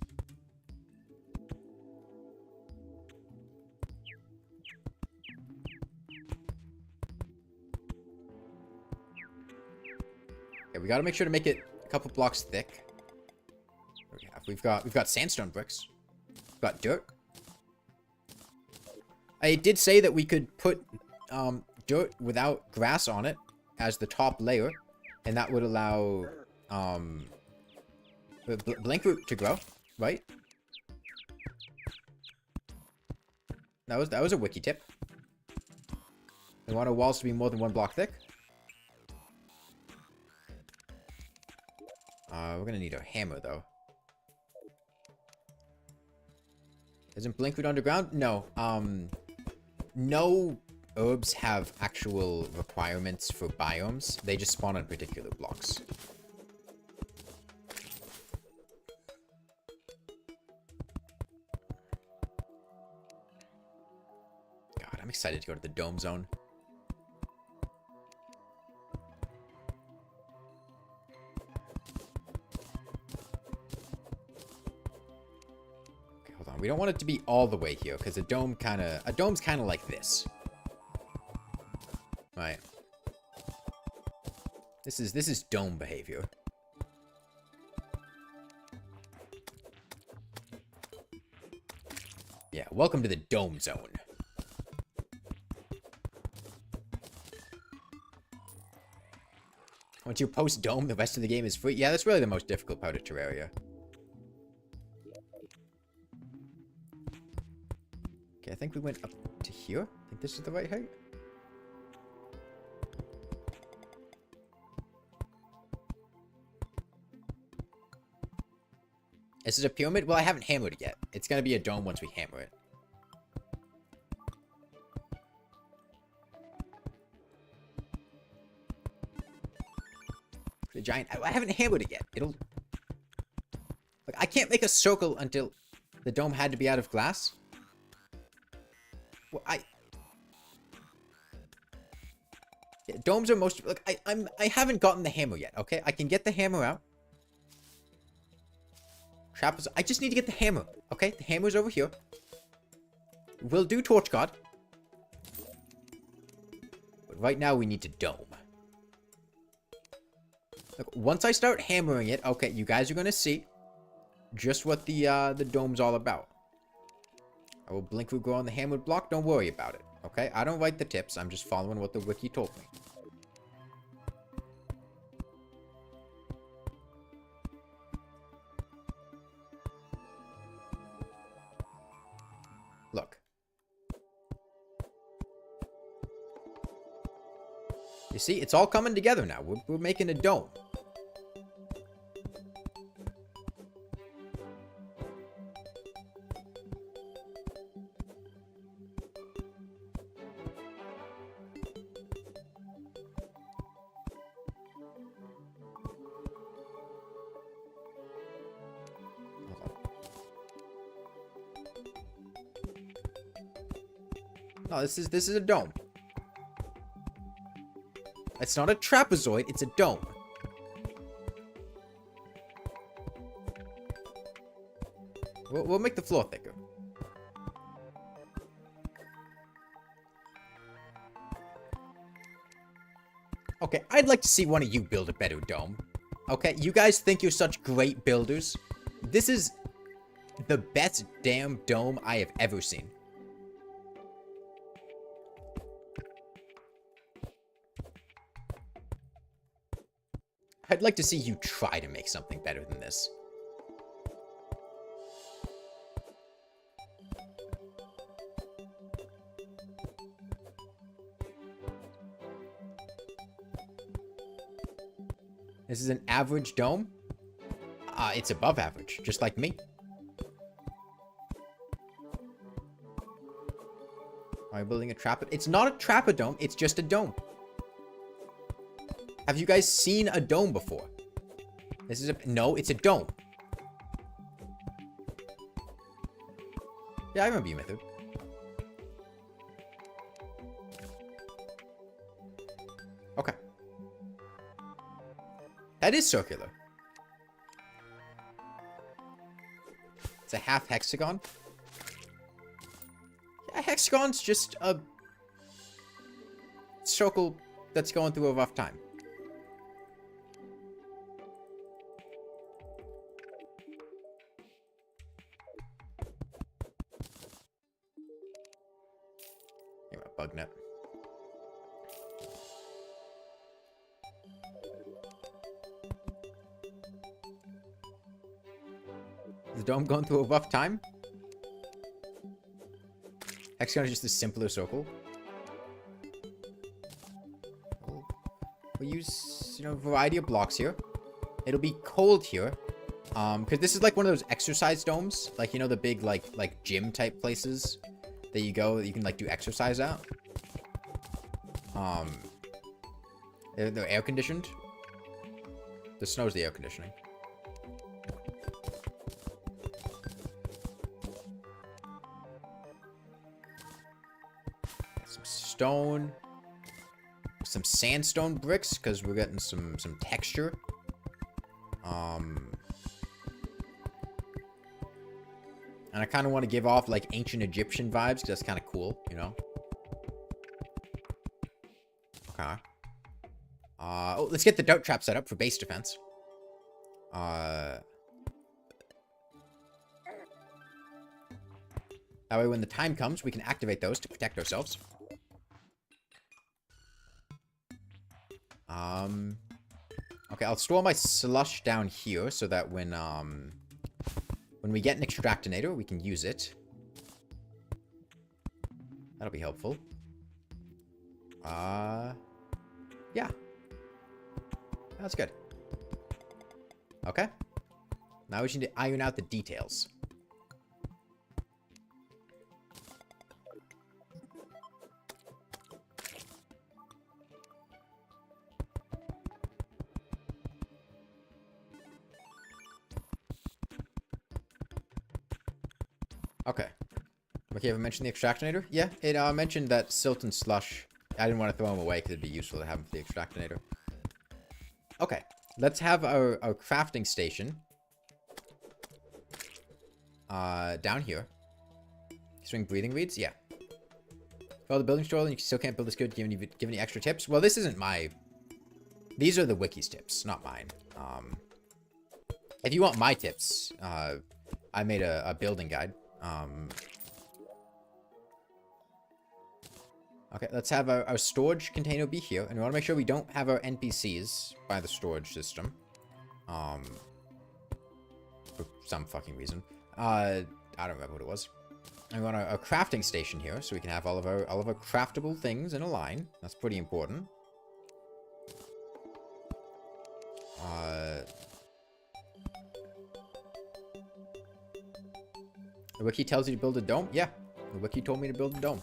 Okay, we gotta make sure to make it a couple blocks thick. Okay, we've got sandstone bricks. We've got dirt. I did say that we could put dirt without grass on it as the top layer, and that would allow blank root to grow, right? That was a wiki tip. We want our walls to be more than 1 block thick. We're gonna need a hammer though. Isn't Blinkroot underground? No. No herbs have actual requirements for biomes. They just spawn on particular blocks. God, I'm excited to go to the dome zone. We don't want it to be all the way here, because a dome's kind of like this. Right. This is dome behavior. Yeah, welcome to the dome zone. Once you're post-dome, the rest of the game is free. Yeah, that's really the most difficult part of Terraria. Okay, I think we went up to here. I think this is the right height. Is it a pyramid? Well, I haven't hammered it yet. It's gonna be a dome once we hammer it. The giant... I haven't hammered it yet. It'll... Like, I can't make a circle until the dome had to be out of glass. Well, yeah, domes are most... Look, I haven't gotten the hammer yet, okay? I can get the hammer out. I just need to get the hammer, okay? The hammer's over here. We'll do Torch God. But right now, we need to dome. Look, once I start hammering it, okay, you guys are gonna see just what the dome's all about. I will blink will grow on the hammered block. Don't worry about it, okay? I don't write the tips. I'm just following what the wiki told me. Look. You see, it's all coming together now. We're making a dome. No, this is a dome. It's not a trapezoid, it's a dome. We'll make the floor thicker. Okay, I'd like to see one of you build a better dome. Okay, you guys think you're such great builders. This is the best damn dome I have ever seen. I'd like to see you try to make something better than this. This is an average dome? It's above average, just like me. Are we building a trap? It's not a trap-a-dome. It's just a dome. Have you guys seen a dome before? This is a... No, it's a dome. Yeah, I remember you, Method. Okay. That is circular. It's a half hexagon. Yeah, hexagon's just a circle that's going through a rough time. Here, a bug net. Is the dome going through a rough time? Hexagon is just a simpler circle. We'll use, a variety of blocks here. It'll be cold here. Because this is like one of those exercise domes. Like, the big, like gym type places that you go that you can, like, do exercise at. They're air conditioned. The snow's the air conditioning. Some stone. Some sandstone bricks, because we're getting some texture. And I kind of want to give off, like, ancient Egyptian vibes, because that's kind of cool, Okay. Oh, let's get the dart trap set up for base defense. That way when the time comes, we can activate those to protect ourselves. Okay, I'll store my slush down here so that when we get an extractinator, we can use it. That'll be helpful. Yeah. That's good. Okay. Now we just need to iron out the details. Okay. Okay, have I mentioned the extractinator? Yeah, it mentioned that silt and slush. I didn't want to throw them away because it'd be useful to have them for the extractinator. Okay, let's have our crafting station. Down here. Swing breathing reeds? Yeah. Well, the building store, and you still can't build this good. Give any extra tips? Well, this isn't my... These are the wiki's tips, not mine. If you want my tips, I made a building guide. Okay, let's have our storage container be here. And we want to make sure we don't have our NPCs by the storage system. For some fucking reason. I don't remember what it was. And we want our crafting station here, so we can have all of our craftable things in a line. That's pretty important. The wiki tells you to build a dome? Yeah. The wiki told me to build a dome.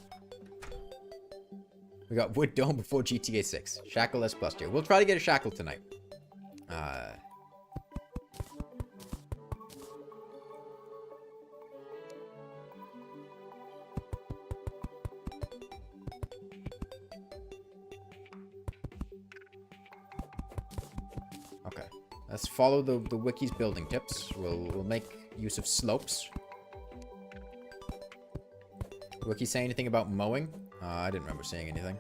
We got wood dome before GTA 6. Shackle S+ tier. We'll try to get a shackle tonight. Okay. Let's follow the wiki's building tips. We'll make use of slopes. Wiki say anything about mowing? I didn't remember saying anything.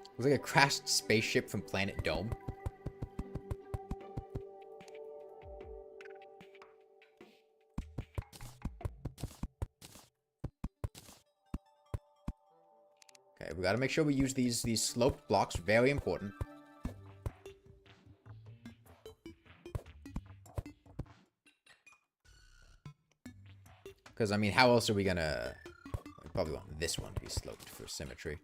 It was like a crashed spaceship from Planet Dome. Okay, we gotta make sure we use these sloped blocks. Very important. Because, I mean, how else are we gonna... We probably want this one to be sloped for symmetry.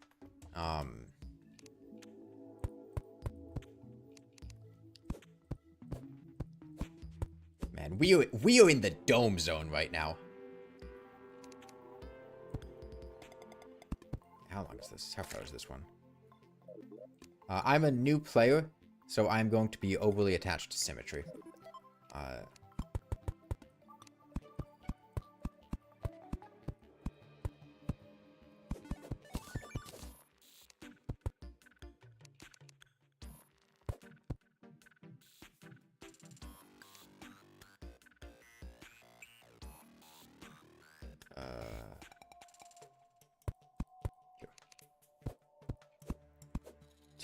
Man, we are in the dome zone right now. How long is this? How far is this one? I'm a new player, so I'm going to be overly attached to symmetry.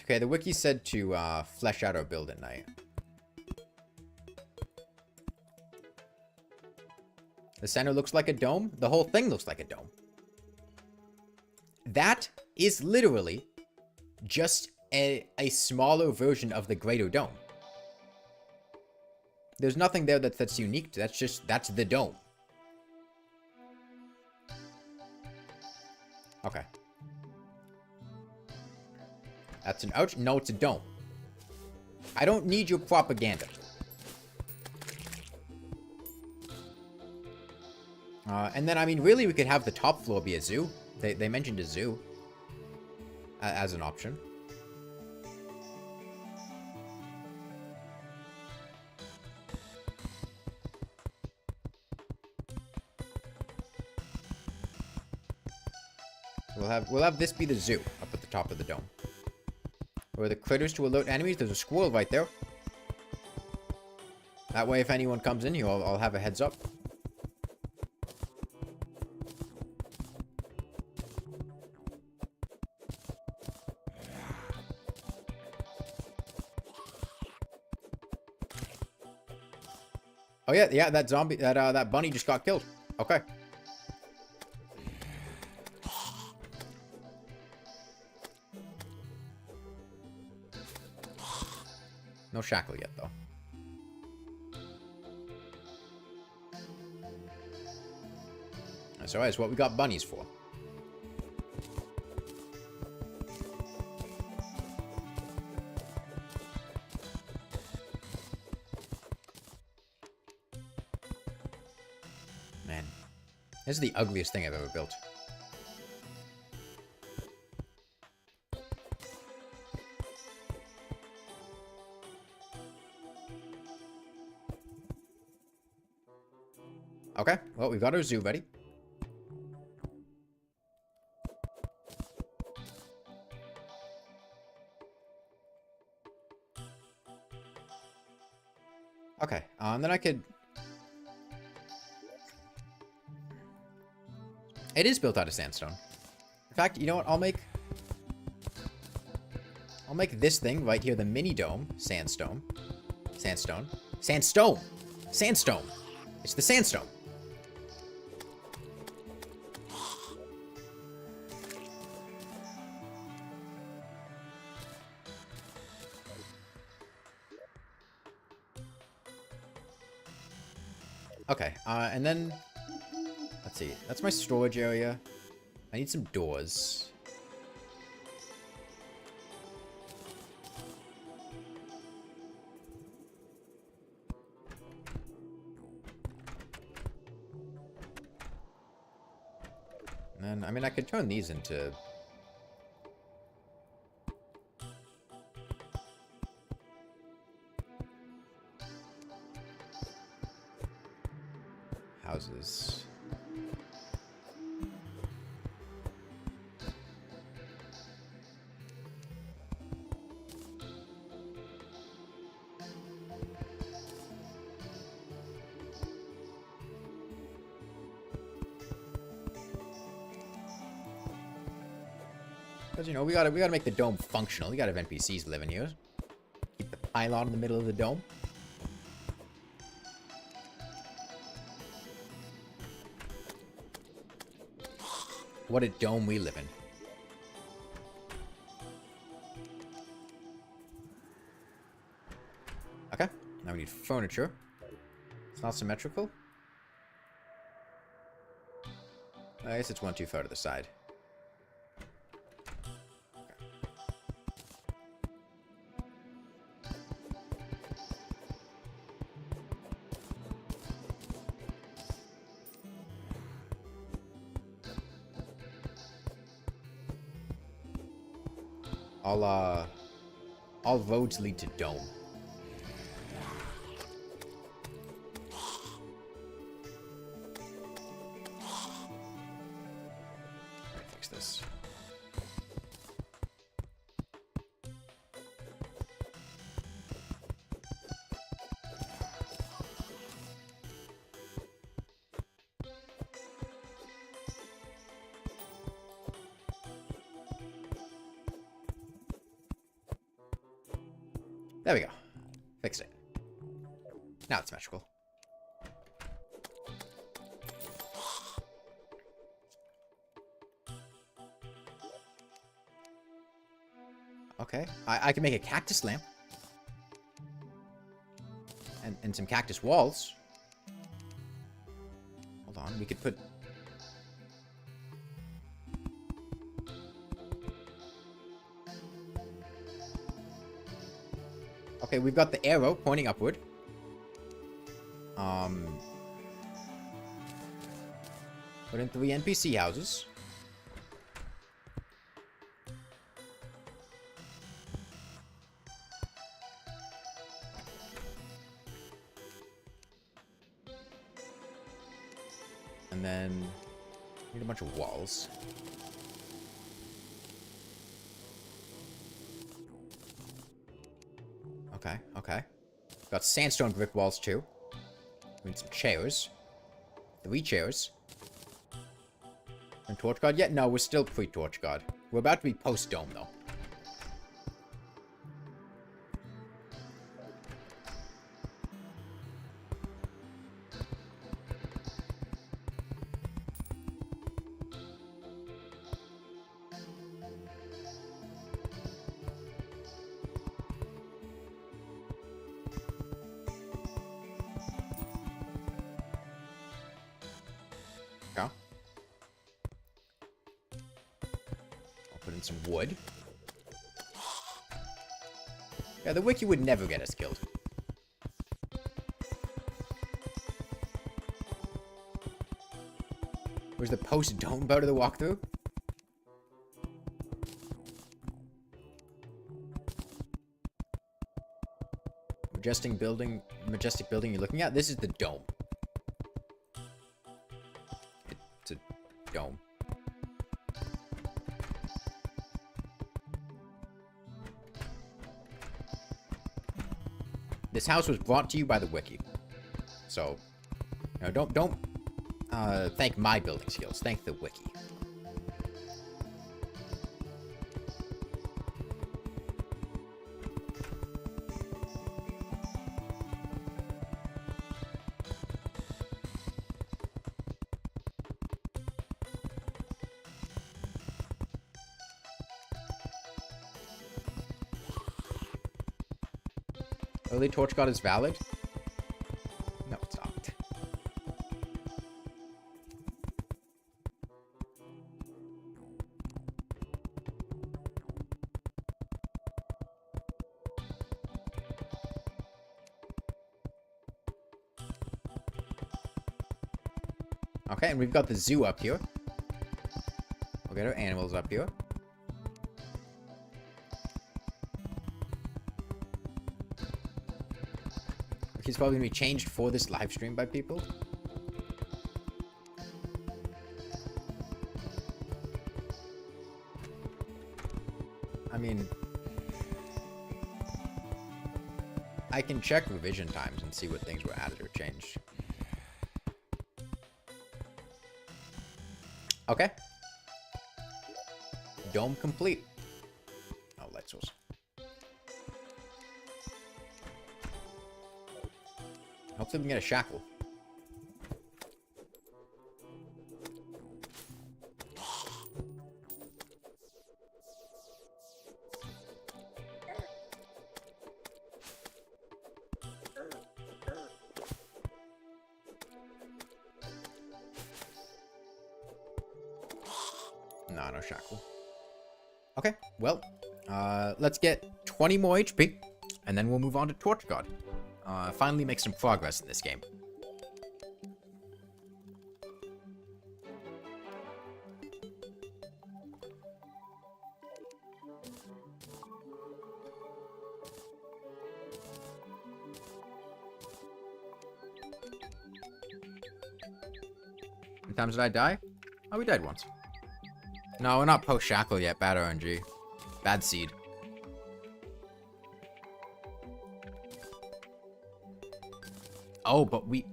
Okay, the wiki said to flesh out our build at night. The center looks like a dome. The whole thing looks like a dome. That is literally just a smaller version of the greater dome. There's nothing there that's unique. That's the dome. Okay. That's an ouch. No, it's a dome. I don't need your propaganda. And then, I mean, really, we could have the top floor be a zoo. They mentioned a zoo as an option. We'll have this be the zoo up at the top of the dome. Where the critters to alert enemies. There's a squirrel right there. That way, if anyone comes in here, I'll have a heads up. Oh yeah, that zombie, that bunny just got killed. Okay. No shackle yet, though. That's alright, it's what we got bunnies for. Man, this is the ugliest thing I've ever built. Okay, well, we've got our zoo ready. Okay, then I could... It is built out of sandstone. In fact, you know what? I'll make this thing right here, the mini dome, sandstone. Sandstone. Sandstone! Sandstone! It's the sandstone. Okay, and then, let's see, that's my storage area. I need some doors. And then, I mean, I could turn these into... houses. Because, you know, we gotta make the dome functional. We gotta have NPCs living here. Keep the pylon in the middle of the dome. What a dome we live in. Okay, now we need furniture. It's not symmetrical. I guess it's one too far to the side. All roads lead to Dome. Fix this. There we go. Fixed it. Now it's symmetrical. Okay. I can make a cactus lamp. And some cactus walls. Hold on. We could put... Okay, we've got the arrow pointing upward. Put in 3 NPC houses. And then need a bunch of walls. Okay, okay. Got sandstone brick walls too. We need some chairs. 3 chairs. And Torch God yet? No, we're still pre-Torch God. We're about to be post-Dome though. Okay. I'll put in some wood. Yeah, the wiki would never get us killed. Where's the post-Dome part of the walkthrough? Majestic building you're looking at? This is the Dome. It's a dome. This house was brought to you by the wiki. So, you know, don't thank my building skills. Thank the wiki. Early Torch God is valid? No, it's not. Okay, and we've got the zoo up here. We'll get our animals up here. He's probably going to be changed for this live stream by people. I mean, I can check revision times and see what things were added or changed. Okay. Dome complete. Oh, light source. Hopefully we can get a shackle. No, no shackle. Okay, well, let's get 20 more HP, and then we'll move on to Torch God. Finally make some progress in this game. many times did I die? Oh, we died once. No, we're not post-shackle yet. Bad RNG. Bad seed. Oh, but we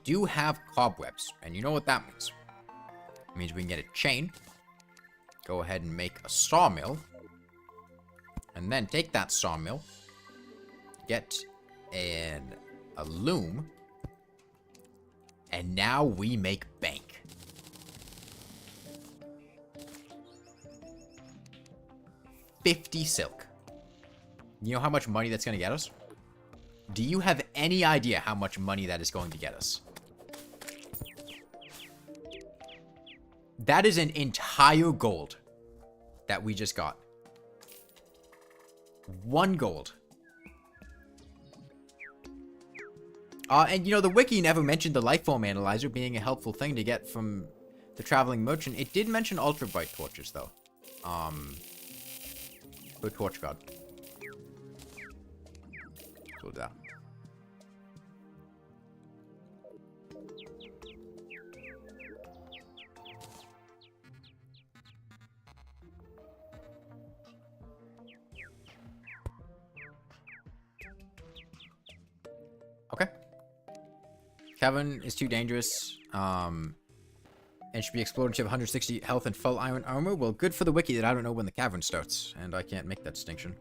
do have cobwebs, and you know what that means. It means we can get a chain, go ahead and make a sawmill, and then take that sawmill, get a loom, and now we make bank. $50 silk. You know how much money that's going to get us? Do you have any idea how much money that is going to get us? That is an entire gold that we just got. 1 gold. And you know, the wiki never mentioned the lifeform analyzer being a helpful thing to get from the traveling merchant. It did mention ultra bright torches, though. Good torch god. We'll do that. Okay. Cavern is too dangerous. And should be explored to have 160 health and full iron armor. Well, good for the wiki that I don't know when the cavern starts, and I can't make that distinction.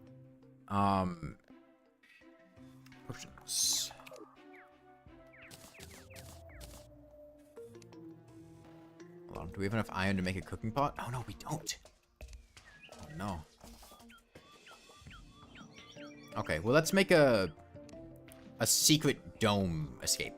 Potions. Hold on. Do we have enough iron to make a cooking pot? Oh no, we don't. Oh no. Okay, well let's make a secret dome escape.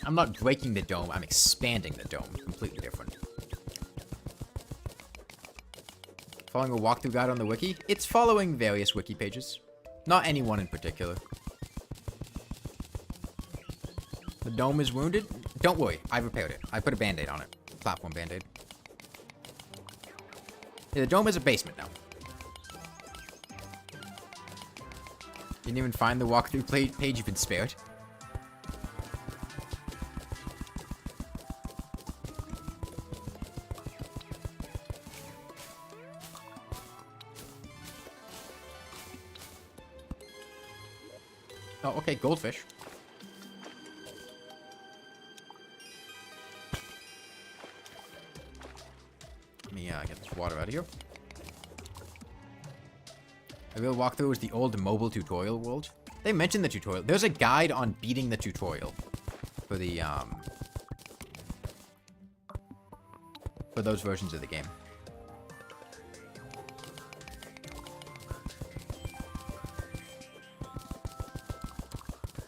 I'm not breaking the dome, I'm expanding the dome. Completely different. Following a walkthrough guide on the wiki? It's following various wiki pages. Not any one in particular. The dome is wounded? Don't worry, I repaired it. I put a band-aid on it. Platform band-aid. Yeah, the dome is a basement now. Didn't even find the walkthrough page, you've been spared. Oh, okay, goldfish. Let me get this water out of here. A real walkthrough is the old mobile tutorial world. They mentioned the tutorial. There's a guide on beating the tutorial for the for those versions of the game.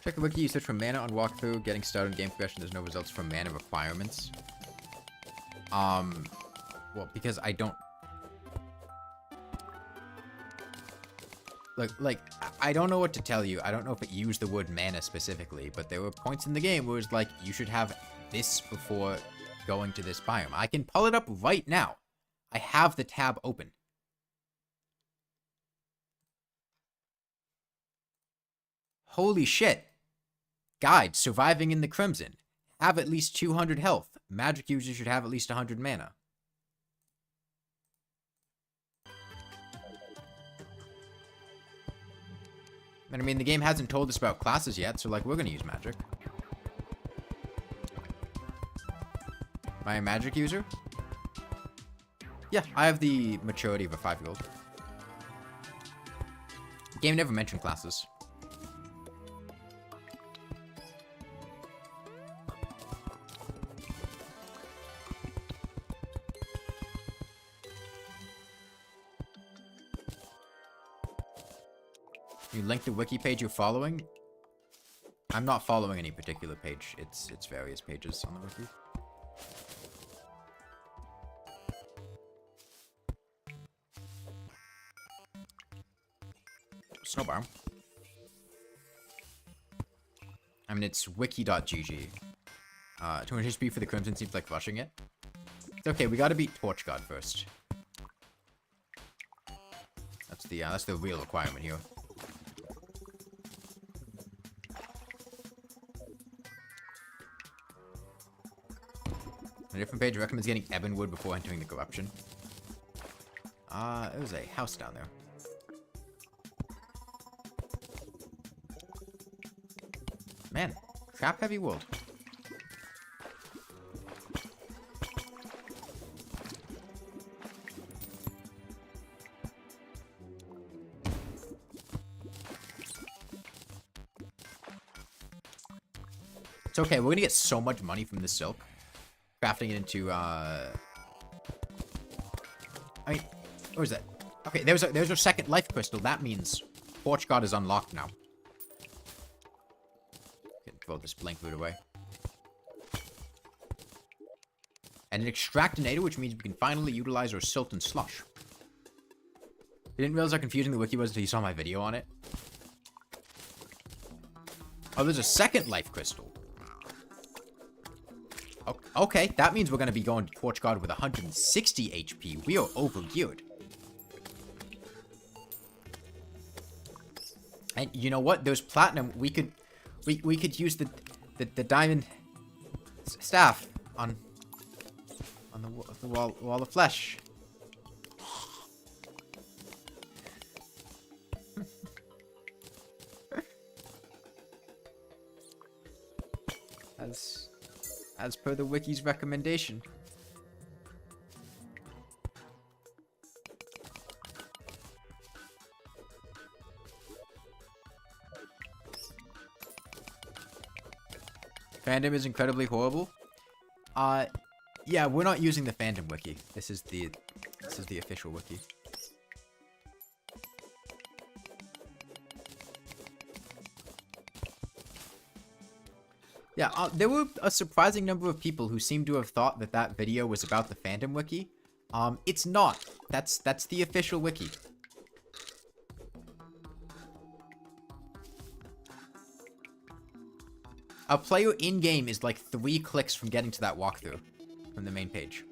Check the wiki, you search for mana on walkthrough, getting started in game progression, there's no results from mana requirements. Well, because I don't... Like, I don't know what to tell you. I don't know if it used the word mana specifically, but there were points in the game where it was like, you should have this before going to this biome. I can pull it up right now. I have the tab open. Holy shit. Guide, surviving in the Crimson. Have at least 200 health. Magic users should have at least 100 mana. And I mean, the game hasn't told us about classes yet, so like, we're gonna use magic. Am I a magic user? Yeah, I have the maturity of a 5-year-old. The game never mentioned classes. You link the wiki page you're following? I'm not following any particular page. It's various pages on the wiki. snow biome. I mean, it's wiki.gg. 200 HP for the Crimson seems like rushing it. It's okay, we gotta beat Torch God first. That's the real requirement here. A different page recommends getting Ebonwood before entering the corruption. There's a house down there. Man, trap heavy world. It's okay, we're gonna get so much money from this silk. Crafting it into, I mean, what is that? Okay, there's our second life crystal. That means Torch God is unlocked now. Can throw this blank loot away. And an extractinator, which means we can finally utilize our silt and slush. You didn't realize how confusing the wiki was until you saw my video on it. Oh, there's a second life crystal. Okay, that means we're going to be going to Torch God with 160 HP. We are overgeared. And you know what? There's platinum. We could use the diamond staff on the wall of flesh. As per the wiki's recommendation. Fandom is incredibly horrible. Yeah, we're not using the fandom wiki. This is the official wiki. Yeah, there were a surprising number of people who seem to have thought that that video was about the fandom wiki. It's not. That's the official wiki. A player in-game is like 3 clicks from getting to that walkthrough from the main page.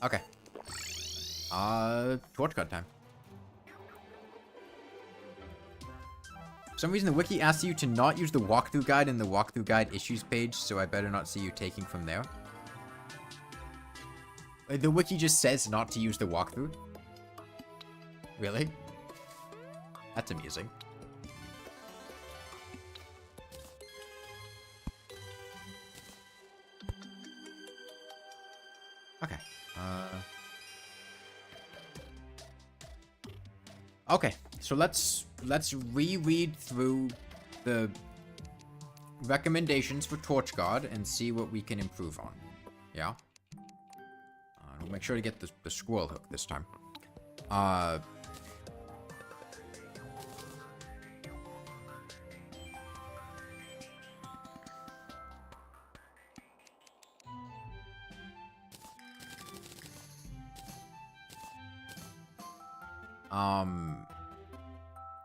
Okay. Torch God time. For some reason, the wiki asks you to not use the walkthrough guide in the walkthrough guide issues page, so I better not see you taking from there. The wiki just says not to use the walkthrough. Really? That's amusing. Okay. Okay, so let's reread through the recommendations for Torch God and see what we can improve on. Yeah? We'll make sure to get the squirrel hook this time.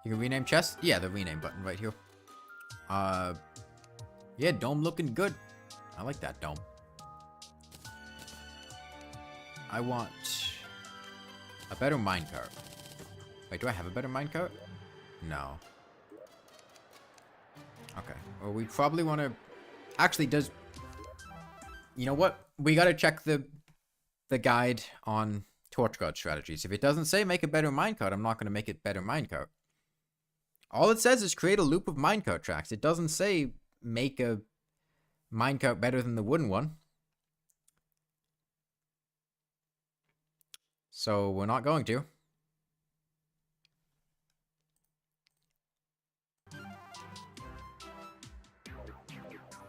You can rename chest? Yeah, the rename button right here. Yeah, dome looking good. I like that dome. I want a better minecart. Wait, do I have a better minecart? No. Okay. Well, we probably want to... Actually, does... You know what? We gotta check the guide on Torch God strategies. If it doesn't say make a better minecart, I'm not gonna make it better minecart. All it says is create a loop of minecart tracks. It doesn't say make a minecart better than the wooden one. So we're not going to.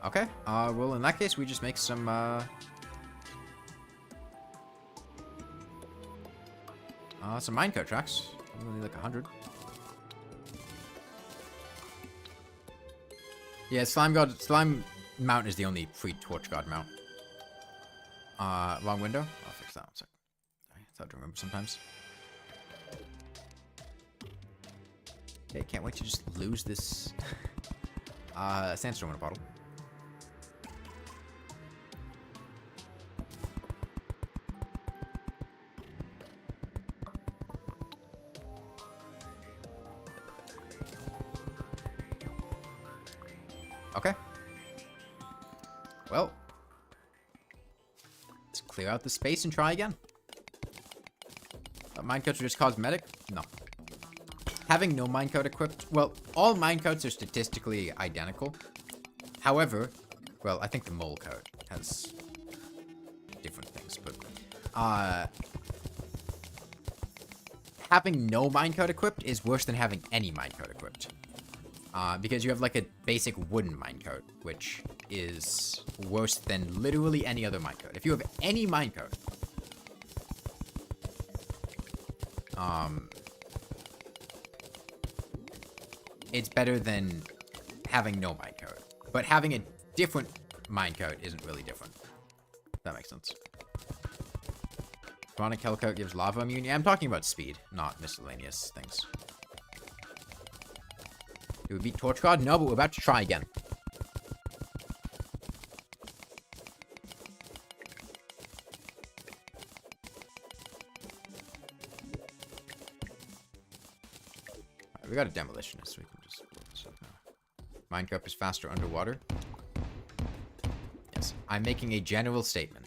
Okay. Well, in that case, we just make some minecart tracks. Only like 100. Yeah, Slime Mount is the only free Torch God mount. Wrong window? I'll fix that one. Sorry, it's hard to remember sometimes. Okay, can't wait to just lose this sandstorm in a bottle. Okay. Well, let's clear out the space and try again. Minecarts are just cosmetic? No. Having no minecart equipped, well, all minecarts are statistically identical. However, well, I think the mole cart has different things, but having no minecart equipped is worse than having any minecart equipped. Because you have like a basic wooden minecart, which is worse than literally any other minecart. If you have any minecart, it's better than having no minecart. But having a different minecart isn't really different. If that makes sense. Chronic hellcart gives lava immunity. I'm talking about speed, not miscellaneous things. Do we beat Torch God? No, but we're about to try again. Right, we got a demolitionist, so we can just blow this up now. Minecraft is faster underwater. Yes, I'm making a general statement.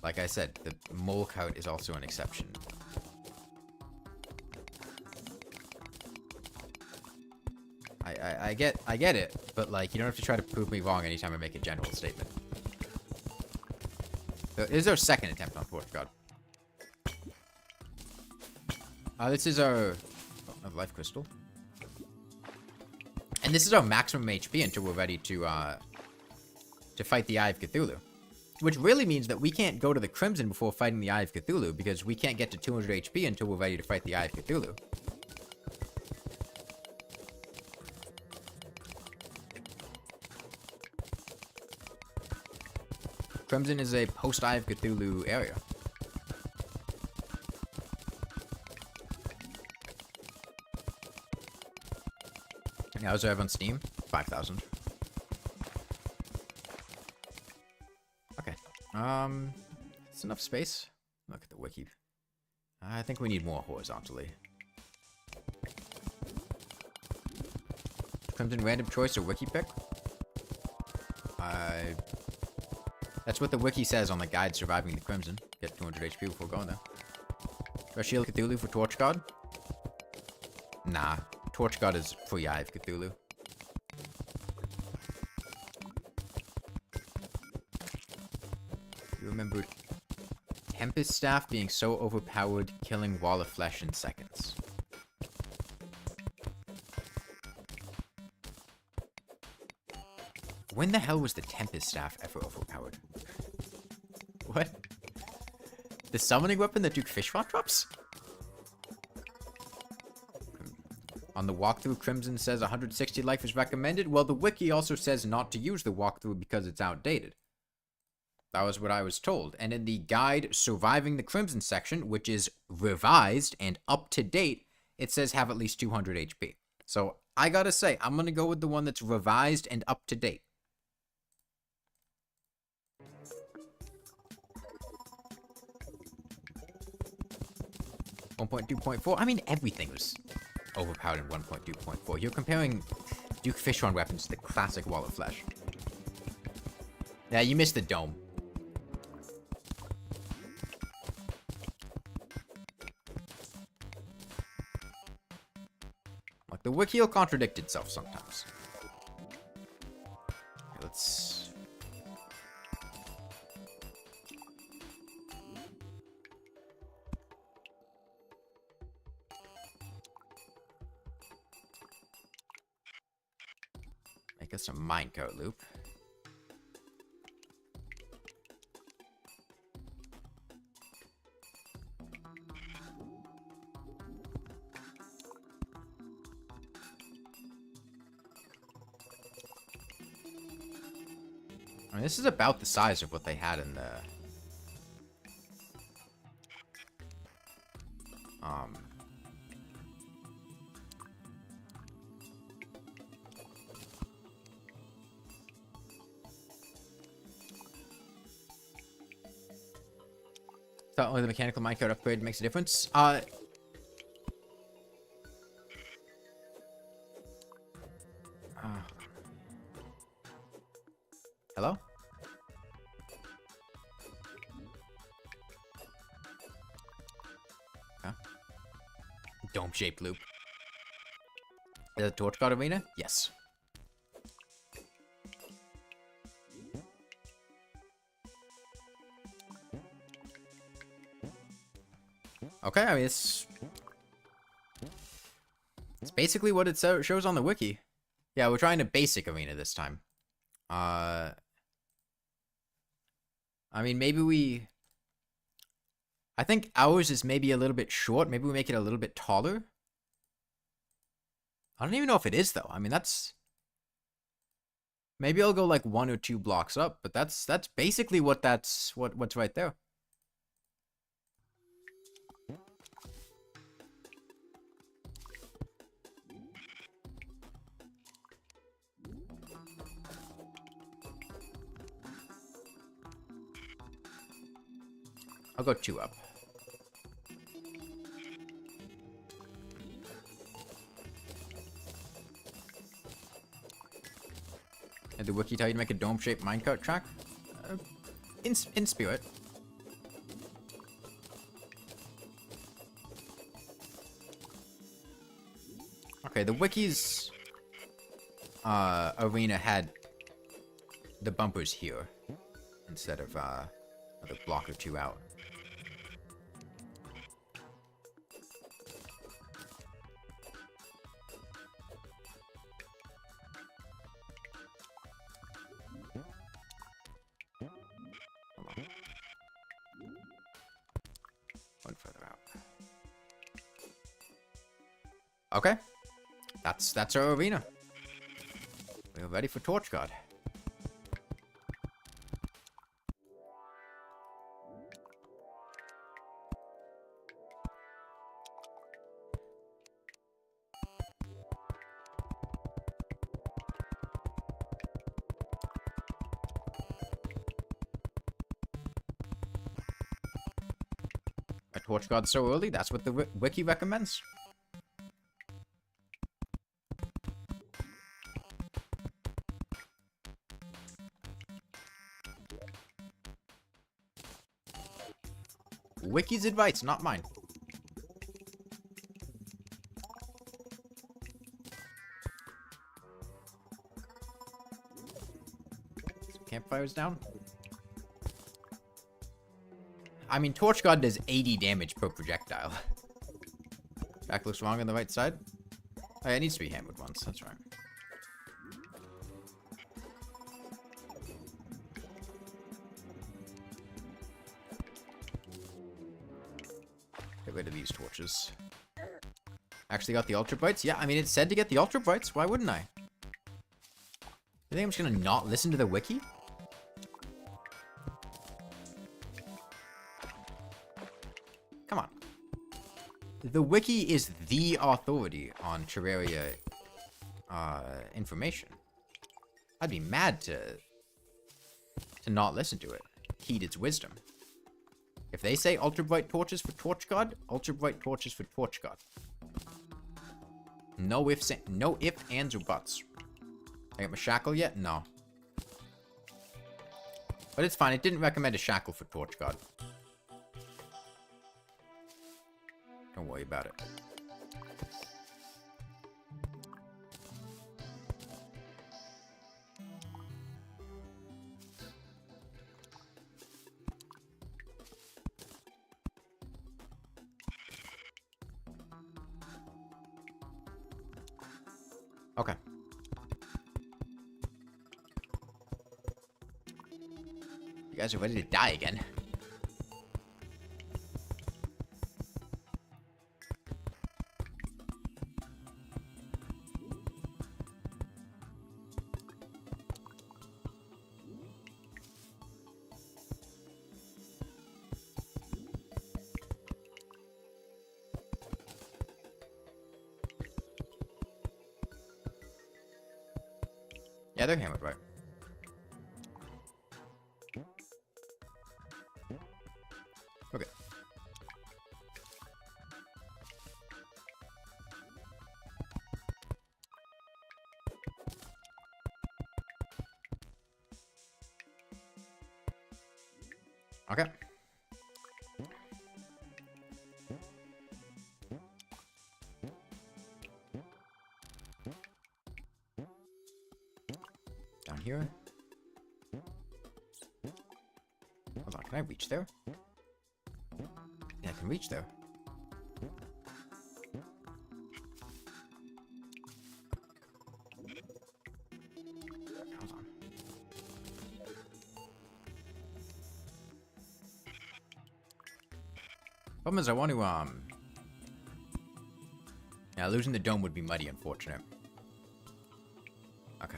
Like I said, the mole cart is also an exception. I get it, but like, you don't have to try to prove me wrong anytime I make a general statement. So, this is our second attempt on Torch God. This is our life crystal. And this is our maximum HP until we're ready to fight the Eye of Cthulhu. Which really means that we can't go to the Crimson before fighting the Eye of Cthulhu, because we can't get to 200 HP until we're ready to fight the Eye of Cthulhu. Crimson is a post-Eye of Cthulhu area. How's it on Steam? 5,000. Okay. It's enough space. Look at the wiki. I think we need more horizontally. Crimson random choice or wiki pick? That's what the wiki says on the guide surviving the Crimson. Get 200 HP before going there. Do Shield Cthulhu for Torch God? Nah. Torch God is pre-Eye of Cthulhu. You remember Tempest Staff being so overpowered, killing Wall of Flesh in seconds. When the hell was the Tempest Staff ever overpowered? What? The summoning weapon that Duke Fishrock drops? On the walkthrough, Crimson says 160 life is recommended. Well, the wiki also says not to use the walkthrough because it's outdated. That was what I was told. And in the guide surviving the Crimson section, which is revised and up to date, it says have at least 200 HP. So I gotta say, I'm gonna go with the one that's revised and up to date. .2.4. I mean, everything was overpowered in 1.2.4. You're comparing Duke Fishhorn weapons to the classic Wall of Flesh. Yeah, you missed the dome. Like, the wiki will contradict itself sometimes. Okay, let's... make us a minecart loop. I mean, this is about the size of what they had in the... Thought only the mechanical minecart upgrade makes a difference. Hello? Huh? Dome-shaped loop. Is it a torch god arena? Yes. Okay, I mean, it's basically what it shows on the wiki. Yeah, we're trying a basic arena this time. I mean, maybe I think ours is maybe a little bit short. Maybe we make it a little bit taller. I don't even know if it is, though. I mean, that's... Maybe I'll go like 1 or 2 blocks up, but that's basically what's right there. I'll go 2 up. Did the wiki tell you to make a dome-shaped minecart track? In spirit. Okay, the wiki's arena had the bumpers here instead of a block or 2 out. One further out. Okay. That's our arena. We're ready for Torch God. A Torch God so early? That's what the wiki recommends. Wiki's advice, not mine. Some campfires down. I mean, Torch God does 80 damage per projectile. Back looks wrong on the right side. Oh, yeah, it needs to be hammered once, that's right. Get rid of these torches. Actually got the Ultra Brights? Yeah, I mean, it said to get the Ultra Brights. Why wouldn't I? You think I'm just gonna not listen to the wiki? Come on. The wiki is the authority on Terraria information. I'd be mad to not listen to it. Heed its wisdom. If they say ultra bright torches for Torch God, ultra bright torches for Torch God. No ifs, ands, or buts. I got my shackle yet? No. But it's fine. It didn't recommend a shackle for Torch God. Don't worry about it. Okay. You guys are ready to die again. Yeah, they're hammered, right? Okay. here. Hold on, can I reach there? Yeah, I can reach there. Hold on. Problem is, I want to, yeah, losing the dome would be mighty unfortunate. Okay.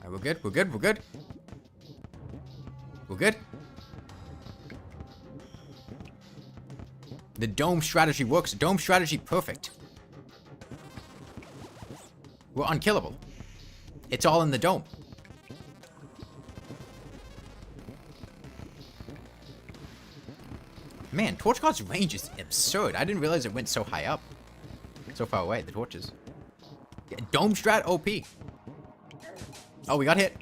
Alright, we're good, we're good, we're good. We're good. The dome strategy works. Dome strategy perfect. We're unkillable. It's all in the dome. Man, Torch God's range is absurd. I didn't realize it went so high up. So far away, the torches. Yeah, dome strat OP. Oh, we got hit.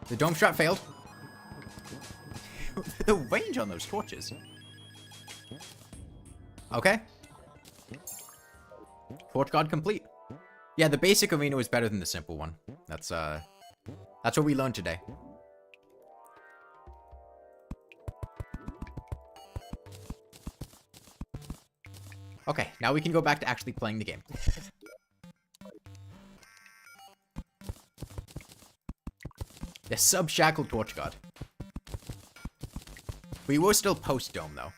The dome strat failed. The range on those torches. Okay. Torch God complete. Yeah, the basic arena was better than the simple one. That's what we learned today. Okay, now we can go back to actually playing the game. The sub-shackled Torch God. We were still post-dome, though.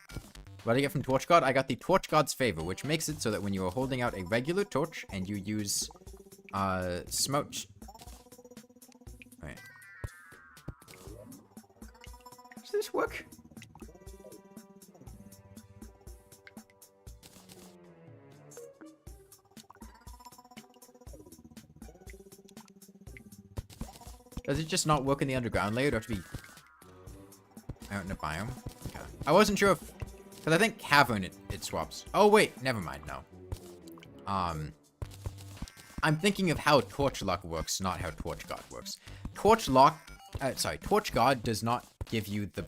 What did I get from Torch God? I got the Torch God's Favor, which makes it so that when you are holding out a regular torch and you use, smoke... Wait. Does this work? Does it just not work in the underground layer? Do I have to be out in a biome? Okay. I wasn't sure if... Because I think cavern it swaps. Oh, wait. Never mind. No. I'm thinking of how Torch Luck works, not how Torch God works. Torch God does not give you the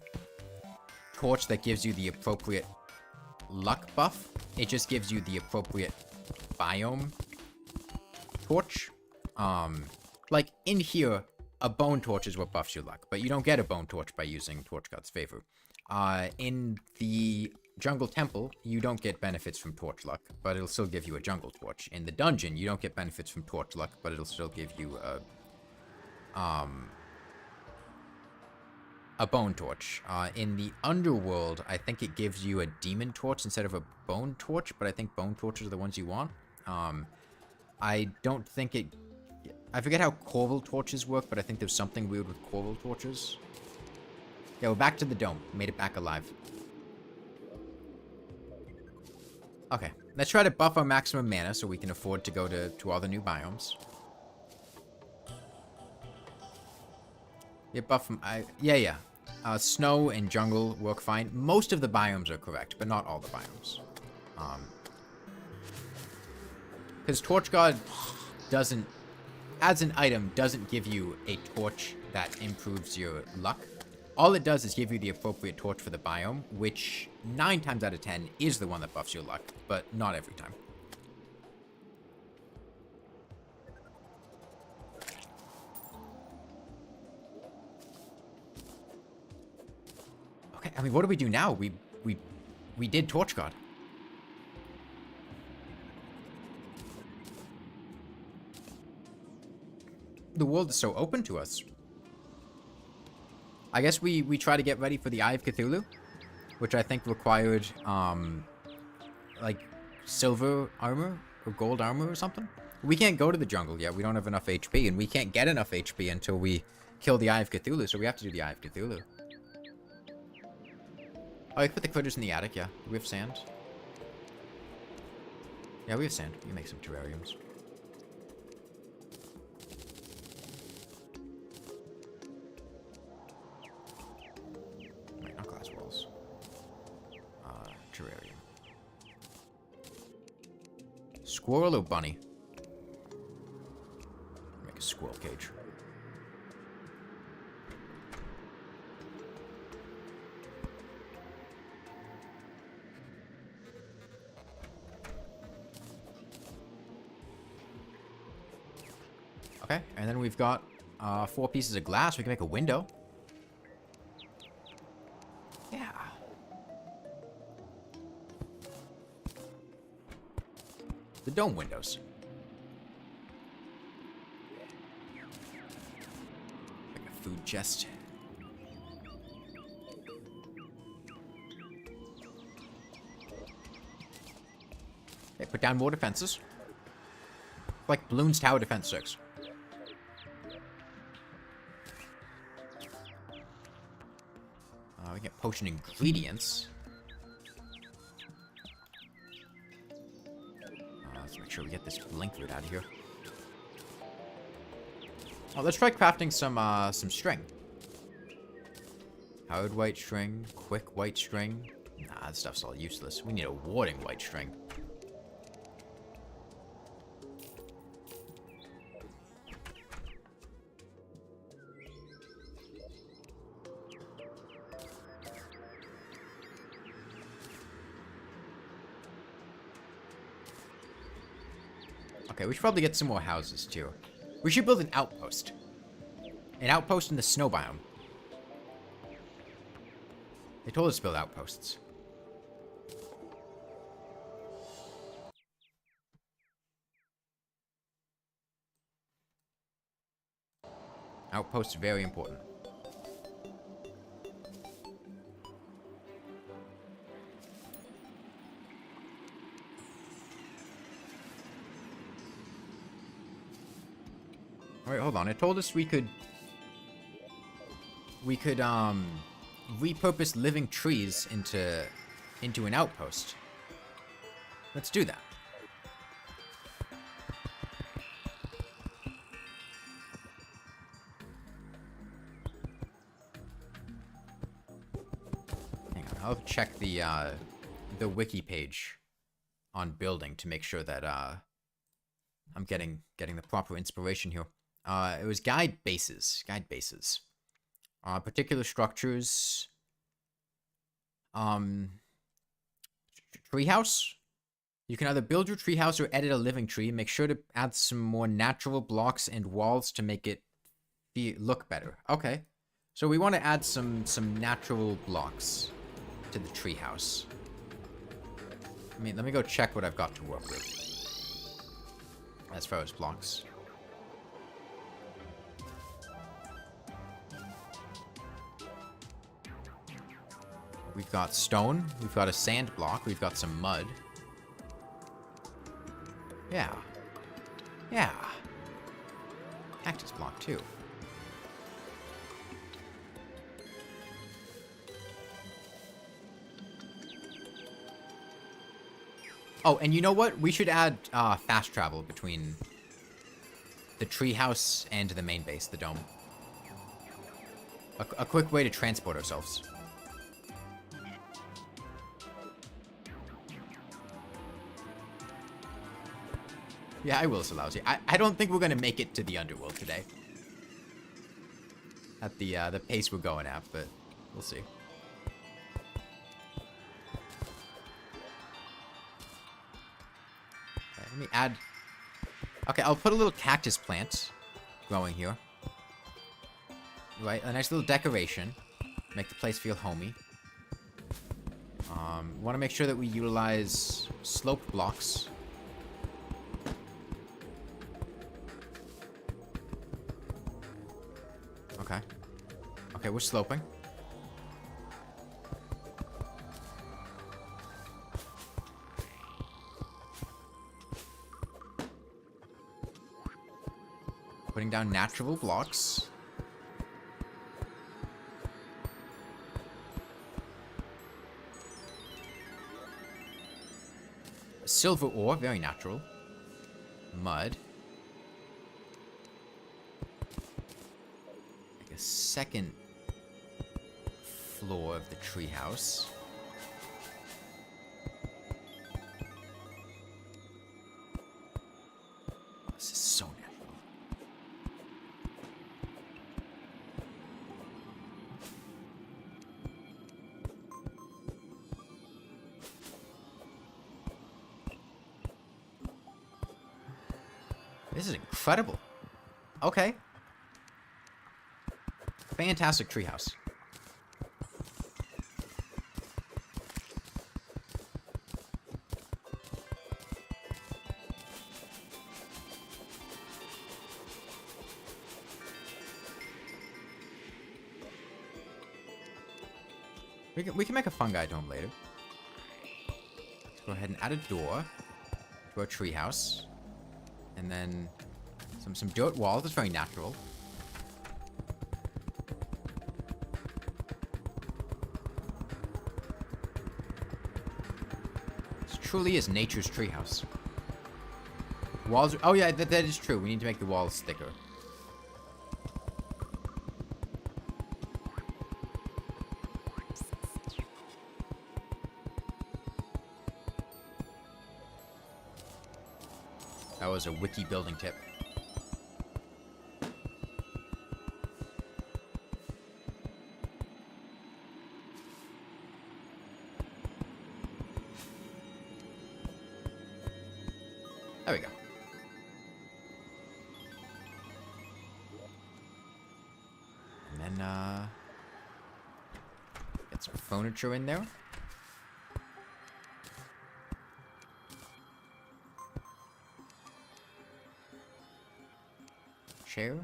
torch that gives you the appropriate luck buff. It just gives you the appropriate biome torch. Like, in here... A bone torch is what buffs your luck, but you don't get a bone torch by using Torch God's Favor. In the jungle temple, you don't get benefits from torch luck, but it'll still give you a jungle torch. In the dungeon, you don't get benefits from torch luck, but it'll still give you a bone torch. In the underworld, I think it gives you a demon torch instead of a bone torch, but I think bone torches are the ones you want. I don't think it... I forget how coral torches work, but I think there's something weird with coral torches. Yeah, we're back to the dome. Made it back alive. Okay, let's try to buff our maximum mana so we can afford to go to all the new biomes. Yeah, buff them. Yeah. Snow and jungle work fine. Most of the biomes are correct, but not all the biomes. Because Torch God doesn't... As an item, doesn't give you a torch that improves your luck. All it does is give you the appropriate torch for the biome, which 9 times out of 10 is the one that buffs your luck, but not every time. Okay, I mean, what do we do now? We did Torch God. The world is so open to us. I guess we try to get ready for the Eye of Cthulhu, which I think required, like, silver armor or gold armor or something. We can't go to the jungle yet. We don't have enough HP, and we can't get enough HP until we kill the Eye of Cthulhu, so we have to do the Eye of Cthulhu. Oh, I put the critters in the attic, yeah. Do we have sand? Yeah, we have sand. We can make some terrariums. Terrarium. Squirrel or bunny? Make a squirrel cage. Okay, and then we've got 4 pieces of glass. We can make a window. Yeah. The dome windows. Like a food chest. Okay, put down more defenses. Like Bloons Tower Defense 6. We get potion ingredients. Let's make sure we get this blink root out of here. Oh, let's try crafting some string. Hard white string, quick white string. Nah, that stuff's all useless. We need a warding white string. Okay, we should probably get some more houses, too. We should build an outpost. An outpost in the snow biome. They told us to build outposts. Outposts are very important. Wait, hold on. It told us we could repurpose living trees into an outpost. Let's do that. Hang on, I'll check the wiki page on building to make sure that I'm getting the proper inspiration here. It was guide bases. Particular structures. Treehouse. You can either build your treehouse or edit a living tree. Make sure to add some more natural blocks and walls to make it look better. Okay. So we want to add some natural blocks to the treehouse. I mean, let me go check what I've got to work with. As far as blocks. We've got stone, we've got a sand block, we've got some mud. Yeah. Yeah. Cactus block, too. Oh, and you know what? We should add fast travel between the treehouse and the main base, the dome. A quick way to transport ourselves. Yeah, I will, so lousy. I don't think we're gonna make it to the underworld today. At the pace we're going at, but we'll see. Okay, let me add... Okay, I'll put a little cactus plant growing here. Right, a nice little decoration. Make the place feel homey. Want to make sure that we utilize sloped blocks. Okay. Okay, we're sloping. Putting down natural blocks. Silver ore, very natural. Mud. Like a second floor of the treehouse. This is so natural. This is incredible. Okay. Fantastic treehouse. We can make a fungi dome later. Let's go ahead and add a door to our treehouse. And then some dirt walls. That's very natural. This truly is nature's treehouse. Walls. Oh yeah, that is true. We need to make the walls thicker. That was a wiki building tip. There we go. And then, get some furniture in there. Chair.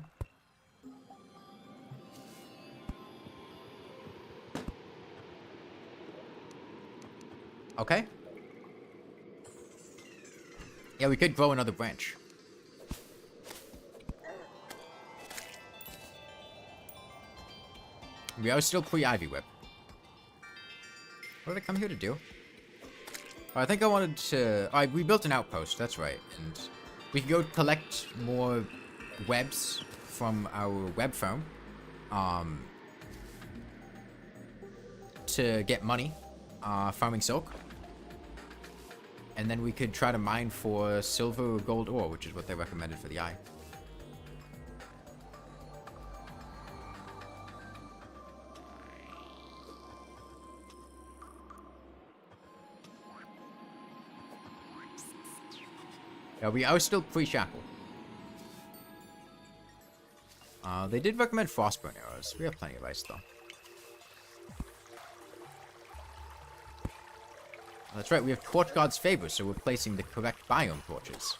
Okay. Yeah, we could grow another branch. We are still pre-Ivy Whip. What did I come here to do? Oh, I think I wanted to... Oh, we built an outpost, that's right. And we can go collect more webs from our web farm. To get money. Farming silk. And then we could try to mine for silver or gold ore, which is what they recommended for the eye. Yeah, we are still pre-shackle. They did recommend frostburn arrows. We have plenty of ice, though. That's right, we have Torch God's favor, so we're placing the correct biome torches.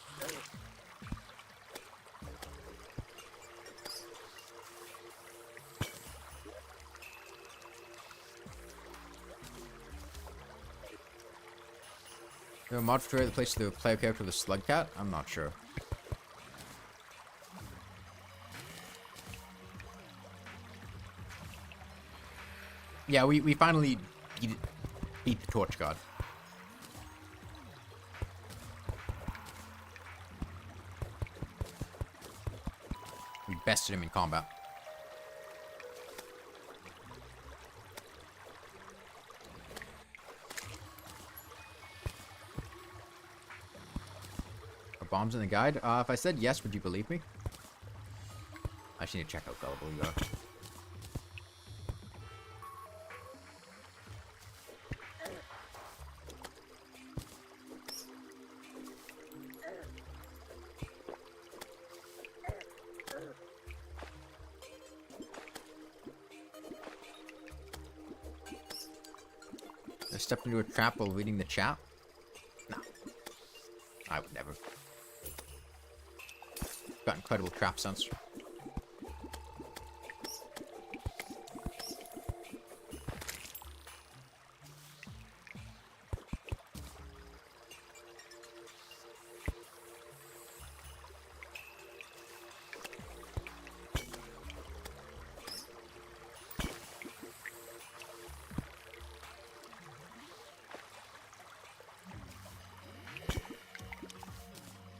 Is there a mod for that places the player character with a slug cat? I'm not sure. Yeah, we finally beat the Torch God. We bested him in combat. Are bombs in the guide? If I said yes, would you believe me? I just need to check how gullible you are. I stepped into a trap while reading the chat? No. I would never. Got incredible trap sense.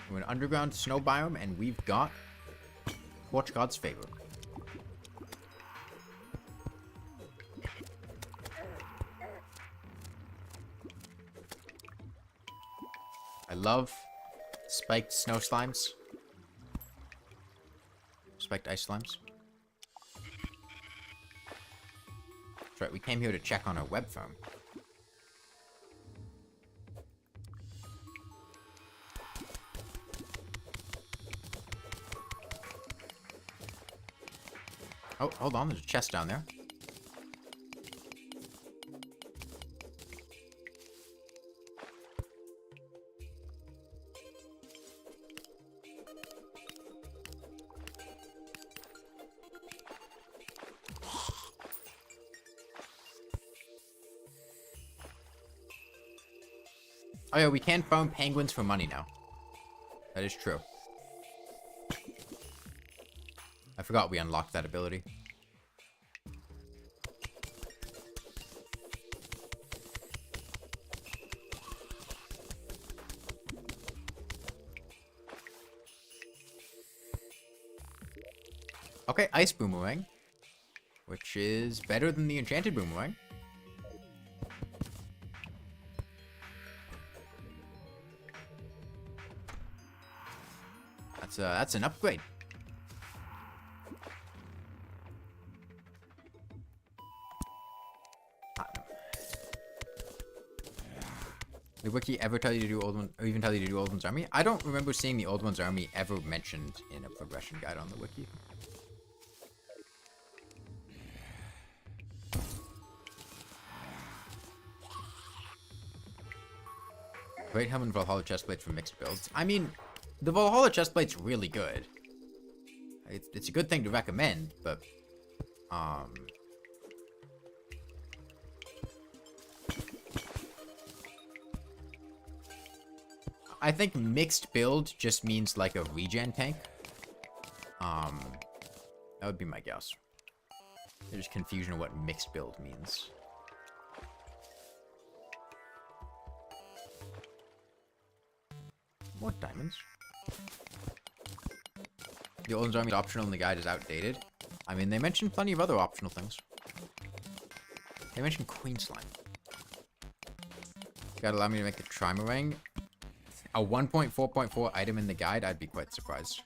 We're an underground snow biome, and we've got Torch God's favor. I love spiked snow slimes. Spiked ice slimes. That's right, we came here to check on our web farm. Oh, hold on. There's a chest down there. Oh yeah, we can farm penguins for money now. That is true. I forgot we unlocked that ability. Okay, ice boomerang. Which is better than the enchanted boomerang. That's an upgrade. Did Wiki ever tell you to do Old One, or even tell you to do Old One's Army? I don't remember seeing the Old One's Army ever mentioned in a progression guide on the Wiki. Great Helmet and Valhalla chestplate for mixed builds. I mean, the Valhalla chestplate's really good. It's a good thing to recommend, but I think mixed build just means like a regen tank. That would be my guess. There's confusion of what mixed build means. More diamonds. The Old One's Army optional in the guide is outdated. I mean, they mentioned plenty of other optional things. They mentioned Queen Slime. Gotta allow me to make the Trimarang. A 1.4.4 item in the guide, I'd be quite surprised.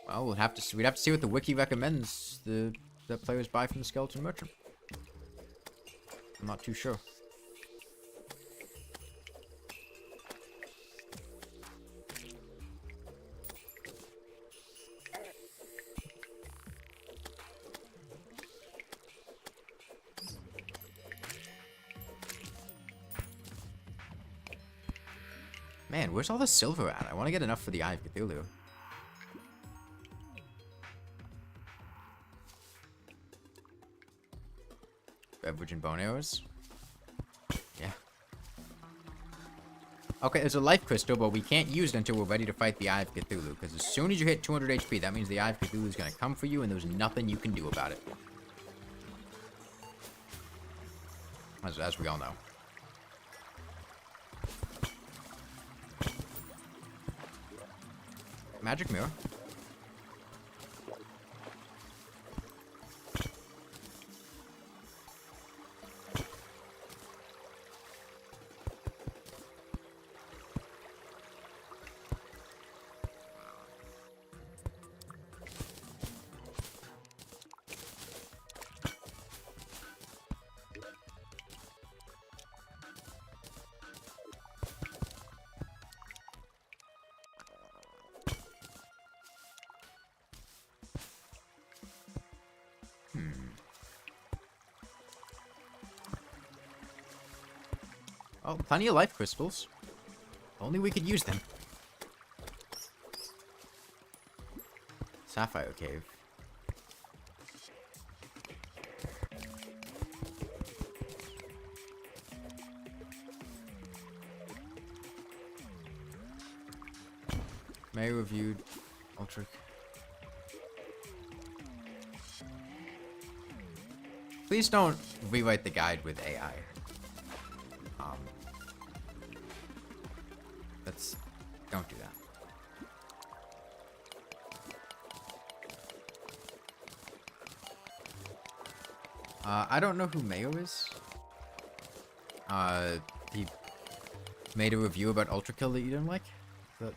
Well, we'd have to see what the wiki recommends that players buy from the skeleton merchant. I'm not too sure. Man, where's all the silver at? I want to get enough for the Eye of Cthulhu. Beverage and bone arrows. Yeah. Okay, there's a life crystal, but we can't use it until we're ready to fight the Eye of Cthulhu. Because as soon as you hit 200 HP, that means the Eye of Cthulhu is going to come for you, and there's nothing you can do about it. As we all know. Magic mirror. Oh, plenty of life crystals. Only we could use them. Sapphire Cave. May reviewed Ultra. Please don't rewrite the guide with AI. Don't do that. I don't know who Mayo is. He made a review about Ultra Kill that you didn't like. But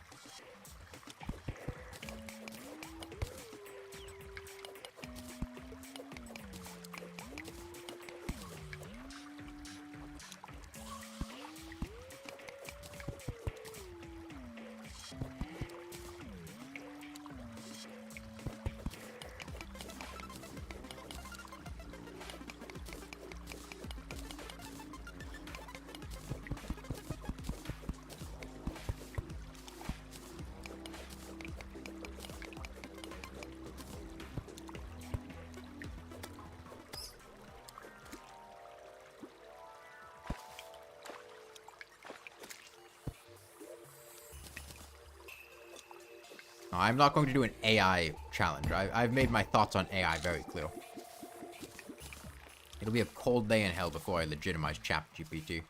I'm not going to do an AI challenge. I've made my thoughts on AI very clear. It'll be a cold day in hell before I legitimize ChatGPT.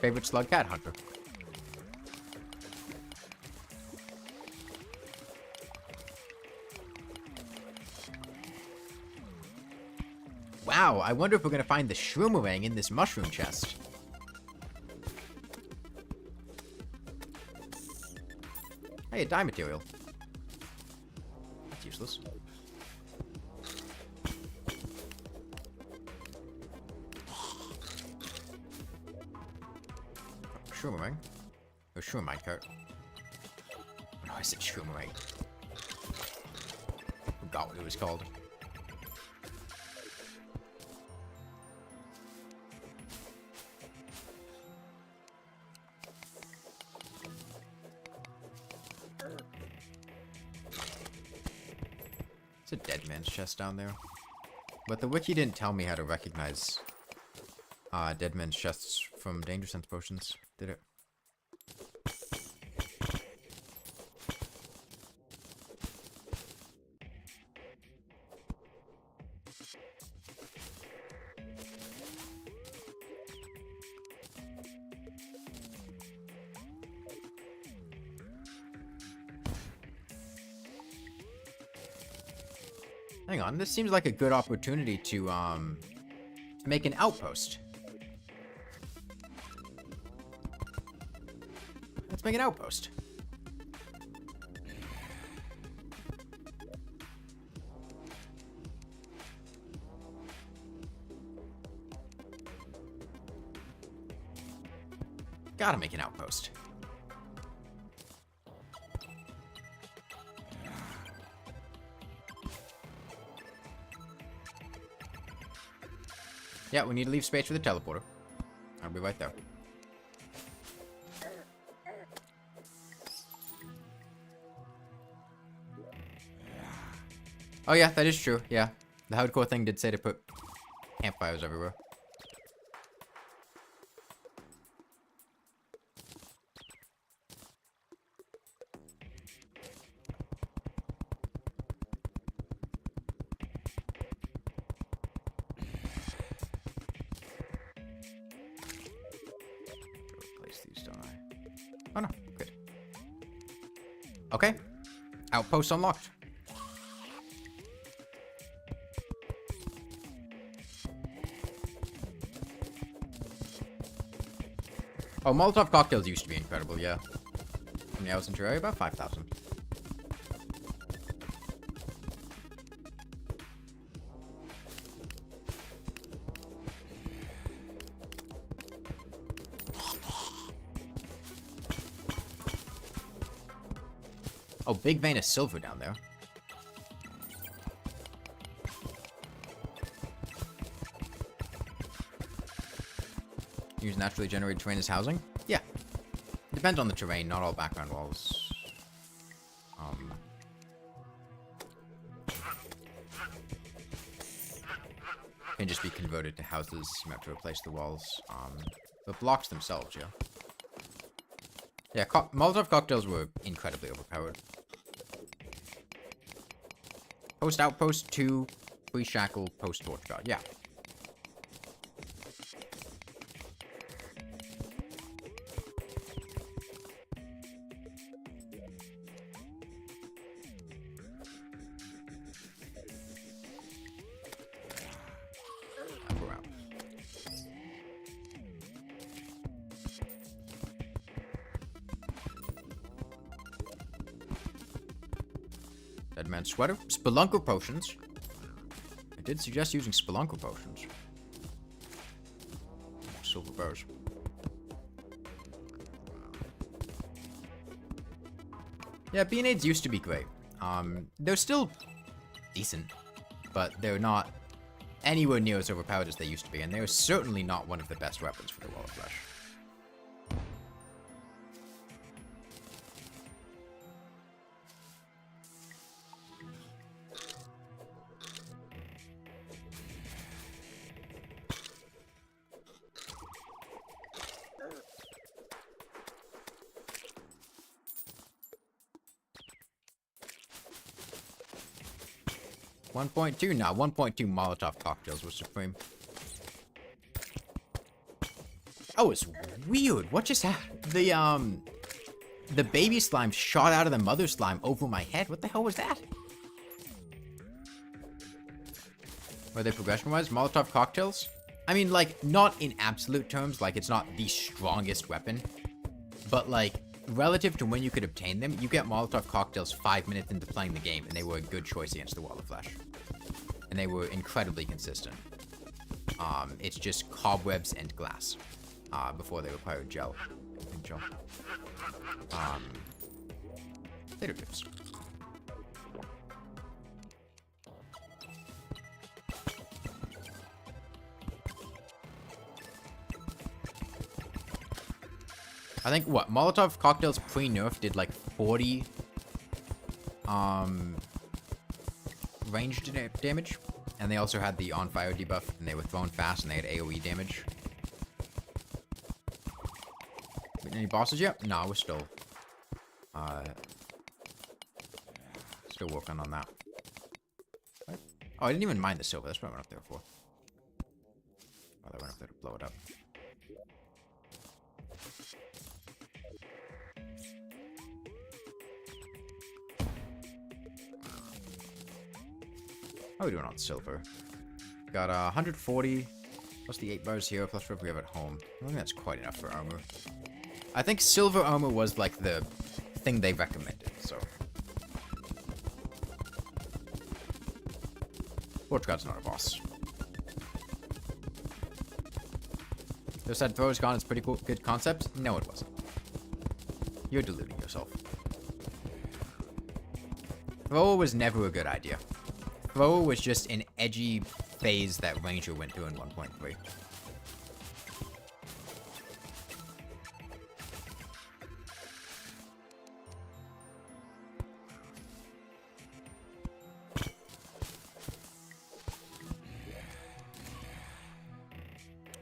Favorite slug cat hunter. Wow, I wonder if we're gonna find the shroomerang in this mushroom chest. Hey, a dye material. That's useless. Shroomerang? Or shroomite cart. Oh, I said shroomerang. Forgot what it was called. It's a dead man's chest down there. But the wiki didn't tell me how to recognize dead man's chests from danger sense potions, did it? Hang on, this seems like a good opportunity to make an outpost. Let's make an outpost. Gotta make an outpost. Yeah, we need to leave space for the teleporter. I'll be right there. Oh yeah, that is true, yeah. The hardcore thing did say to put campfires everywhere. Oh no, good. Okay. Outpost unlocked. Oh, Molotov cocktails used to be incredible, yeah. How many hours in Terraria? About 5,000. Oh, big vein of silver down there. Use naturally generated terrain as housing? Yeah. Depends on the terrain, not all background walls. Can just be converted to houses. You have to replace the walls. The blocks themselves, yeah. Yeah, Molotov cocktails were incredibly overpowered. Post outpost 2, free shackle, post torch guard. Yeah. Up around. Dead man's sweater. Spelunker potions. I did suggest using spelunker potions. Silver bars. Yeah, biomes used to be great. They're still decent, but they're not anywhere near as overpowered as they used to be, and they're certainly not one of the best weapons for the Wall of Flesh. .2? No, 1.2 Molotov cocktails was supreme. Oh, it's weird. What just happened? The baby slime shot out of the mother slime over my head. What the hell was that? Were they progression-wise? Molotov cocktails? I mean, like, not in absolute terms. Like, it's not the strongest weapon. But, like, relative to when you could obtain them, you get Molotov cocktails 5 minutes into playing the game, and they were a good choice against the Wall of Flesh. And they were incredibly consistent. It's just cobwebs and glass. Before they required gel. And gel. Potato chips. I think, what, Molotov cocktails pre-nerf did like 40 ranged damage, and they also had the on-fire debuff, and they were thrown fast, and they had AoE damage. Any bosses yet? No, we're still working on that. What? Oh, I didn't even mind the silver. That's what I went up there for. Oh, I went up there to blow it up. How are we doing on silver? Got 140 plus the 8 bars here, plus whatever we have at home. I think that's quite enough for armor. I think silver armor was like the thing they recommended, so. Forge God's not a boss. They said Thrower's Gone is pretty cool, good concept. No, it wasn't. You're deluding yourself. Thrower was never a good idea. Thrower was just an edgy phase that Ranger went through in 1.3.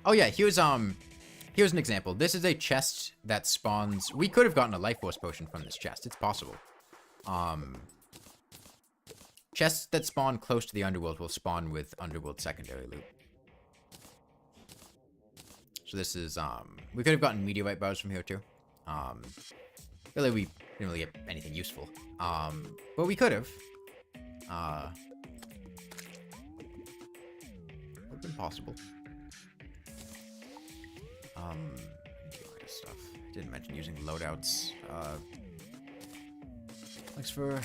Oh yeah, here's an example. This is a chest that spawns. We could have gotten a life force potion from this chest. It's possible. Chests that spawn close to the underworld will spawn with underworld secondary loot. So this is we could have gotten meteorite bars from here too. Really we didn't really get anything useful. But we could have. Would have been possible. Stuff. Didn't mention using loadouts. Thanks for.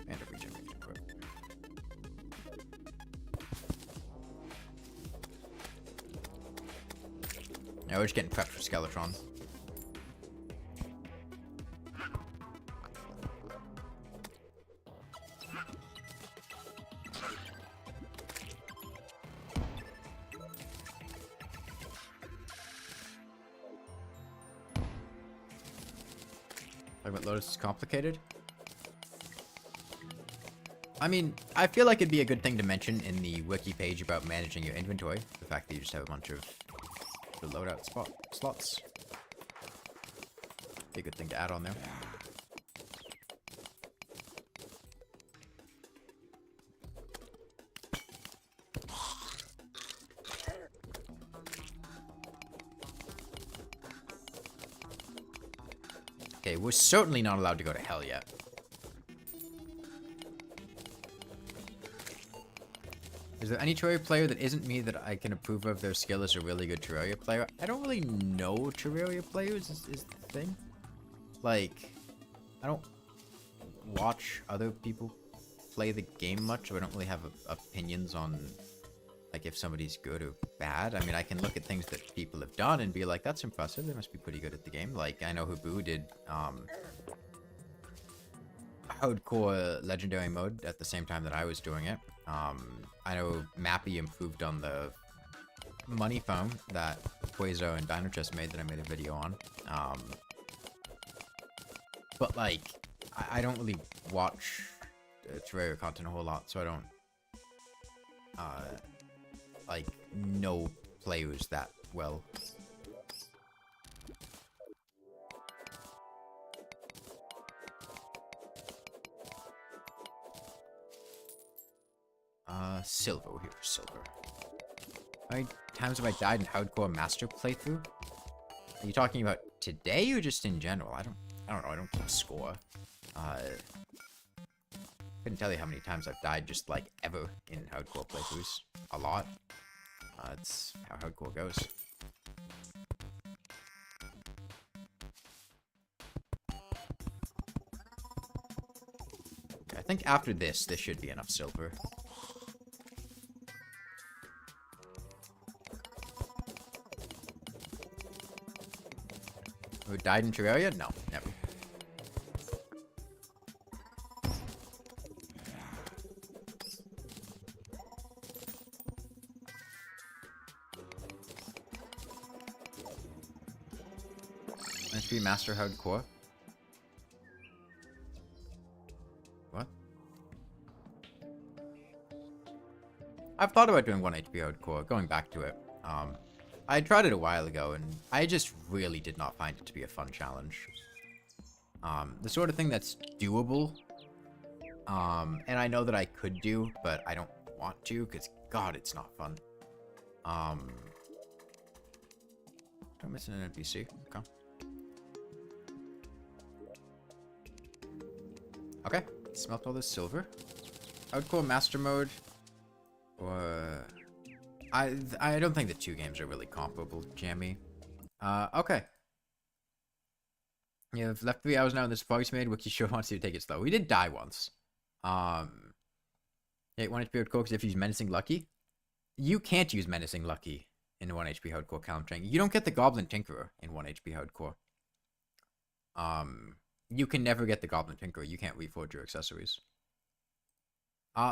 And a regen equip. Now we're just getting prepped for Skeletron. Lotus is complicated. I mean, I feel like it'd be a good thing to mention in the wiki page about managing your inventory. The fact that you just have a bunch of the loadout slots. Be a good thing to add on there. Okay, we're certainly not allowed to go to hell yet. Is there any Terraria player that isn't me that I can approve of their skill as a really good Terraria player? I don't really know Terraria players is the thing. Like, I don't watch other people play the game much, so I don't really have opinions on, like, if somebody's good or bad. I mean, I can look at things that people have done and be like, that's impressive, they must be pretty good at the game. Like, I know Habu did, hardcore legendary mode at the same time that I was doing it. I know Mappy improved on the money phone that Quasar and Dino just made that I made a video on. But like, I don't really watch Terraria content a whole lot, so I don't like know players that well. Silver. We're here for silver. How many times have I died in hardcore master playthrough? Are you talking about today or just in general? I don't know. I don't keep score. Couldn't tell you how many times I've died just like ever in hardcore playthroughs. A lot. That's how hardcore goes. Okay, I think after this should be enough silver. Who died in Terraria? No, never. HP Master Hardcore. What? I've thought about doing 1 HP Hardcore, going back to it. I tried it a while ago, and I just really did not find it to be a fun challenge. The sort of thing that's doable, and I know that I could do, but I don't want to, because, God, it's not fun. I'm missing an NPC. Okay. Okay, smelt all this silver. Hardcore Master Mode, or... I don't think the two games are really comparable, Jammy. Okay. You've left 3 hours now in this progress made. Wiki sure wants you to take it slow. We did die once. Yeah, 1 HP hardcore because if you use Menacing Lucky. You can't use Menacing Lucky in a 1 HP hardcore count train. You don't get the Goblin Tinkerer in 1 HP hardcore. You can never get the Goblin Tinkerer. You can't reforge your accessories.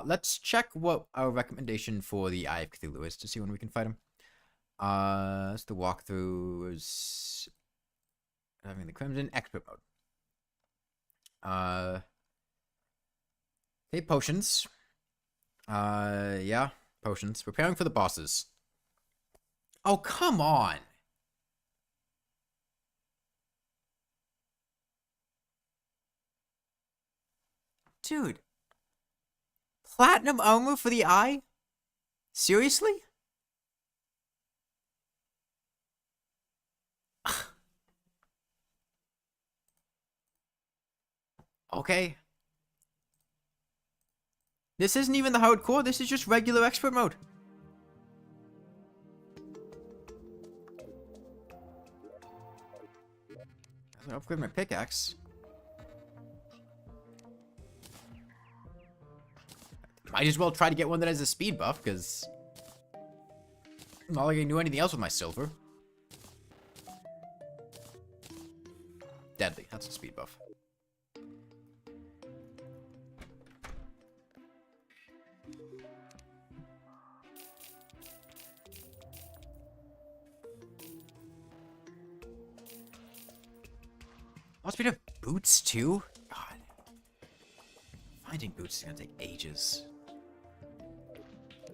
Let's check what our recommendation for the Eye of Cthulhu is to see when we can fight him. That's the walkthrough is having the Crimson Expert mode. Okay, potions. Yeah, potions. Preparing for the bosses. Oh, come on! Dude. Platinum armor for the eye? Seriously? Okay. This isn't even the hardcore, this is just regular expert mode. I'm gonna upgrade my pickaxe. Might as well try to get one that has a speed buff, because I'm not like I can do anything else with my silver. Deadly, that's a speed buff. Must be to boots too? God. Finding boots is gonna take ages.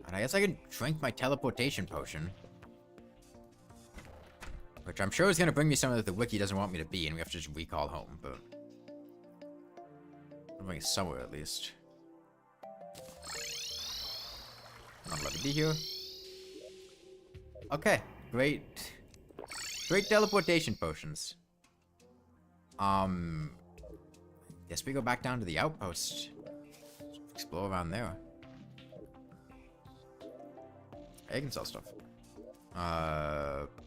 And I guess I can drink my teleportation potion. Which I'm sure is going to bring me somewhere that the wiki doesn't want me to be, and we have to just recall home, but... I'm going somewhere, at least. Not allowed to be here. Okay, great. Great teleportation potions. Guess we go back down to the outpost. Explore around there. I can sell stuff.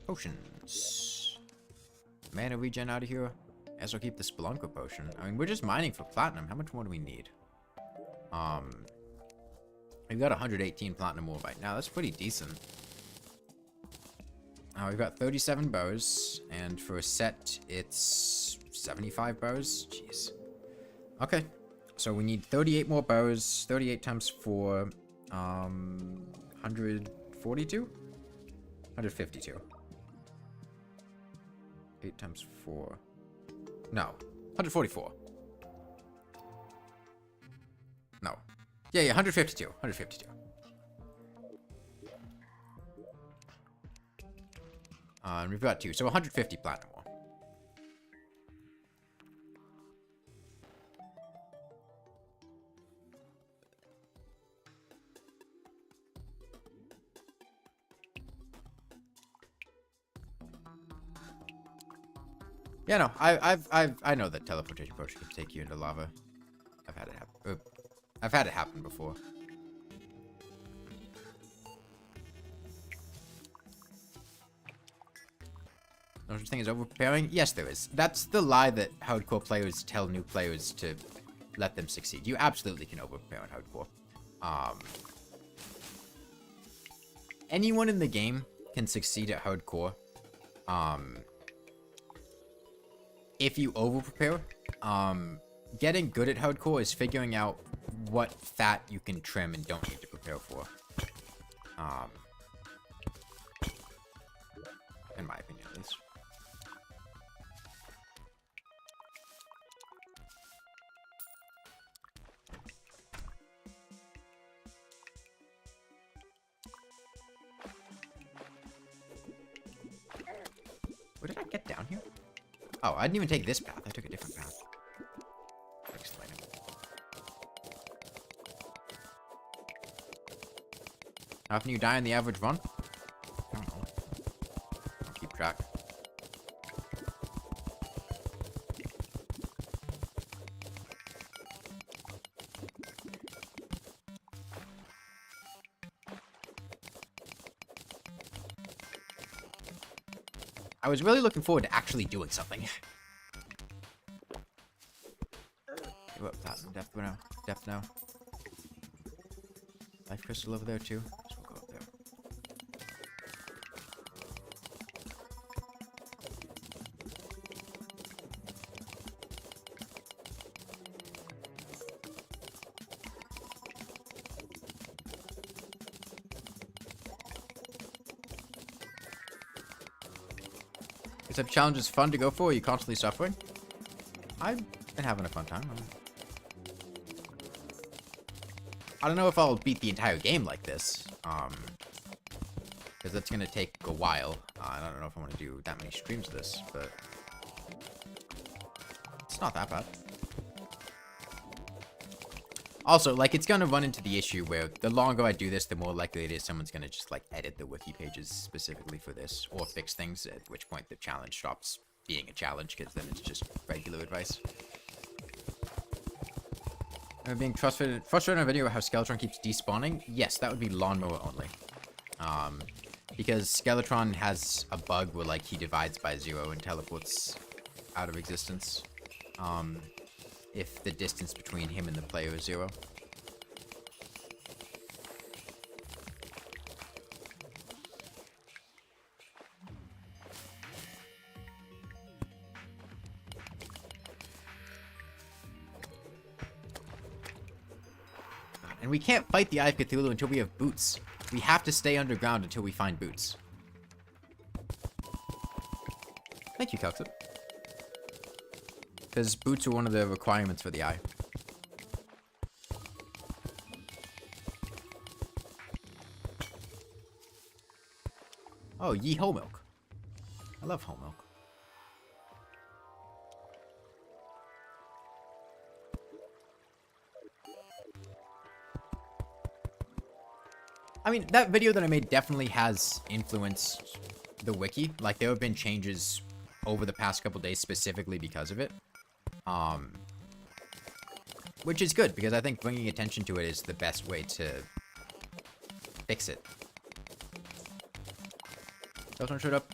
Potions. Mana regen out of here. Guess I'll keep the Spelunker potion. I mean, we're just mining for platinum. How much more do we need? We've got 118 platinum ore right now. That's pretty decent. We've got 37 bows, and for a set, it's 75 bows. Jeez. Okay. So we need 38 more bows. 38 times 4. 142? 152. 8 times 4. No. 144. No. Yeah, 152. 152. And we've got 2. So 150 platinum more. Yeah, no, I know that teleportation potion can take you into lava. I've had it happen. I've had it happen before. No such thing as overpreparing? Yes, there is. That's the lie that hardcore players tell new players to let them succeed. You absolutely can overprepare in hardcore. Anyone in the game can succeed at hardcore. If you overprepare, getting good at hardcore is figuring out what fat you can trim and don't need to prepare for. In my opinion, at least. Where did I get down here? Oh, I didn't even take this path. I took a different path. Explain it. How often you die in the average run? I don't know. I'll keep track. I was really looking forward to actually doing something. What, platinum depth now? Depth now. Life crystal over there too. So we'll go up there. This type of challenge is fun to go for. Are you constantly suffering? I've been having a fun time. I don't know if I'll beat the entire game like this, because that's gonna take a while. I don't know if I want to do that many streams of this, but it's not that bad. Also, like, it's gonna run into the issue where the longer I do this, the more likely it is someone's gonna just, like, edit the wiki pages specifically for this, or fix things, at which point the challenge stops being a challenge, because then it's just regular advice. Being frustrated in a video about how Skeletron keeps despawning? Yes, that would be lawnmower only. Because Skeletron has a bug where, like, he divides by 0 and teleports out of existence. If the distance between him and the player is 0. And we can't fight the Eye of Cthulhu until we have boots. We have to stay underground until we find boots. Thank you, Calxip. Because boots are one of the requirements for the eye. Oh, ye whole milk. I love whole milk. I mean, that video that I made definitely has influenced the wiki. Like, there have been changes over the past couple days specifically because of it. Which is good, because I think bringing attention to it is the best way to fix it. Skeletron showed up.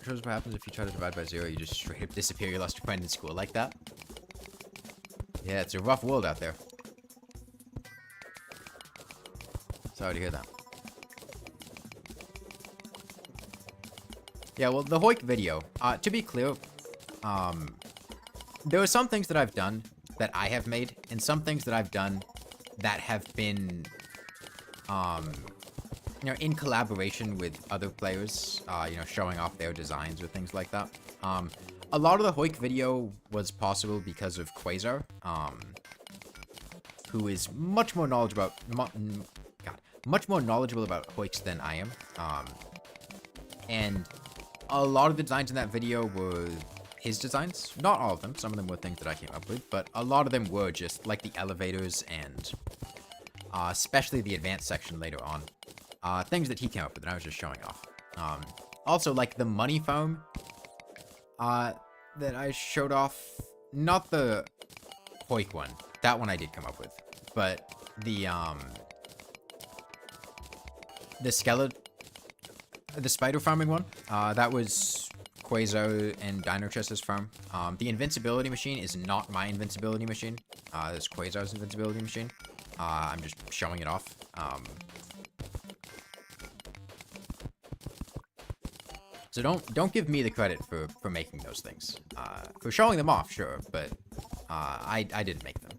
Shows what happens if you try to divide by 0, you just straight up disappear. You lost your friend in school like that. Yeah, it's a rough world out there. Sorry to hear that. Yeah, well, the Hoik video, to be clear, there are some things that I've done that I have made, and some things that I've done that have been, in collaboration with other players, showing off their designs or things like that. A lot of the Hoik video was possible because of Quasar, who is much more knowledgeable about Hoiks than I am. And a lot of the designs in that video were his designs. Not all of them. Some of them were things that I came up with, but a lot of them were just like the elevators and especially the advanced section later on. Things that he came up with and I was just showing off. Also, like the money farm that I showed off. Not the Hoik one. That one I did come up with. But the spider farming one, that was Quasar and Dinochess's farm. The invincibility machine is not my invincibility machine. It's Quasar's invincibility machine. I'm just showing it off. So don't give me the credit for making those things. For showing them off, sure, but I didn't make them.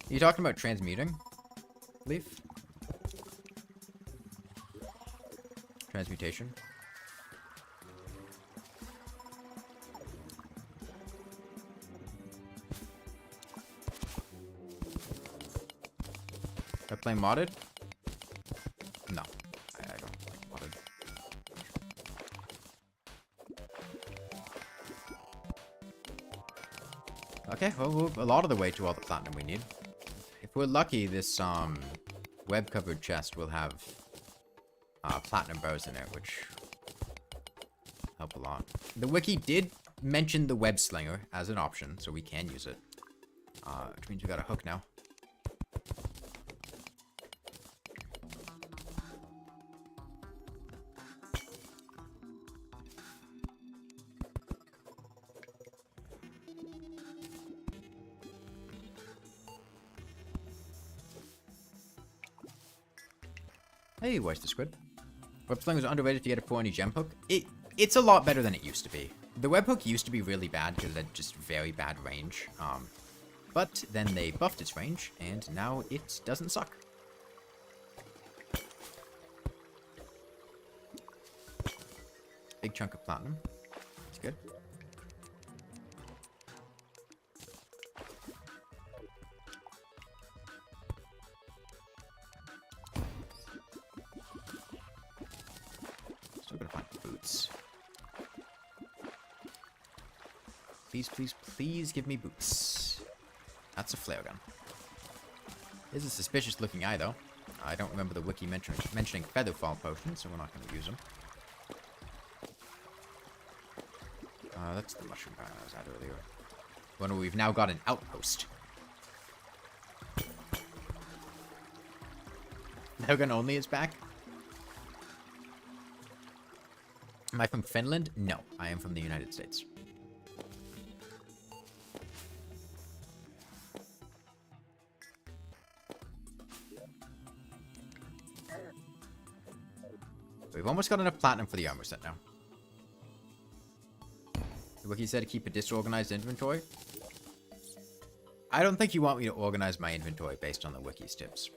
You talking about transmuting, Leaf? Transmutation? I play modded? No, I don't like modded. Okay, well, we're a lot of the way to all the platinum we need. If we're lucky, this web-covered chest will have platinum bows in it, which help a lot. The wiki did mention the web slinger as an option, so we can use it. Which means we got a hook now. Hey, where's the squid? Web sling was underrated if you get a 4 gem hook. It's a lot better than it used to be. The web hook used to be really bad because it had just very bad range. But then they buffed its range, and now it doesn't suck. Big chunk of platinum. That's good. Still gonna find boots. Please, please, please give me boots. That's a flare gun. This is a suspicious looking eye, though. I don't remember the wiki mentioning featherfall potions, so we're not going to use them. That's the mushroom biome I was at earlier. One where we've now got an outpost. Flare gun only is back? Am I from Finland? No, I am from the United States. We've almost got enough platinum for the armor set now. The wiki said to keep a disorganized inventory. I don't think you want me to organize my inventory based on the wiki's tips.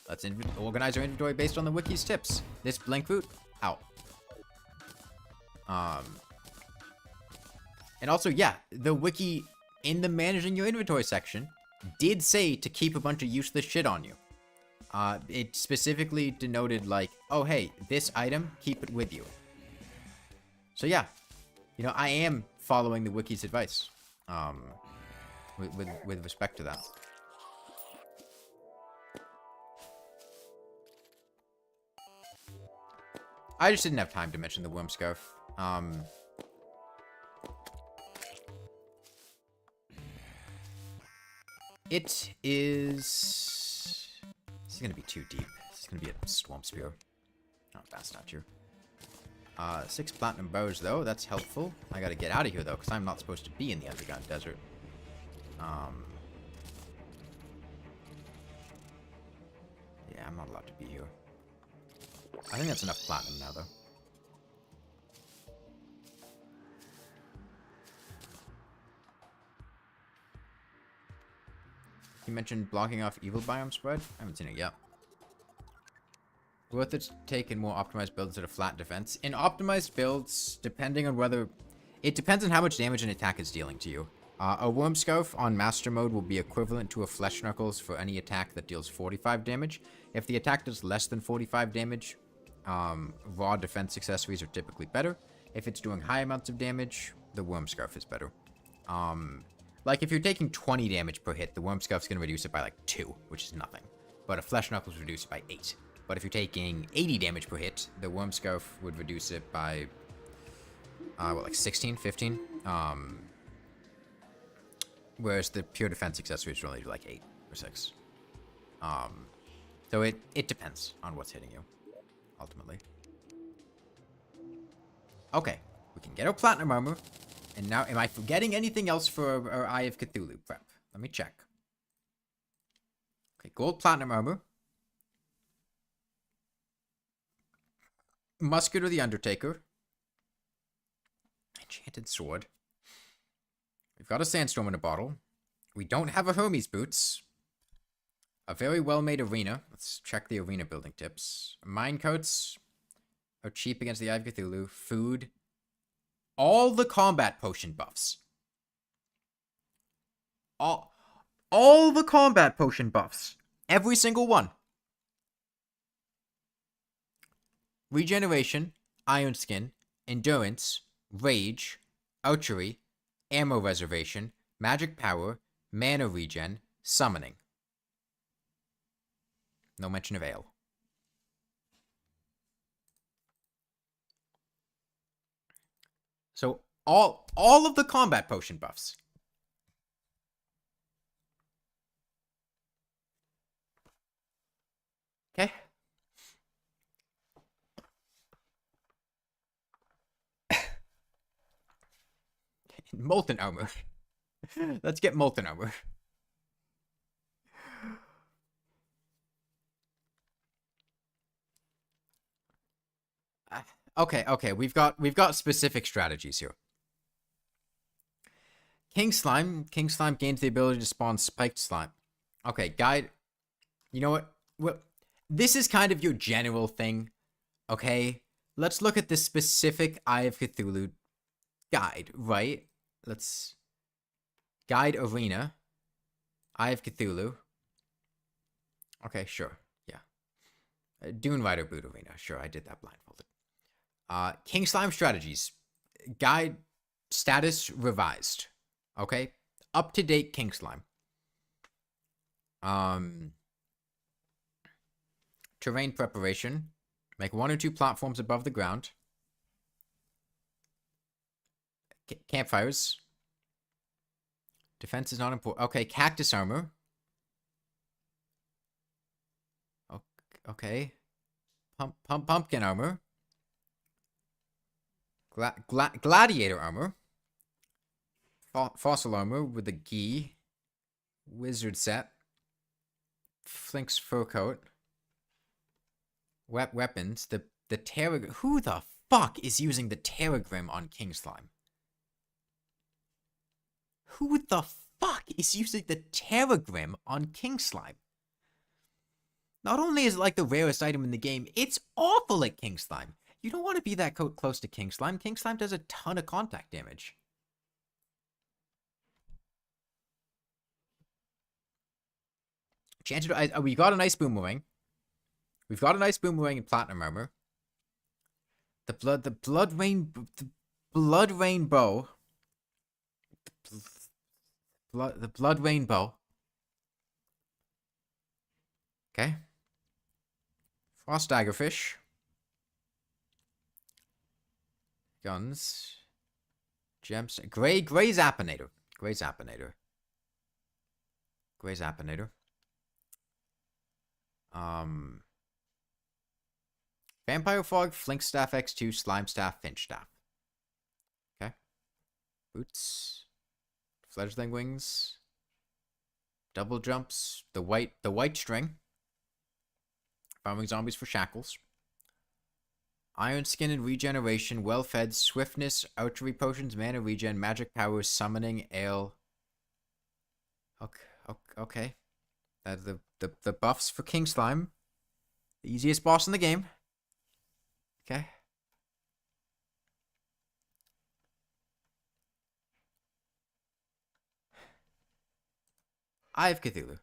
Let's organize our inventory based on the wiki's tips. This blink root, out. And also, yeah, the wiki in the managing your inventory section did say to keep a bunch of useless shit on you. It specifically denoted like, oh hey, this item, keep it with you. So yeah, you know, I am following the wiki's advice. With respect to that. I just didn't have time to mention the worm scarf. It is... This is going to be too deep. This is going to be a swamp spear. Not fast out here. 6 platinum bows, though. That's helpful. I got to get out of here, though, because I'm not supposed to be in the underground desert. Um, yeah, I'm not allowed to be here. I think that's enough platinum now, though. You mentioned blocking off evil biome spread? I haven't seen it yet. Worth it to take in more optimized builds at a flat defense. In optimized builds, depending on whether... It depends on how much damage an attack is dealing to you. A Worm Scarf on Master Mode will be equivalent to a Flesh Knuckles for any attack that deals 45 damage. If the attack does less than 45 damage, raw defense accessories are typically better. If it's doing high amounts of damage, the Worm Scarf is better. Like, if you're taking 20 damage per hit, the Worm Scarf's going to reduce it by, like, 2, which is nothing. But a Flesh Knuckles reduces it by 8. But if you're taking 80 damage per hit, the Worm Scarf would reduce it by, what, like 16, 15? Whereas the pure defense accessories will only do like 8 or 6. So it depends on what's hitting you, ultimately. Okay, we can get our platinum armor. And now, am I forgetting anything else for our Eye of Cthulhu prep? Let me check. Okay, gold platinum armor. Musket of the Undertaker. Enchanted sword. We've got a sandstorm in a bottle. We don't have a Hermes boots. A very well-made arena. Let's check the arena building tips. Minecoats are cheap against the Eye of Cthulhu. Food. All the combat potion buffs. All the combat potion buffs. Every single one. Regeneration, Iron Skin, Endurance, Rage, Archery, Ammo Reservation, Magic Power, Mana Regen, Summoning. No mention of Ale. So, all of the combat potion buffs. Okay. Molten armor. Let's get molten armor. Okay. We've got specific strategies here. King Slime gains the ability to spawn spiked slime. Okay, guide. You know what? Well, this is kind of your general thing. Okay, let's look at this specific Eye of Cthulhu guide, right? Let's guide arena. Eye of Cthulhu. Okay, sure. Yeah. Dune Rider boot arena. Sure, I did that blindfolded. King Slime strategies. Guide status revised. Okay? Up to date King Slime. Terrain preparation. Make 1 or 2 platforms above the ground. Campfires. Defense is not important. Okay, cactus armor. Okay. Pumpkin armor. Gladiator armor. Fossil armor with the gi. Wizard set. Flink's fur coat. Weapons. The Terragrim. Who the fuck is using the Terragrim on King Slime? Who the fuck is using the Terragrim on King Slime? Not only is it like the rarest item in the game, it's awful at King Slime. You don't want to be that close to King Slime. King Slime does a ton of contact damage. We got a nice boomerang. We've got a nice boomerang in platinum armor. The blood rainbow. The blood rainbow. Okay. Frost daggerfish. Guns. Gems. Gray Zappinator. Vampire Fog, Flink Staff X2, Slime Staff, Finch Staff. Okay. Boots. Fledgling Wings. Double jumps. The white string. Farming zombies for shackles. Iron skin and regeneration. Well fed. Swiftness. Archery potions. Mana regen. Magic powers. Summoning. Ale. Okay. The buffs for King Slime. The easiest boss in the game. Okay. Eye of Cthulhu.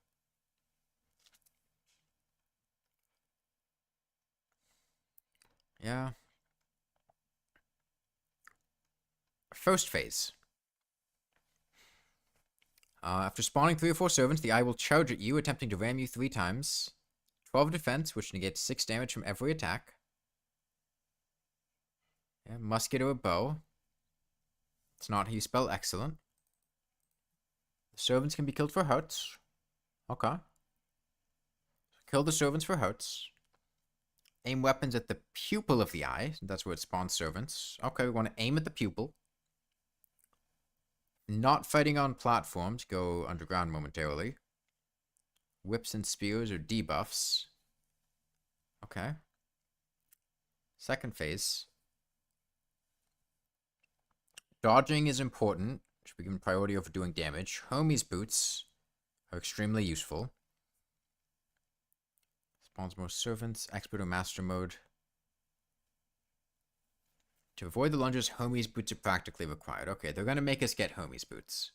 Yeah. First phase. After spawning 3 or 4 servants, the eye will charge at you, attempting to ram you 3 times. 12 defense, which negates 6 damage from every attack. Yeah, musket or a bow. It's not how you spell excellent. The servants can be killed for hurts. Okay. Kill the servants for hurts. Aim weapons at the pupil of the eye. That's where it spawns servants. Okay, we want to aim at the pupil. Not fighting on platforms. Go underground momentarily. Whips and spears are debuffs. Okay. Second phase. Dodging is important. Should be given priority over doing damage. Hermes boots are extremely useful. Spawns more servants. Expert or master mode. To avoid the lunges, Hermes boots are practically required. Okay, they're going to make us get Hermes boots.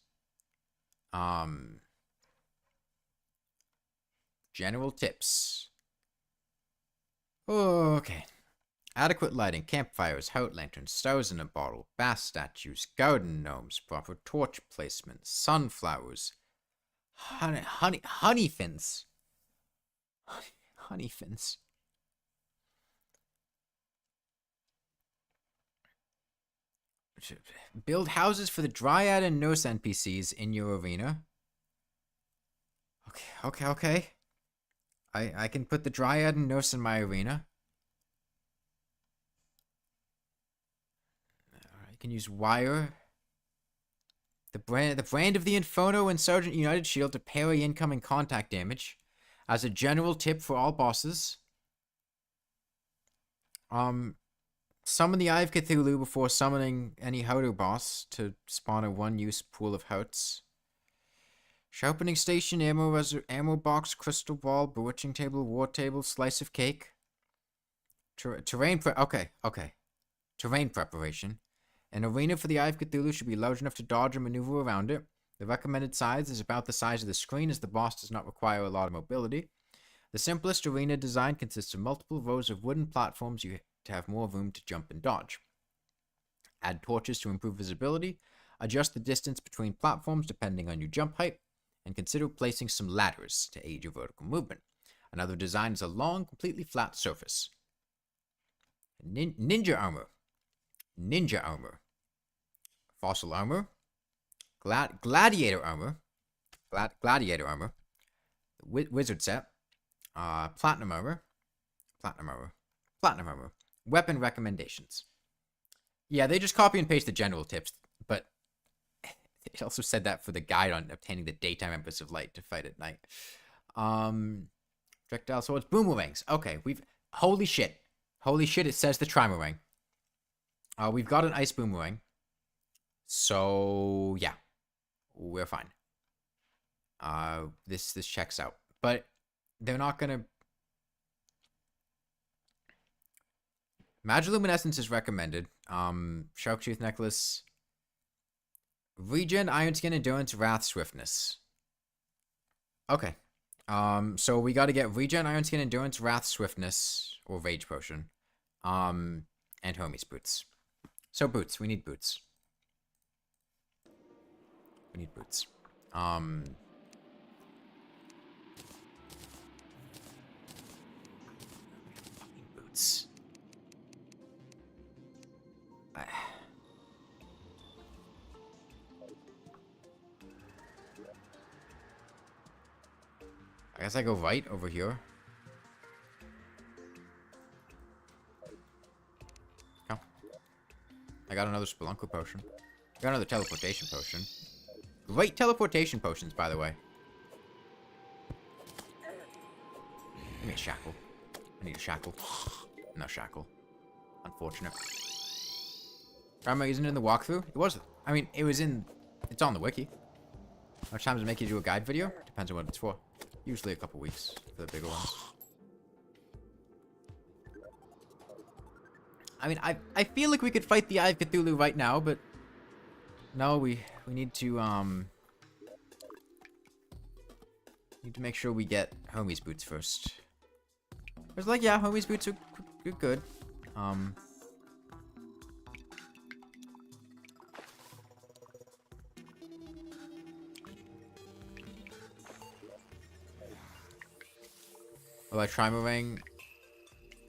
General tips. Okay. Adequate lighting, campfires, heart lanterns, stars in a bottle, bass statues, garden gnomes, proper torch placement, sunflowers, honey fins. Honey fins. Build houses for the Dryad and Nurse NPCs in your arena. Okay. I can put the Dryad and Nurse in my arena. I can use wire. The brand of the Inferno and Sergeant United Shield to parry incoming contact damage. As a general tip for all bosses. Summon the Eye of Cthulhu before summoning any Howder boss to spawn a one-use pool of hearts. Sharpening station, ammo box, crystal ball, bewitching table, war table, slice of cake. Terrain preparation. An arena for the Eye of Cthulhu should be large enough to dodge and maneuver around it. The recommended size is about the size of the screen, as the boss does not require a lot of mobility. The simplest arena design consists of multiple rows of wooden platforms to have more room to jump and dodge. Add torches to improve visibility. Adjust the distance between platforms depending on your jump height. And consider placing some ladders to aid your vertical movement. Another design is a long, completely flat surface. Ninja armor. Fossil armor. Gladiator armor. Wizard set. Platinum armor. Weapon recommendations. Yeah, they just copy and paste the general tips, but it also said that for the guide on obtaining the daytime Empress of Light to fight at night. Projectile swords, boomerangs. Okay, holy shit, it says the trimarang. We've got an ice boomerang. So yeah, we're fine. This checks out. But they're not gonna. Magiluminescence is recommended. Shark Tooth Necklace. Regen, Iron Skin, Endurance, Wrath, Swiftness. Okay. So we gotta get Regen, Iron Skin, Endurance, Wrath, Swiftness, or Rage Potion. And Hermes boots. So boots. We need boots. Boots. I guess I go right over here. Oh. I got another Spelunker potion. I got another teleportation potion. Great teleportation potions, by the way. me a shackle. I need a shackle. No shackle. Unfortunate. Grandma, isn't it in the walkthrough? It was. I mean, it was in. It's on the wiki. How much time does it make you do a guide video? Depends on what it's for. Usually a couple weeks for the bigger ones. I mean, I feel like we could fight the Eye of Cthulhu right now, but no, we need to make sure we get Homie's boots first. It's like, yeah, Homie's boots are good. Will I Trimarang?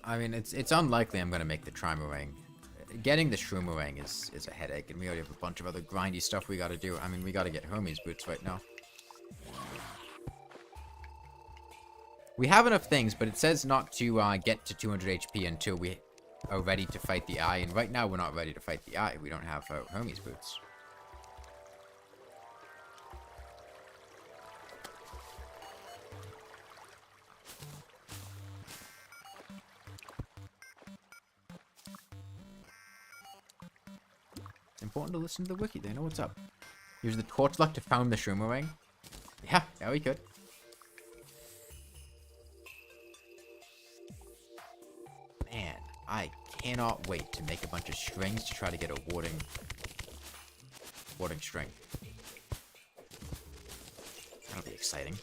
I mean, it's unlikely I'm gonna make the Trimarang. Getting the Shroomerang is a headache, and we already have a bunch of other grindy stuff we gotta do. I mean, we gotta get Homie's boots right now. We have enough things, but it says not to get to 200 HP until we are ready to fight the Eye, and right now we're not ready to fight the Eye. We don't have Homie's boots. It's important to listen to the wiki. They know what's up. Use the torch luck to found the Shroomerang. Yeah, we could. Man, I cannot wait to make a bunch of strings to try to get a warding string. That'll be exciting.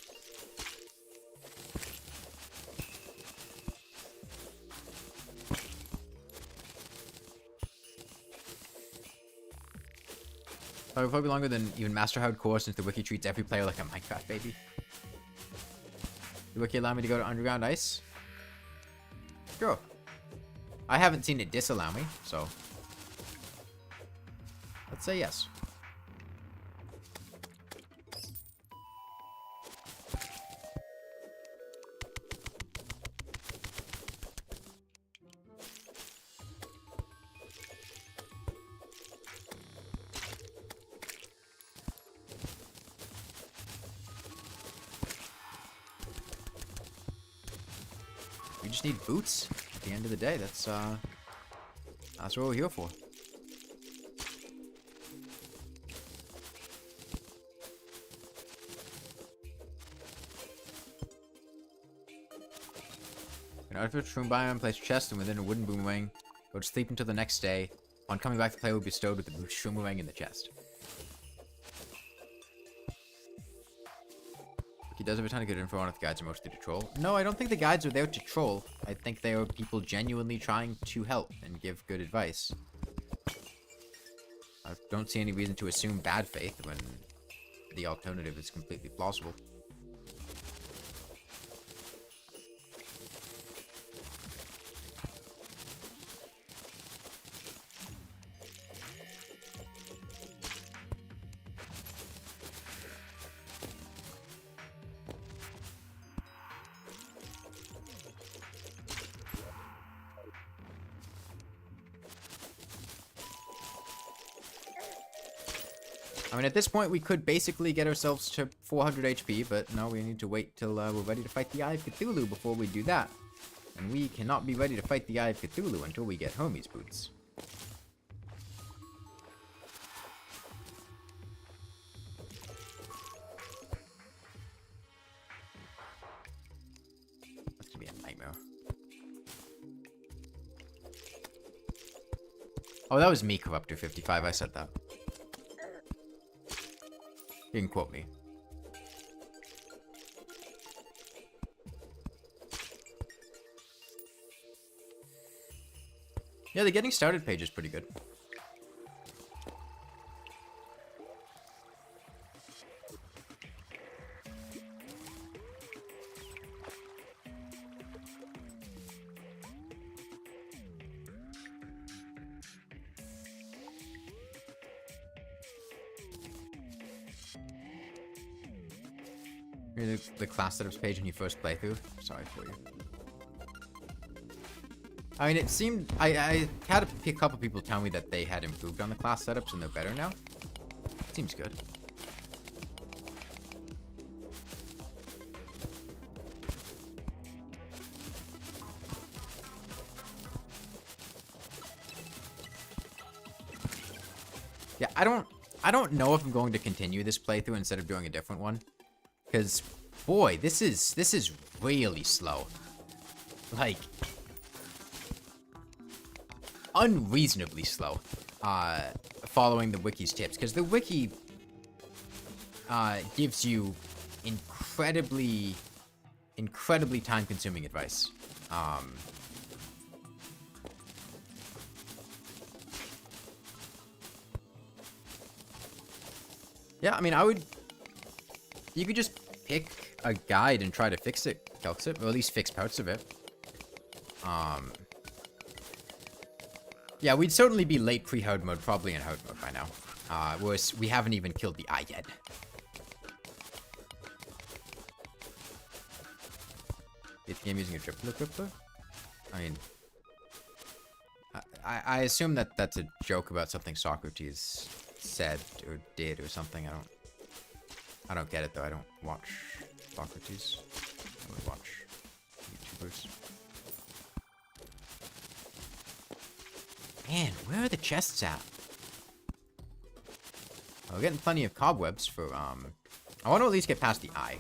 It'll probably be longer than even Master Hardcore since the wiki treats every player like a Minecraft baby. The wiki allow me to go to underground ice? Sure. I haven't seen it disallow me, so let's say yes. We just need boots. At the end of the day, that's what we're here for. An artificial shroom biome, place chest and within a wooden boomerang. Go to sleep until the next day. On coming back, the player will be bestowed with the shroomerang in the chest. He does have a ton of good info on if the guides are mostly to troll. No, I don't think the guides are there to troll. I think they are people genuinely trying to help and give good advice. I don't see any reason to assume bad faith when the alternative is completely plausible. I mean, at this point, we could basically get ourselves to 400 HP, but no, we need to wait till we're ready to fight the Eye of Cthulhu before we do that. And we cannot be ready to fight the Eye of Cthulhu until we get Homie's boots. That's gonna be a nightmare. Oh, that was me, Corruptor55. I said that. You can quote me. Yeah, the getting started page is pretty good. Here's the class setups page when you first play through. Sorry for you. I mean, it seemed... I had a couple people tell me that they had improved on the class setups and they're better now. Seems good. Yeah, I don't know if I'm going to continue this playthrough instead of doing a different one. Because, boy, this is really slow. Like, unreasonably slow. Following the wiki's tips. Because the wiki gives you incredibly time-consuming advice. Yeah, I mean, you could just pick a guide and try to fix it, or at least fix parts of it. Yeah, we'd certainly be late pre-hard mode, probably in hard mode by now. Whereas we haven't even killed the eye yet. Is the game using a triple crippler? I mean, I assume that that's a joke about something Socrates said or did or something. I don't get it though. I don't watch Socrates. I would watch YouTubers. Man, where are the chests at? Oh, we're getting plenty of cobwebs for I want to at least get past the eye.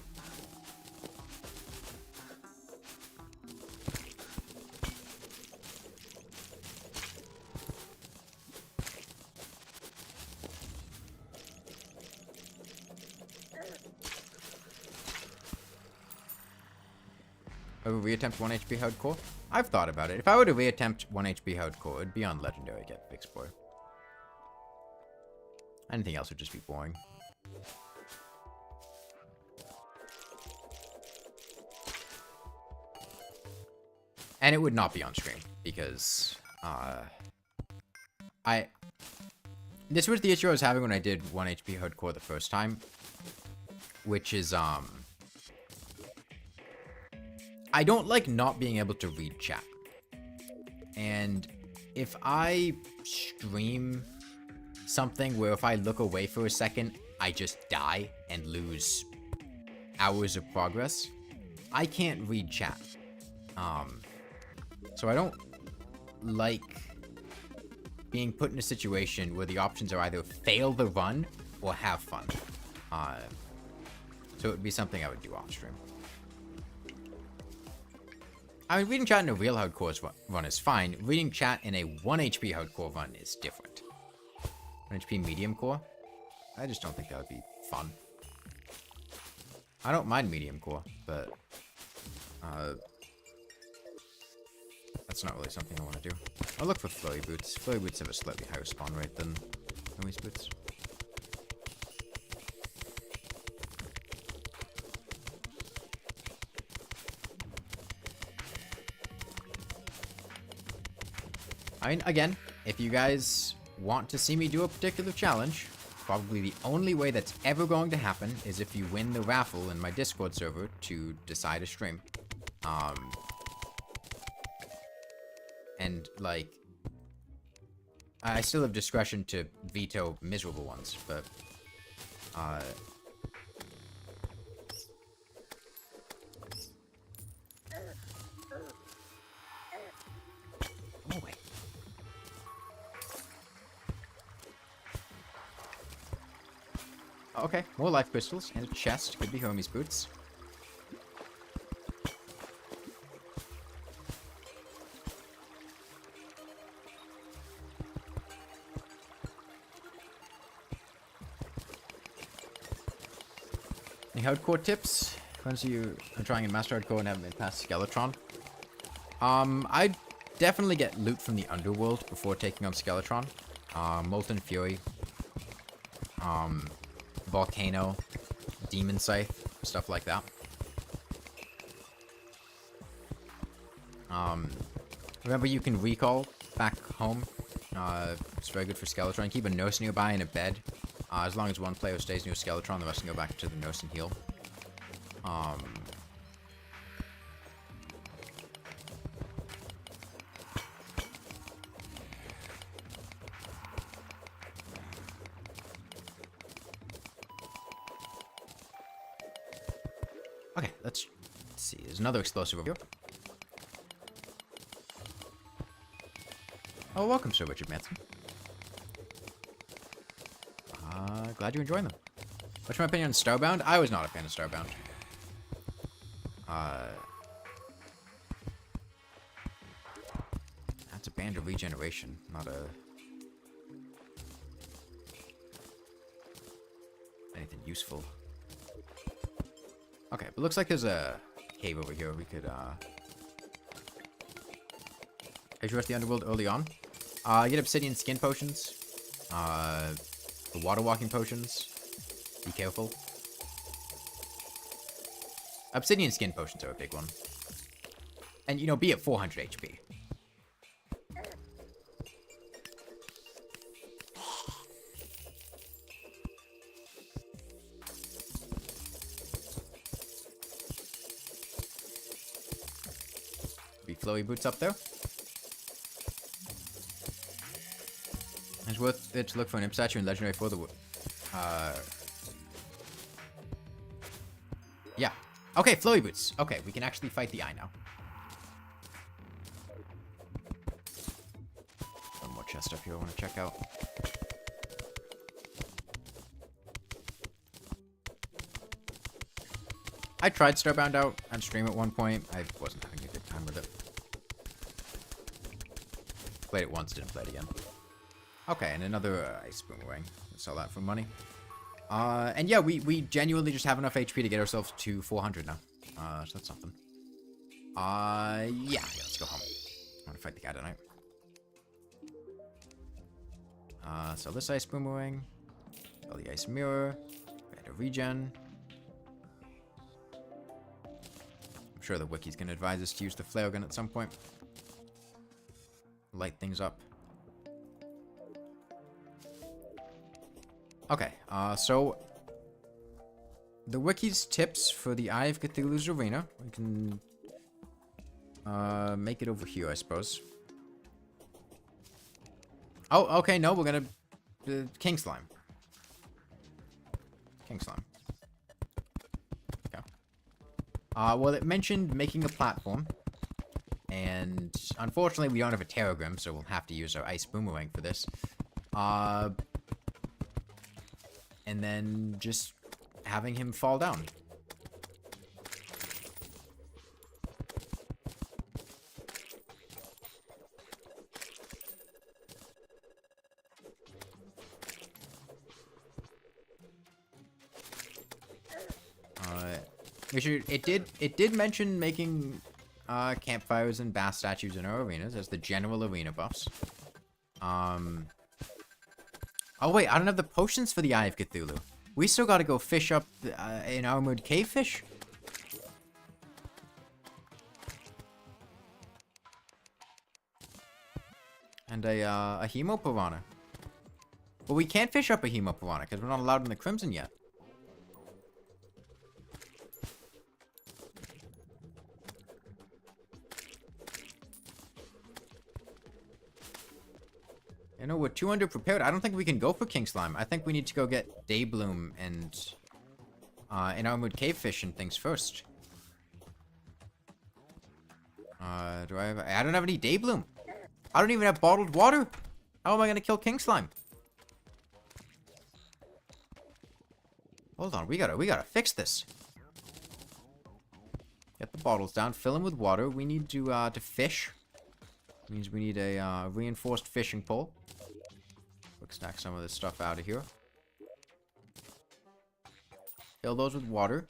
Reattempt 1 HP hardcore? I've thought about it. If I were to reattempt 1 HP hardcore, it'd be on legendary get Explorer. Anything else would just be boring. And it would not be on stream, because, this was the issue I was having when I did 1 HP hardcore the first time, which is, I don't like not being able to read chat. And if I stream something where if I look away for a second, I just die and lose hours of progress, I can't read chat. So I don't like being put in a situation where the options are either fail the run or have fun. So it would be something I would do off stream. I mean, reading chat in a real hardcore run is fine. Reading chat in a 1 HP hardcore run is different. 1 HP medium core? I just don't think that would be fun. I don't mind medium core, but that's not really something I want to do. I'll look for flurry boots. Flurry boots have a slightly higher spawn rate than noise boots. I mean, again, if you guys want to see me do a particular challenge, probably the only way that's ever going to happen is if you win the raffle in my Discord server to decide a stream. And, like, I still have discretion to veto miserable ones, but, oh, wait. Okay, more life crystals and a chest. Could be Hermes boots. Any hardcore tips? Once you are trying in Master Hardcore and haven't been past Skeletron. I'd definitely get loot from the Underworld before taking on Skeletron. Molten Fury. Volcano, Demon Scythe, stuff like that. Remember, you can recall back home. It's very good for Skeletron. Keep a nurse nearby in a bed. As long as one player stays near Skeletron, the rest can go back to the nurse and heal. Okay, let's see. There's another explosive over here. Oh, welcome, Sir Richard Manson. glad you're enjoying them. What's my opinion on Starbound? I was not a fan of Starbound. That's a band of regeneration, not a... anything useful. Okay, but looks like there's a cave over here. We could, address the underworld early on. Get obsidian skin potions. The water walking potions. Be careful. Obsidian skin potions are a big one. And, you know, be at 400 HP. Be flowy boots up there. It's worth it to look for an imp statue in legendary for the yeah. Okay, flowy boots. Okay, we can actually fight the eye now. One more chest up here I want to check out. I tried Starbound out on stream at one point. I wasn't having a good time with it. Played it once, didn't play it again. Okay, and another ice boomerang. Sell that for money. And yeah, we genuinely just have enough HP to get ourselves to 400 now. So that's something. Yeah, let's go home. I want to fight the guy tonight. So this ice boomerang. Sell the ice mirror. Get a regen. I'm sure the wiki's gonna advise us to use the flare gun at some point. Light things up. Okay, so the wiki's tips for the Eye of Cthulhu's arena. We can make it over here, I suppose. Oh, okay, no, we're gonna king slime. King slime. Okay. Well, it mentioned making a platform, and unfortunately, we don't have a terragram, so we'll have to use our ice boomerang for this. And then just having him fall down. It did mention making campfires and bath statues in our arenas as the general arena buffs. Oh wait, I don't have the potions for the Eye of Cthulhu. We still gotta go fish up an armored cave fish. And a hemo piranha. But we can't fish up a hemo piranha because we're not allowed in the Crimson yet. You know, we're 200 prepared. I don't think we can go for King Slime. I think we need to go get Daybloom and an armored cave fish and things first. Do I have... I don't have any Daybloom. I don't even have bottled water. How am I gonna kill King Slime? Hold on, we gotta fix this. Get the bottles down, fill them with water. We need to fish. Means we need a reinforced fishing pole. Quick stack some of this stuff out of here. Fill those with water.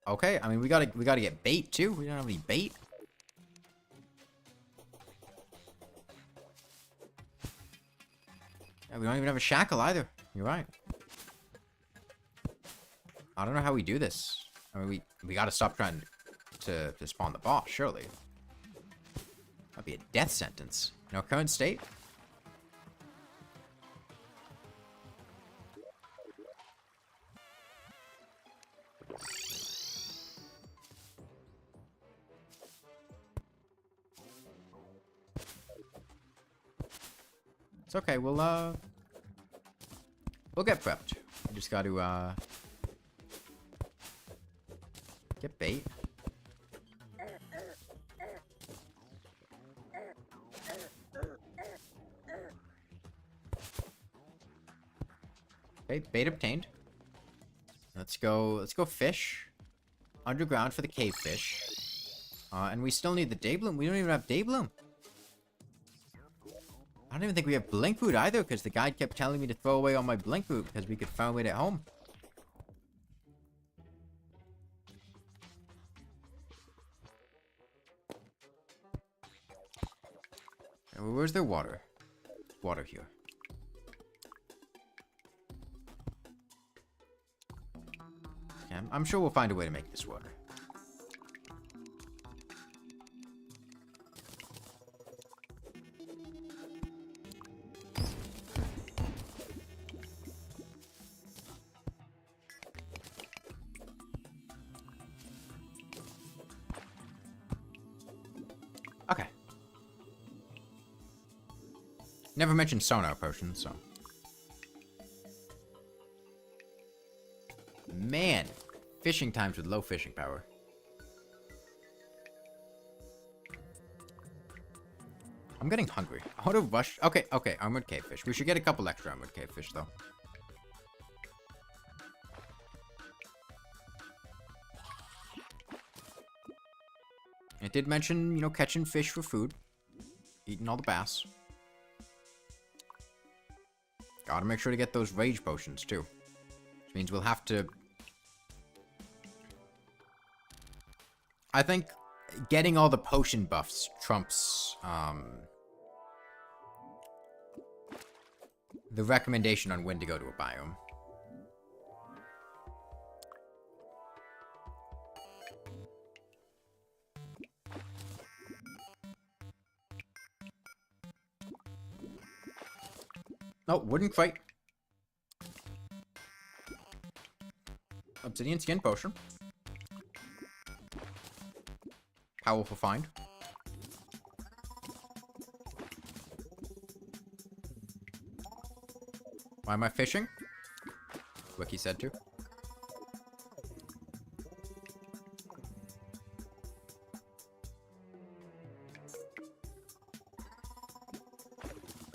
Okay, I mean we gotta get bait too. We don't have any bait. Yeah, we don't even have a shackle either. You're right. I don't know how we do this. I mean we gotta stop trying to spawn the boss, surely. That'd be a death sentence. In our current state? It's okay, we'll get prepped. We just gotta get bait. Okay, bait obtained. Let's go fish. Underground for the cave fish. And we still need the day bloom. We don't even have day bloom. I don't even think we have blink food either, because the guide kept telling me to throw away all my blink food because we could find it at home. Where's their water? Water here. Okay, I'm sure we'll find a way to make this water. Okay. Never mentioned sonar potions, so. Man, fishing times with low fishing power. I'm getting hungry. I want to rush. Okay, armored cavefish. We should get a couple extra armored cavefish, though. It did mention, you know, catching fish for food. Eating all the bass. Gotta make sure to get those rage potions, too. Which means we'll have to... I think getting all the potion buffs trumps, the recommendation on when to go to a biome. Oh, wooden crate. Obsidian skin potion. Powerful find. Why am I fishing? Wiki said to.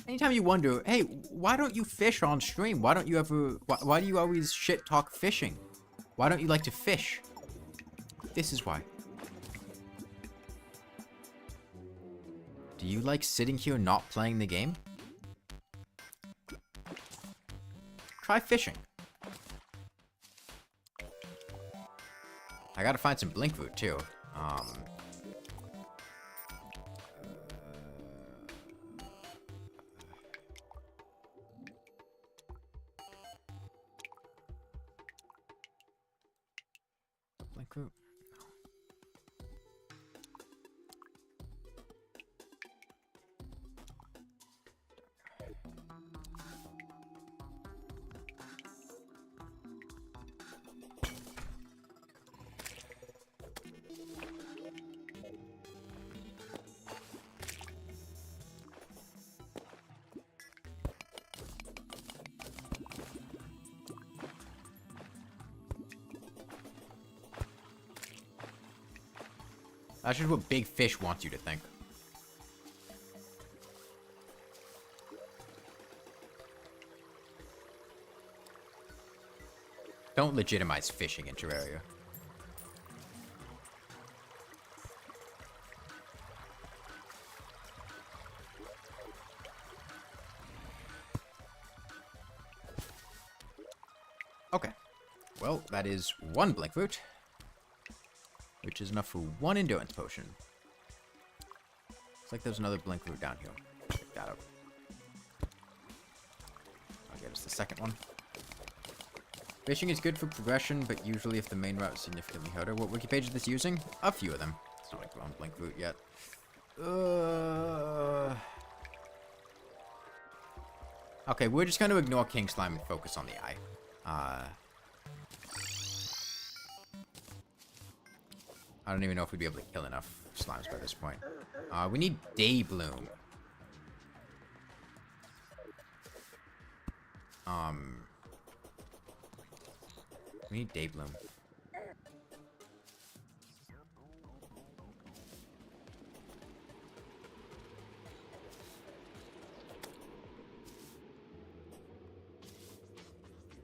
Anytime you wonder, hey, why don't you fish on stream? Why don't you ever... Why do you always shit talk fishing? Why don't you like to fish? This is why. Do you like sitting here not playing the game? Try fishing. I gotta find some blink food too. Blink food. That's just what Big Fish wants you to think. Don't legitimize fishing in Terraria. Okay. Well, that is one blink root, which is enough for one endurance potion. Looks like there's another blink root down here. Check that out. I'll get us the second one. Fishing is good for progression, but usually if the main route is significantly harder. What wiki page is this using? A few of them. It's not like we're on blink root yet. Okay, we're just going to ignore King Slime and focus on the eye. I don't even know if we'd be able to kill enough slimes by this point. We need Day Bloom. We need Day Bloom.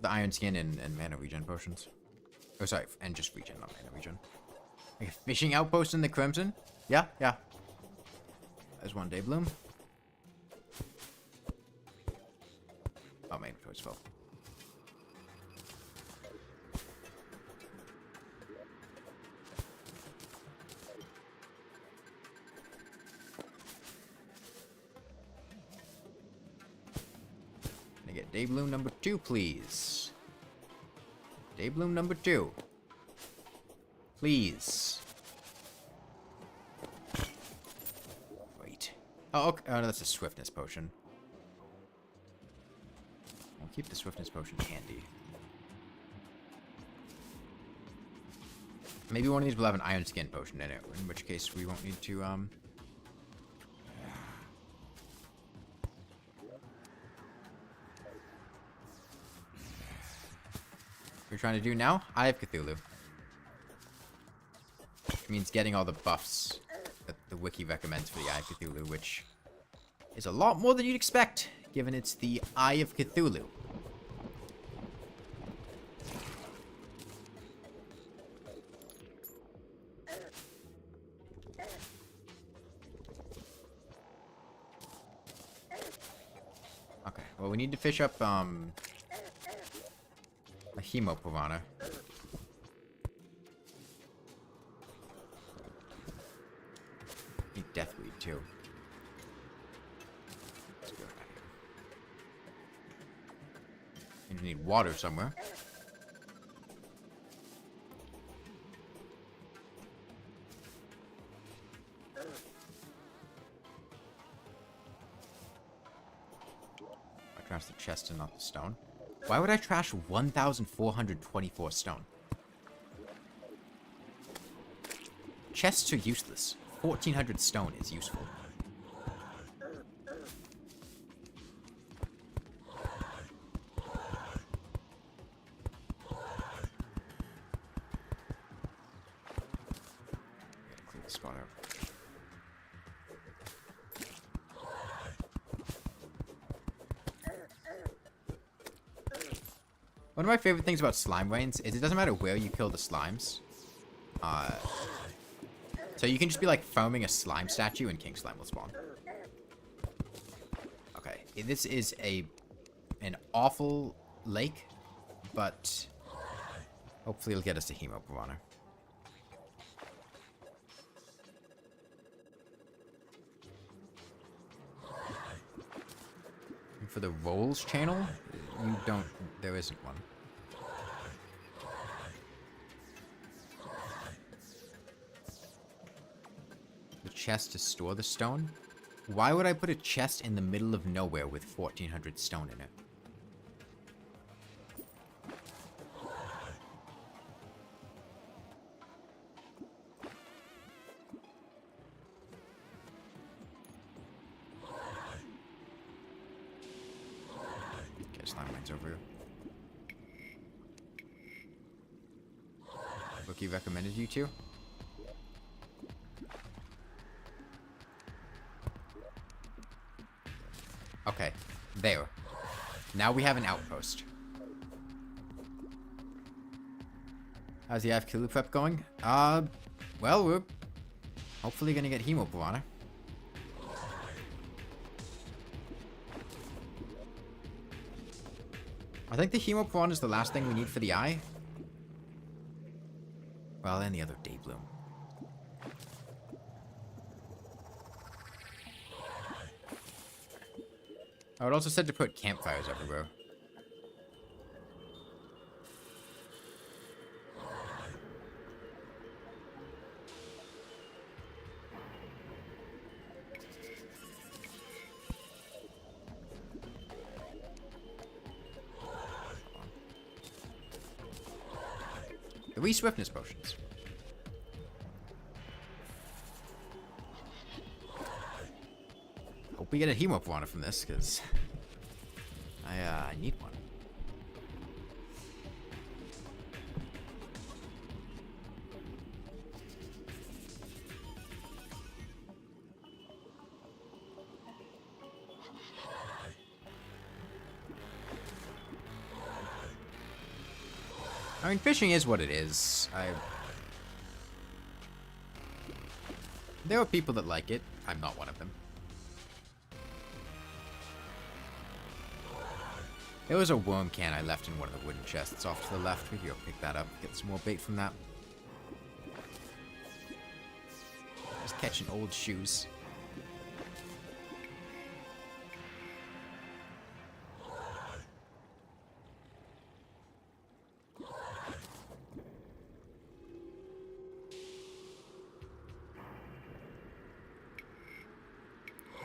the iron skin and mana regen potions. Oh, sorry, and just regen, not mana regen. Like a fishing outpost in the Crimson? Yeah, yeah. There's one day bloom. Oh, my inventory's full. Can I get day bloom number 2, please? Day bloom number 2. Please. Wait. Oh, okay. Oh, no, that's a swiftness potion. I'll keep the swiftness potion handy. Maybe one of these will have an iron skin potion in it, in which case we won't need to, What we're trying to do now? Eye of Cthulhu. It means getting all the buffs that the wiki recommends for the Eye of Cthulhu, which is a lot more than you'd expect, given it's the Eye of Cthulhu. Okay, well, we need to fish up, a Hemo Piranha. Need Deathweed, too. Let's go. And you need water somewhere. I trashed the chest and not the stone. Why would I trash 1,424 stone? Chests are useless. 1,400 stone is useful. Clear the spot out. One of my favorite things about slime rains is it doesn't matter where you kill the slimes. So you can just be like foaming a slime statue and king slime will spawn. Okay, this is an awful lake, but hopefully it'll get us to Hemo Piranha. And for the rolls channel, there isn't one. The chest to store the stone? Why would I put a chest in the middle of nowhere with 1,400 stone in it? Okay, slime mines over here. Wiki recommended you to? Okay, there. Now we have an outpost. How's the Eye of Cthulhu prep going? Well, we're hopefully gonna get Hemo Piranha. I think the Hemo Piranha is the last thing we need for the eye. Well, and the other day bloom. I would also said to put campfires everywhere. Three swiftness potions. Hope we get a Hemo Piranha from this, because I need one. I mean, fishing is what it is. There are people that like it. I'm not one of them. There was a worm can I left in one of the wooden chests off to the left. We can go pick that up, get some more bait from that. Just catching old shoes.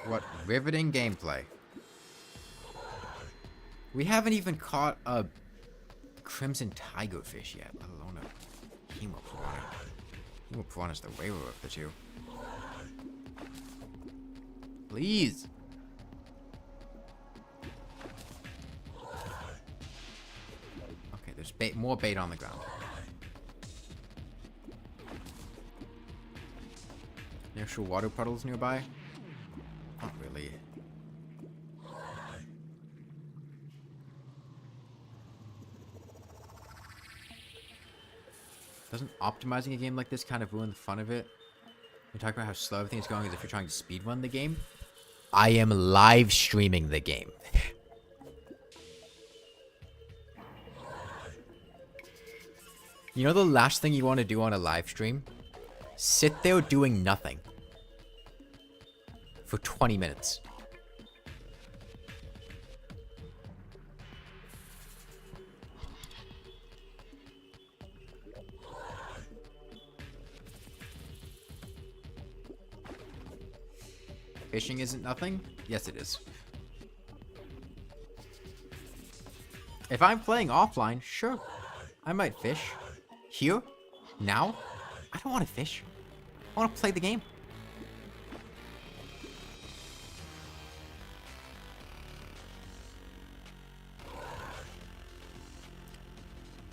What riveting gameplay. We haven't even caught a crimson tigerfish yet, let alone a hemopiranha. Hemopiranha's the rarer of the two. Please. Okay, there's bait, more bait on the ground. Any actual water puddles nearby? Not really. Doesn't optimizing a game like this kind of ruin the fun of it? You talk about how slow everything's going as if you're trying to speedrun the game. I am live streaming the game. You know the last thing you want to do on a live stream? Sit there doing nothing. For 20 minutes. Fishing isn't nothing? Yes, it is. If I'm playing offline, sure. I might fish. Here? Now? I don't want to fish. I want to play the game.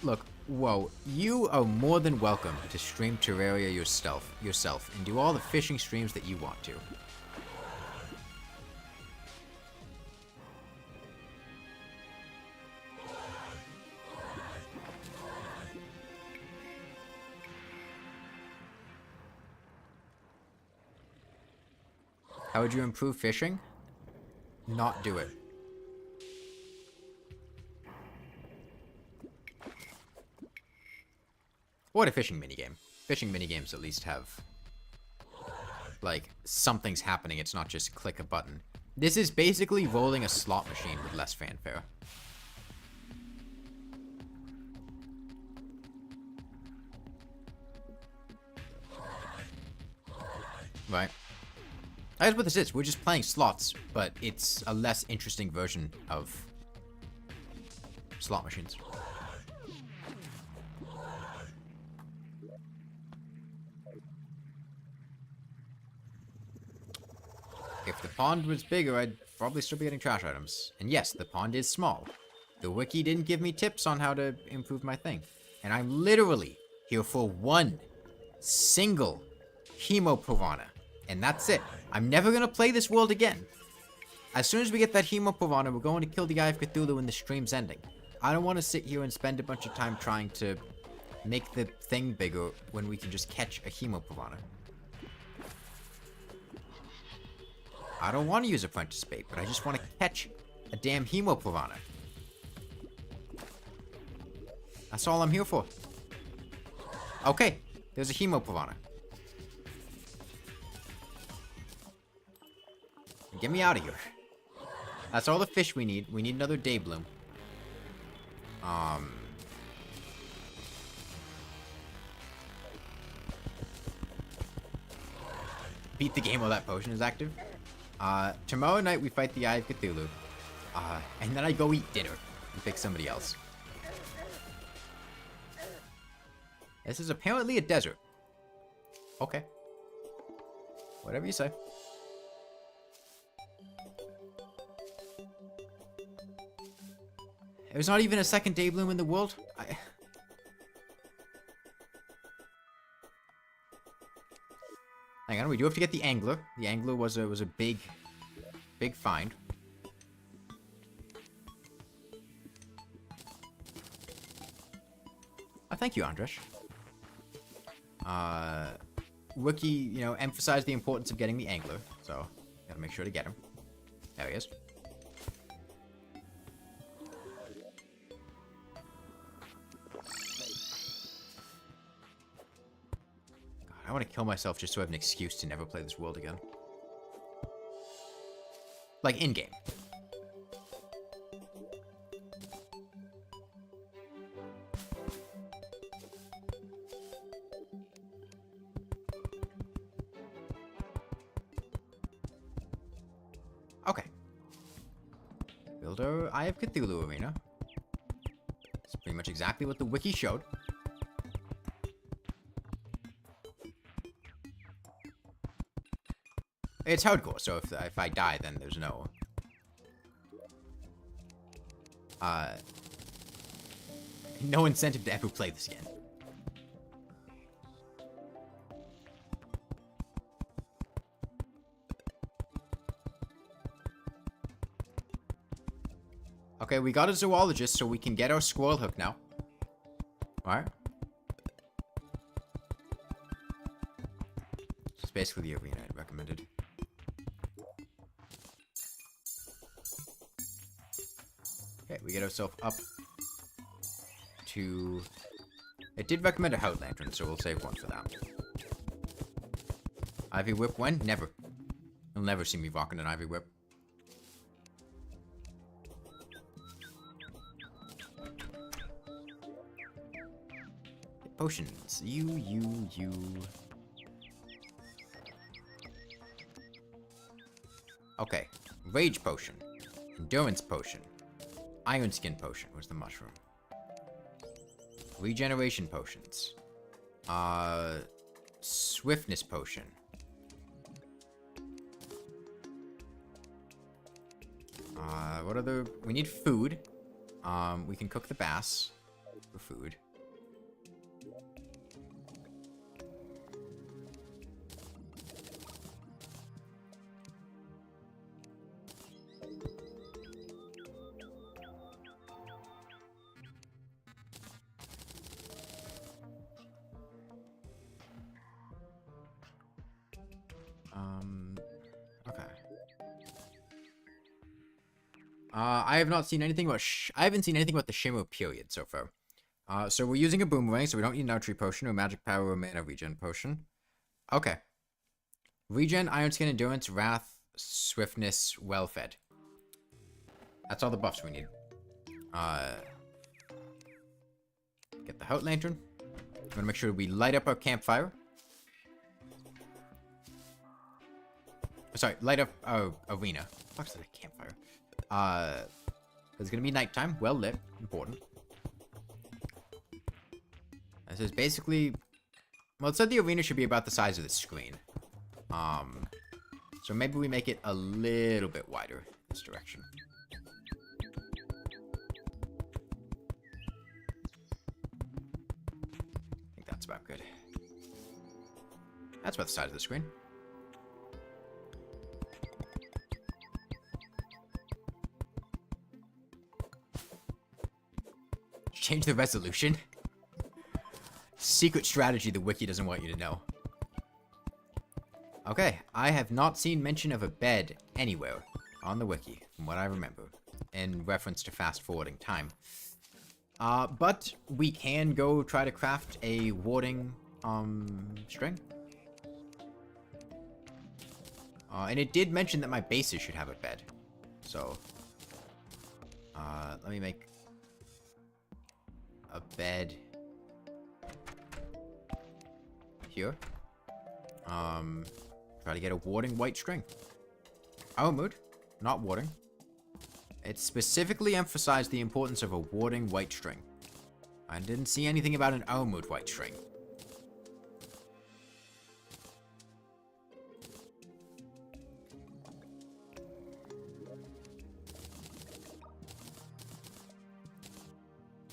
Look, whoa, you are more than welcome to stream Terraria yourself and do all the fishing streams that you want to. How would you improve fishing? Not do it. What a fishing minigame. Fishing minigames at least have, like, something's happening. It's not just click a button. This is basically rolling a slot machine with less fanfare. Right. That's what this is. We're just playing slots, but it's a less interesting version of slot machines. If the pond was bigger, I'd probably still be getting trash items. And yes, the pond is small. The wiki didn't give me tips on how to improve my thing. And I'm literally here for one single hemopiranha. And that's it. I'm never going to play this world again. As soon as we get that hemopiranha, we're going to kill the Eye of Cthulhu and the stream's ending. I don't want to sit here and spend a bunch of time trying to make the thing bigger when we can just catch a hemopiranha. I don't want to use apprentice bait, but I just want to catch a damn hemopiranha. That's all I'm here for. Okay, there's a hemopiranha. Get me out of here. That's all the fish we need. We need another day bloom. Beat the game while that potion is active. Tomorrow night we fight the Eye of Cthulhu. And then I go eat dinner and pick somebody else. This is apparently a desert. Okay. Whatever you say. There's not even a second day bloom in the world. Hang on, we do have to get the angler. The angler was a big find. thank you, Andresh. Wiki, you know, emphasized the importance of getting the angler, so gotta make sure to get him. There he is. God, I want to kill myself just so I have an excuse to never play this world again. Like, in-game. Okay. Builder, I have Cthulhu Arena. It's pretty much exactly what the wiki showed. It's hardcore, so if I die, then there's no... no incentive to ever play this again. Okay, we got a zoologist, so we can get our squirrel hook now. Alright. It's basically the arena I recommended. Okay, we get ourselves up to... It did recommend a hout lantern, so we'll save one for that. Ivy whip when? Never. You'll never see me rocking an ivy whip. Potions. You. Okay. Rage potion. Endurance potion. Iron skin potion. Where's the mushroom? Regeneration potions. Swiftness potion. What other... We need food. We can cook the bass for food. Okay. I have not seen anything about I haven't seen anything about the Shimmer period so far. So we're using a boomerang, so we don't need an archery potion or magic power or mana regen potion. Okay. Regen, Iron Skin, Endurance, Wrath, Swiftness, Well-Fed. That's all the buffs we need. Get the Hout Lantern. I'm gonna make sure we light up our campfire. Sorry, light up our arena. What's that campfire? It's gonna be nighttime, well lit, important. This is basically, well, it said the arena should be about the size of the screen. So maybe we make it a little bit wider this direction. I think that's about good. That's about the size of the screen. Change the resolution. Secret strategy the wiki doesn't want you to know. Okay, I have not seen mention of a bed anywhere on the wiki, from what I remember, in reference to fast forwarding time. But we can go try to craft a warding string. And it did mention that my bases should have a bed. So let me make a bed here. Try to get a warding white string. Armored, not warding. It specifically emphasized the importance of a warding white string. I didn't see anything about an armored white string.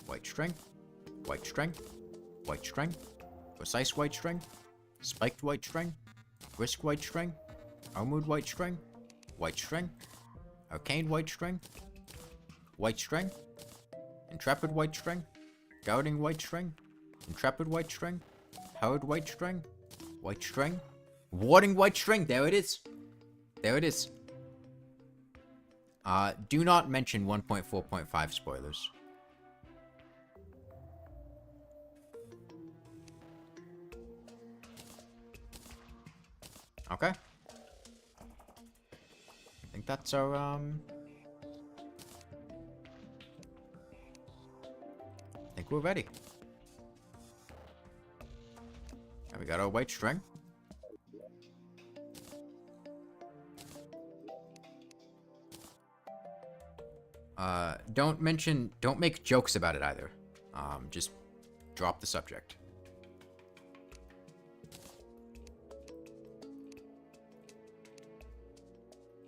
White string, white string, white string, precise white string, spiked white string, brisk white string, armored white string, arcane white string, intrepid white string, guarding white string, Intrepid white string? Howard white string? White string? Warding white string! There it is! There it is. Do not mention 1.4.5 spoilers. Okay. I think that's our, I think we're ready. And we got our white string. Don't make jokes about it either. Just drop the subject.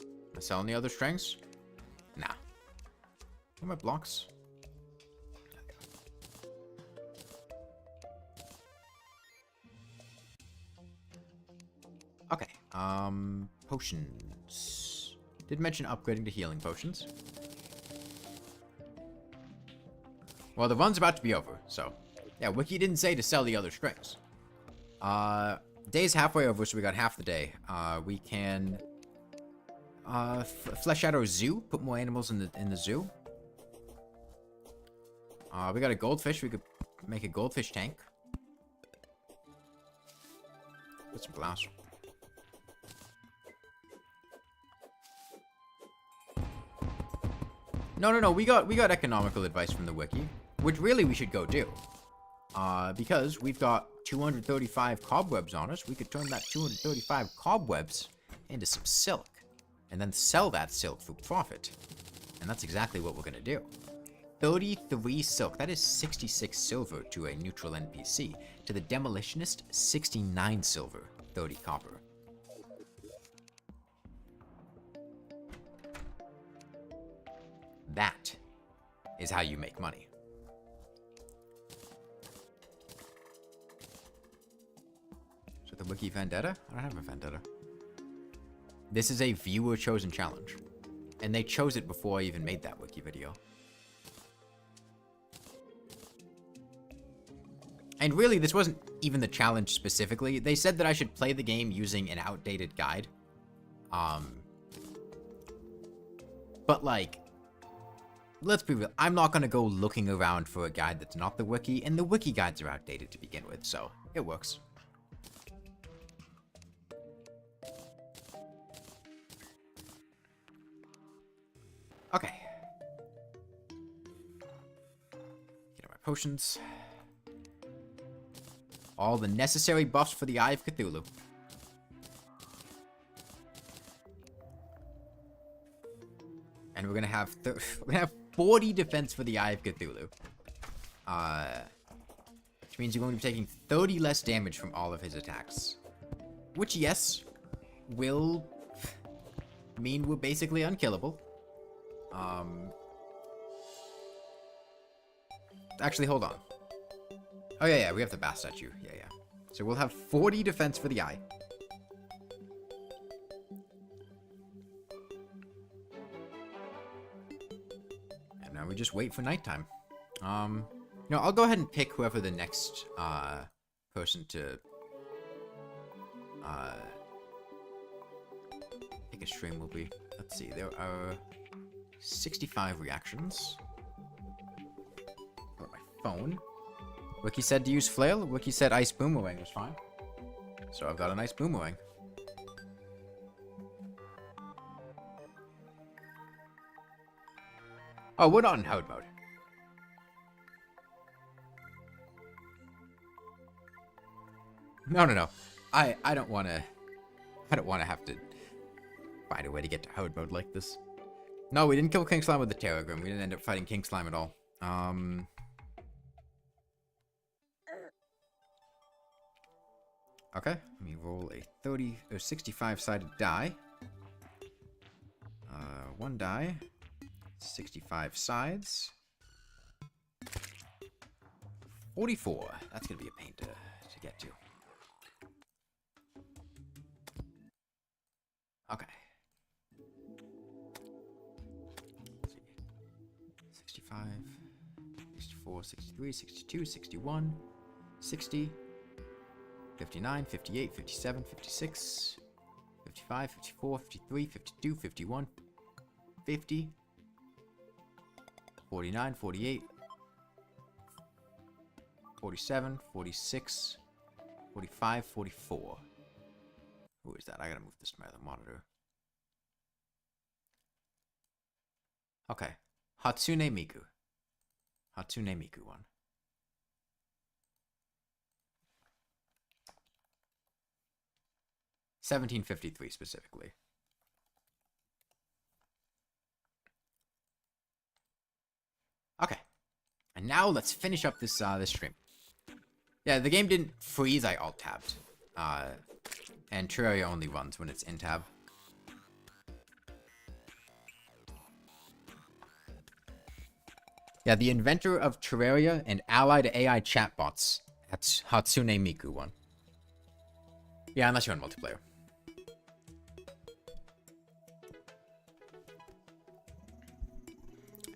Am I selling the other strings? Nah. Where are my blocks? Okay. Potions. Did mention upgrading to healing potions. Well, the run's about to be over, so... Yeah, Wiki didn't say to sell the other strings. Day's halfway over, so we got half the day. We can... flesh out our zoo. Put more animals in the zoo. We got a goldfish. We could make a goldfish tank. Put some glass. No. We got economical advice from the wiki, which really we should go do. Because we've got 235 cobwebs on us. We could turn that 235 cobwebs into some silk, and then sell that silk for profit. And that's exactly what we're gonna do. 33 silk. That is 66 silver to a neutral NPC. To the demolitionist, 69 silver, 30 copper. That is how you make money. So the wiki vendetta? I don't have a vendetta. This is a viewer-chosen challenge. And they chose it before I even made that wiki video. And really, this wasn't even the challenge specifically. They said that I should play the game using an outdated guide. But like, let's be real. I'm not gonna go looking around for a guide that's not the wiki, and the wiki guides are outdated to begin with, so it works. Okay. Get my potions. All the necessary buffs for the Eye of Cthulhu. And we're gonna have 40 defense for the Eye of Cthulhu. Which means you're going to be taking 30 less damage from all of his attacks. Which, yes, will mean we're basically unkillable. Actually, hold on. Oh, yeah, we have the Bass statue. Yeah. So we'll have 40 defense for the eye. And now we just wait for nighttime. No, I'll go ahead and pick whoever the next, person to, pick a stream will be. Let's see, there are 65 reactions. Or my phone. Wiki said to use flail. Wiki said ice boomerang was fine. So I've got a nice boomerang. Oh, we're not in horde mode. No. I don't want to have to find a way to get to horde mode like this. No, we didn't kill King Slime with the Terragrim. We didn't end up fighting King Slime at all. Okay, let me roll a 65-sided die. One die, 65 sides. 44. That's gonna be a pain to get to. Okay. Let's see. 65, 64, 63, 62, 61. 60, 59, 58, 57, 56, 55, 54, 53, 52, 51, 50, 49, 48, 47, 46, 45, 44. Who is that? I gotta move this to my other monitor. Okay. Hatsune Miku. Hatsune Miku one. $17.53 specifically. Okay. And now let's finish up this this stream. Yeah, the game didn't freeze, I alt-tabbed. And Terraria only runs when it's in tab. Yeah, the inventor of Terraria and ally to AI chatbots. That's Hatsune Miku one. Yeah, unless you're on multiplayer.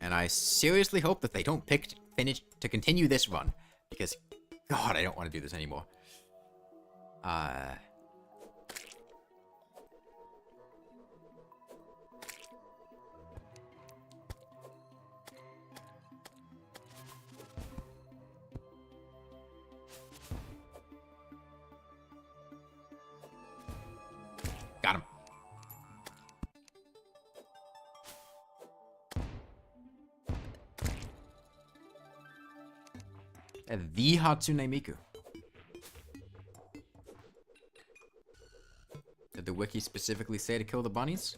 And I seriously hope that they don't finish to continue this run. Because, God, I don't want to do this anymore. Got him. The Hatsune Miku. Did the wiki specifically say to kill the bunnies?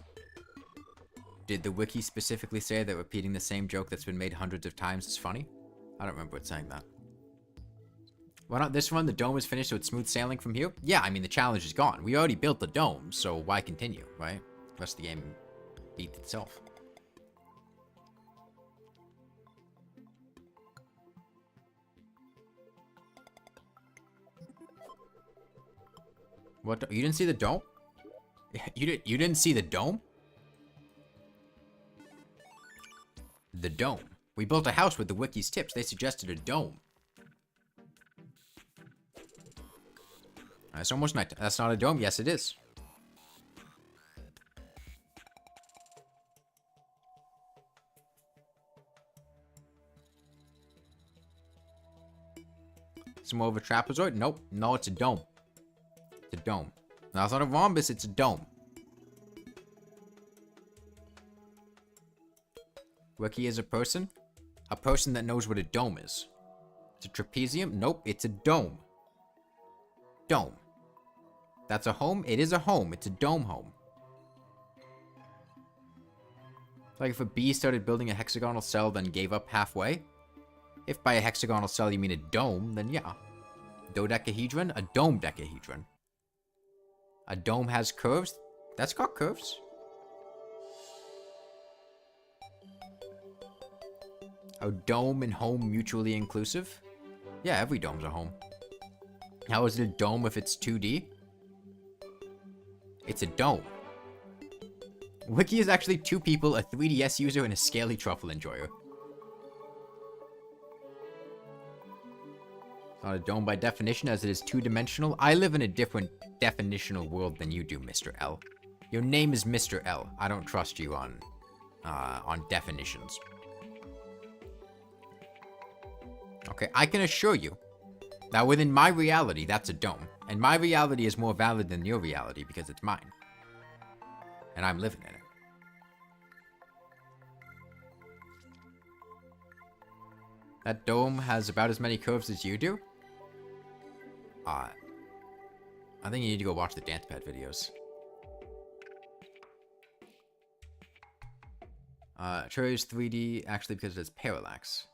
Did the wiki specifically say that repeating the same joke that's been made hundreds of times is funny? I don't remember it saying that. Why not this run? The dome is finished, so it's smooth sailing from here? Yeah, I mean, the challenge is gone. We already built the dome, so why continue, right? The rest of the game beat itself. What? You didn't see the dome? You didn't see the dome? The dome. We built a house with the wiki's tips. They suggested a dome. It's almost night. That's not a dome. Yes, it is. It's more of a trapezoid? Nope. No, it's a dome. It's a dome. Now, it's not a rhombus, it's a dome. Wiki is a person? A person that knows what a dome is. It's a trapezium? Nope, it's a dome. Dome. That's a home? It is a home. It's a dome home. It's like if a bee started building a hexagonal cell, then gave up halfway. If by a hexagonal cell you mean a dome, then yeah. Dodecahedron? A dome decahedron. A dome has curves? That's got curves. A dome and home mutually inclusive? Yeah, every dome's a home. How is it a dome if it's 2D? It's a dome. Wiki is actually two people, a 3DS user, and a scaly truffle enjoyer. It's not a dome by definition, as it is two-dimensional. I live in a different definitional world than you do, Mr. L. Your name is Mr. L. I don't trust you on definitions. Okay, I can assure you that within my reality, that's a dome. And my reality is more valid than your reality because it's mine. And I'm living in it. That dome has about as many curves as you do? I think you need to go watch the dance pad videos. Terraria's 3D actually because it's parallax.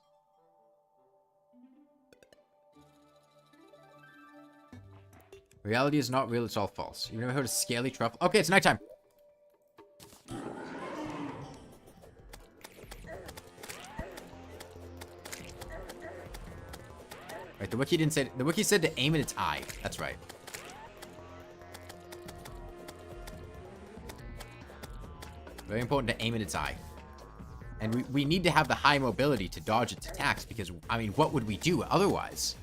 Reality is not real, it's all false. You've never heard of scaly truffle? Okay, it's nighttime. Right, the wiki didn't say... The wiki said to aim at its eye. That's right. Very important to aim at its eye. And we need to have the high mobility to dodge its attacks because, I mean, what would we do otherwise?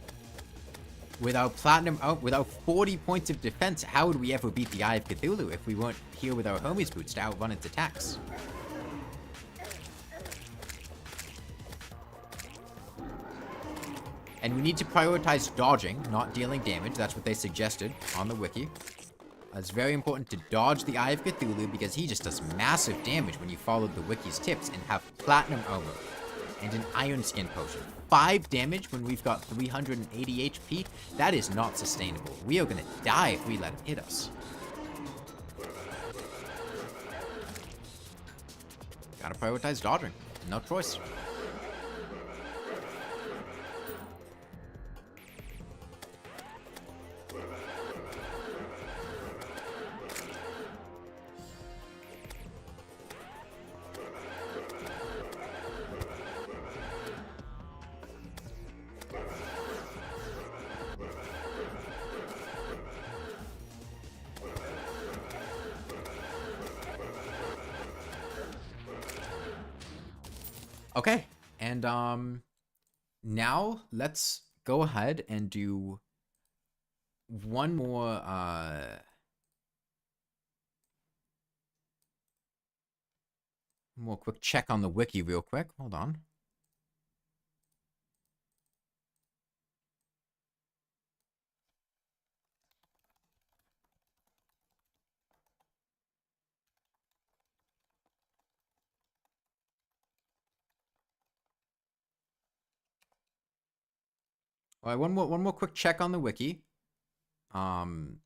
Without platinum out, without 40 points of defense, how would we ever beat the Eye of Cthulhu if we weren't here with our homies boots to outrun its attacks? And we need to prioritize dodging, not dealing damage. That's what they suggested on the wiki. It's very important to dodge the Eye of Cthulhu because he just does massive damage when you follow the wiki's tips and have platinum armor and an iron skin potion. 5 damage when we've got 380 HP? That is not sustainable. We are gonna die if we let him hit us. Gotta prioritize dodging. No choice. Okay, and now let's go ahead and do one more quick check on the wiki real quick. Hold on. All right, one more quick check on the wiki. The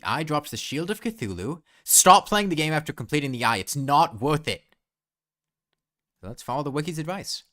Eye drops the Shield of Cthulhu. Stop playing the game after completing the Eye. It's not worth it. So let's follow the wiki's advice.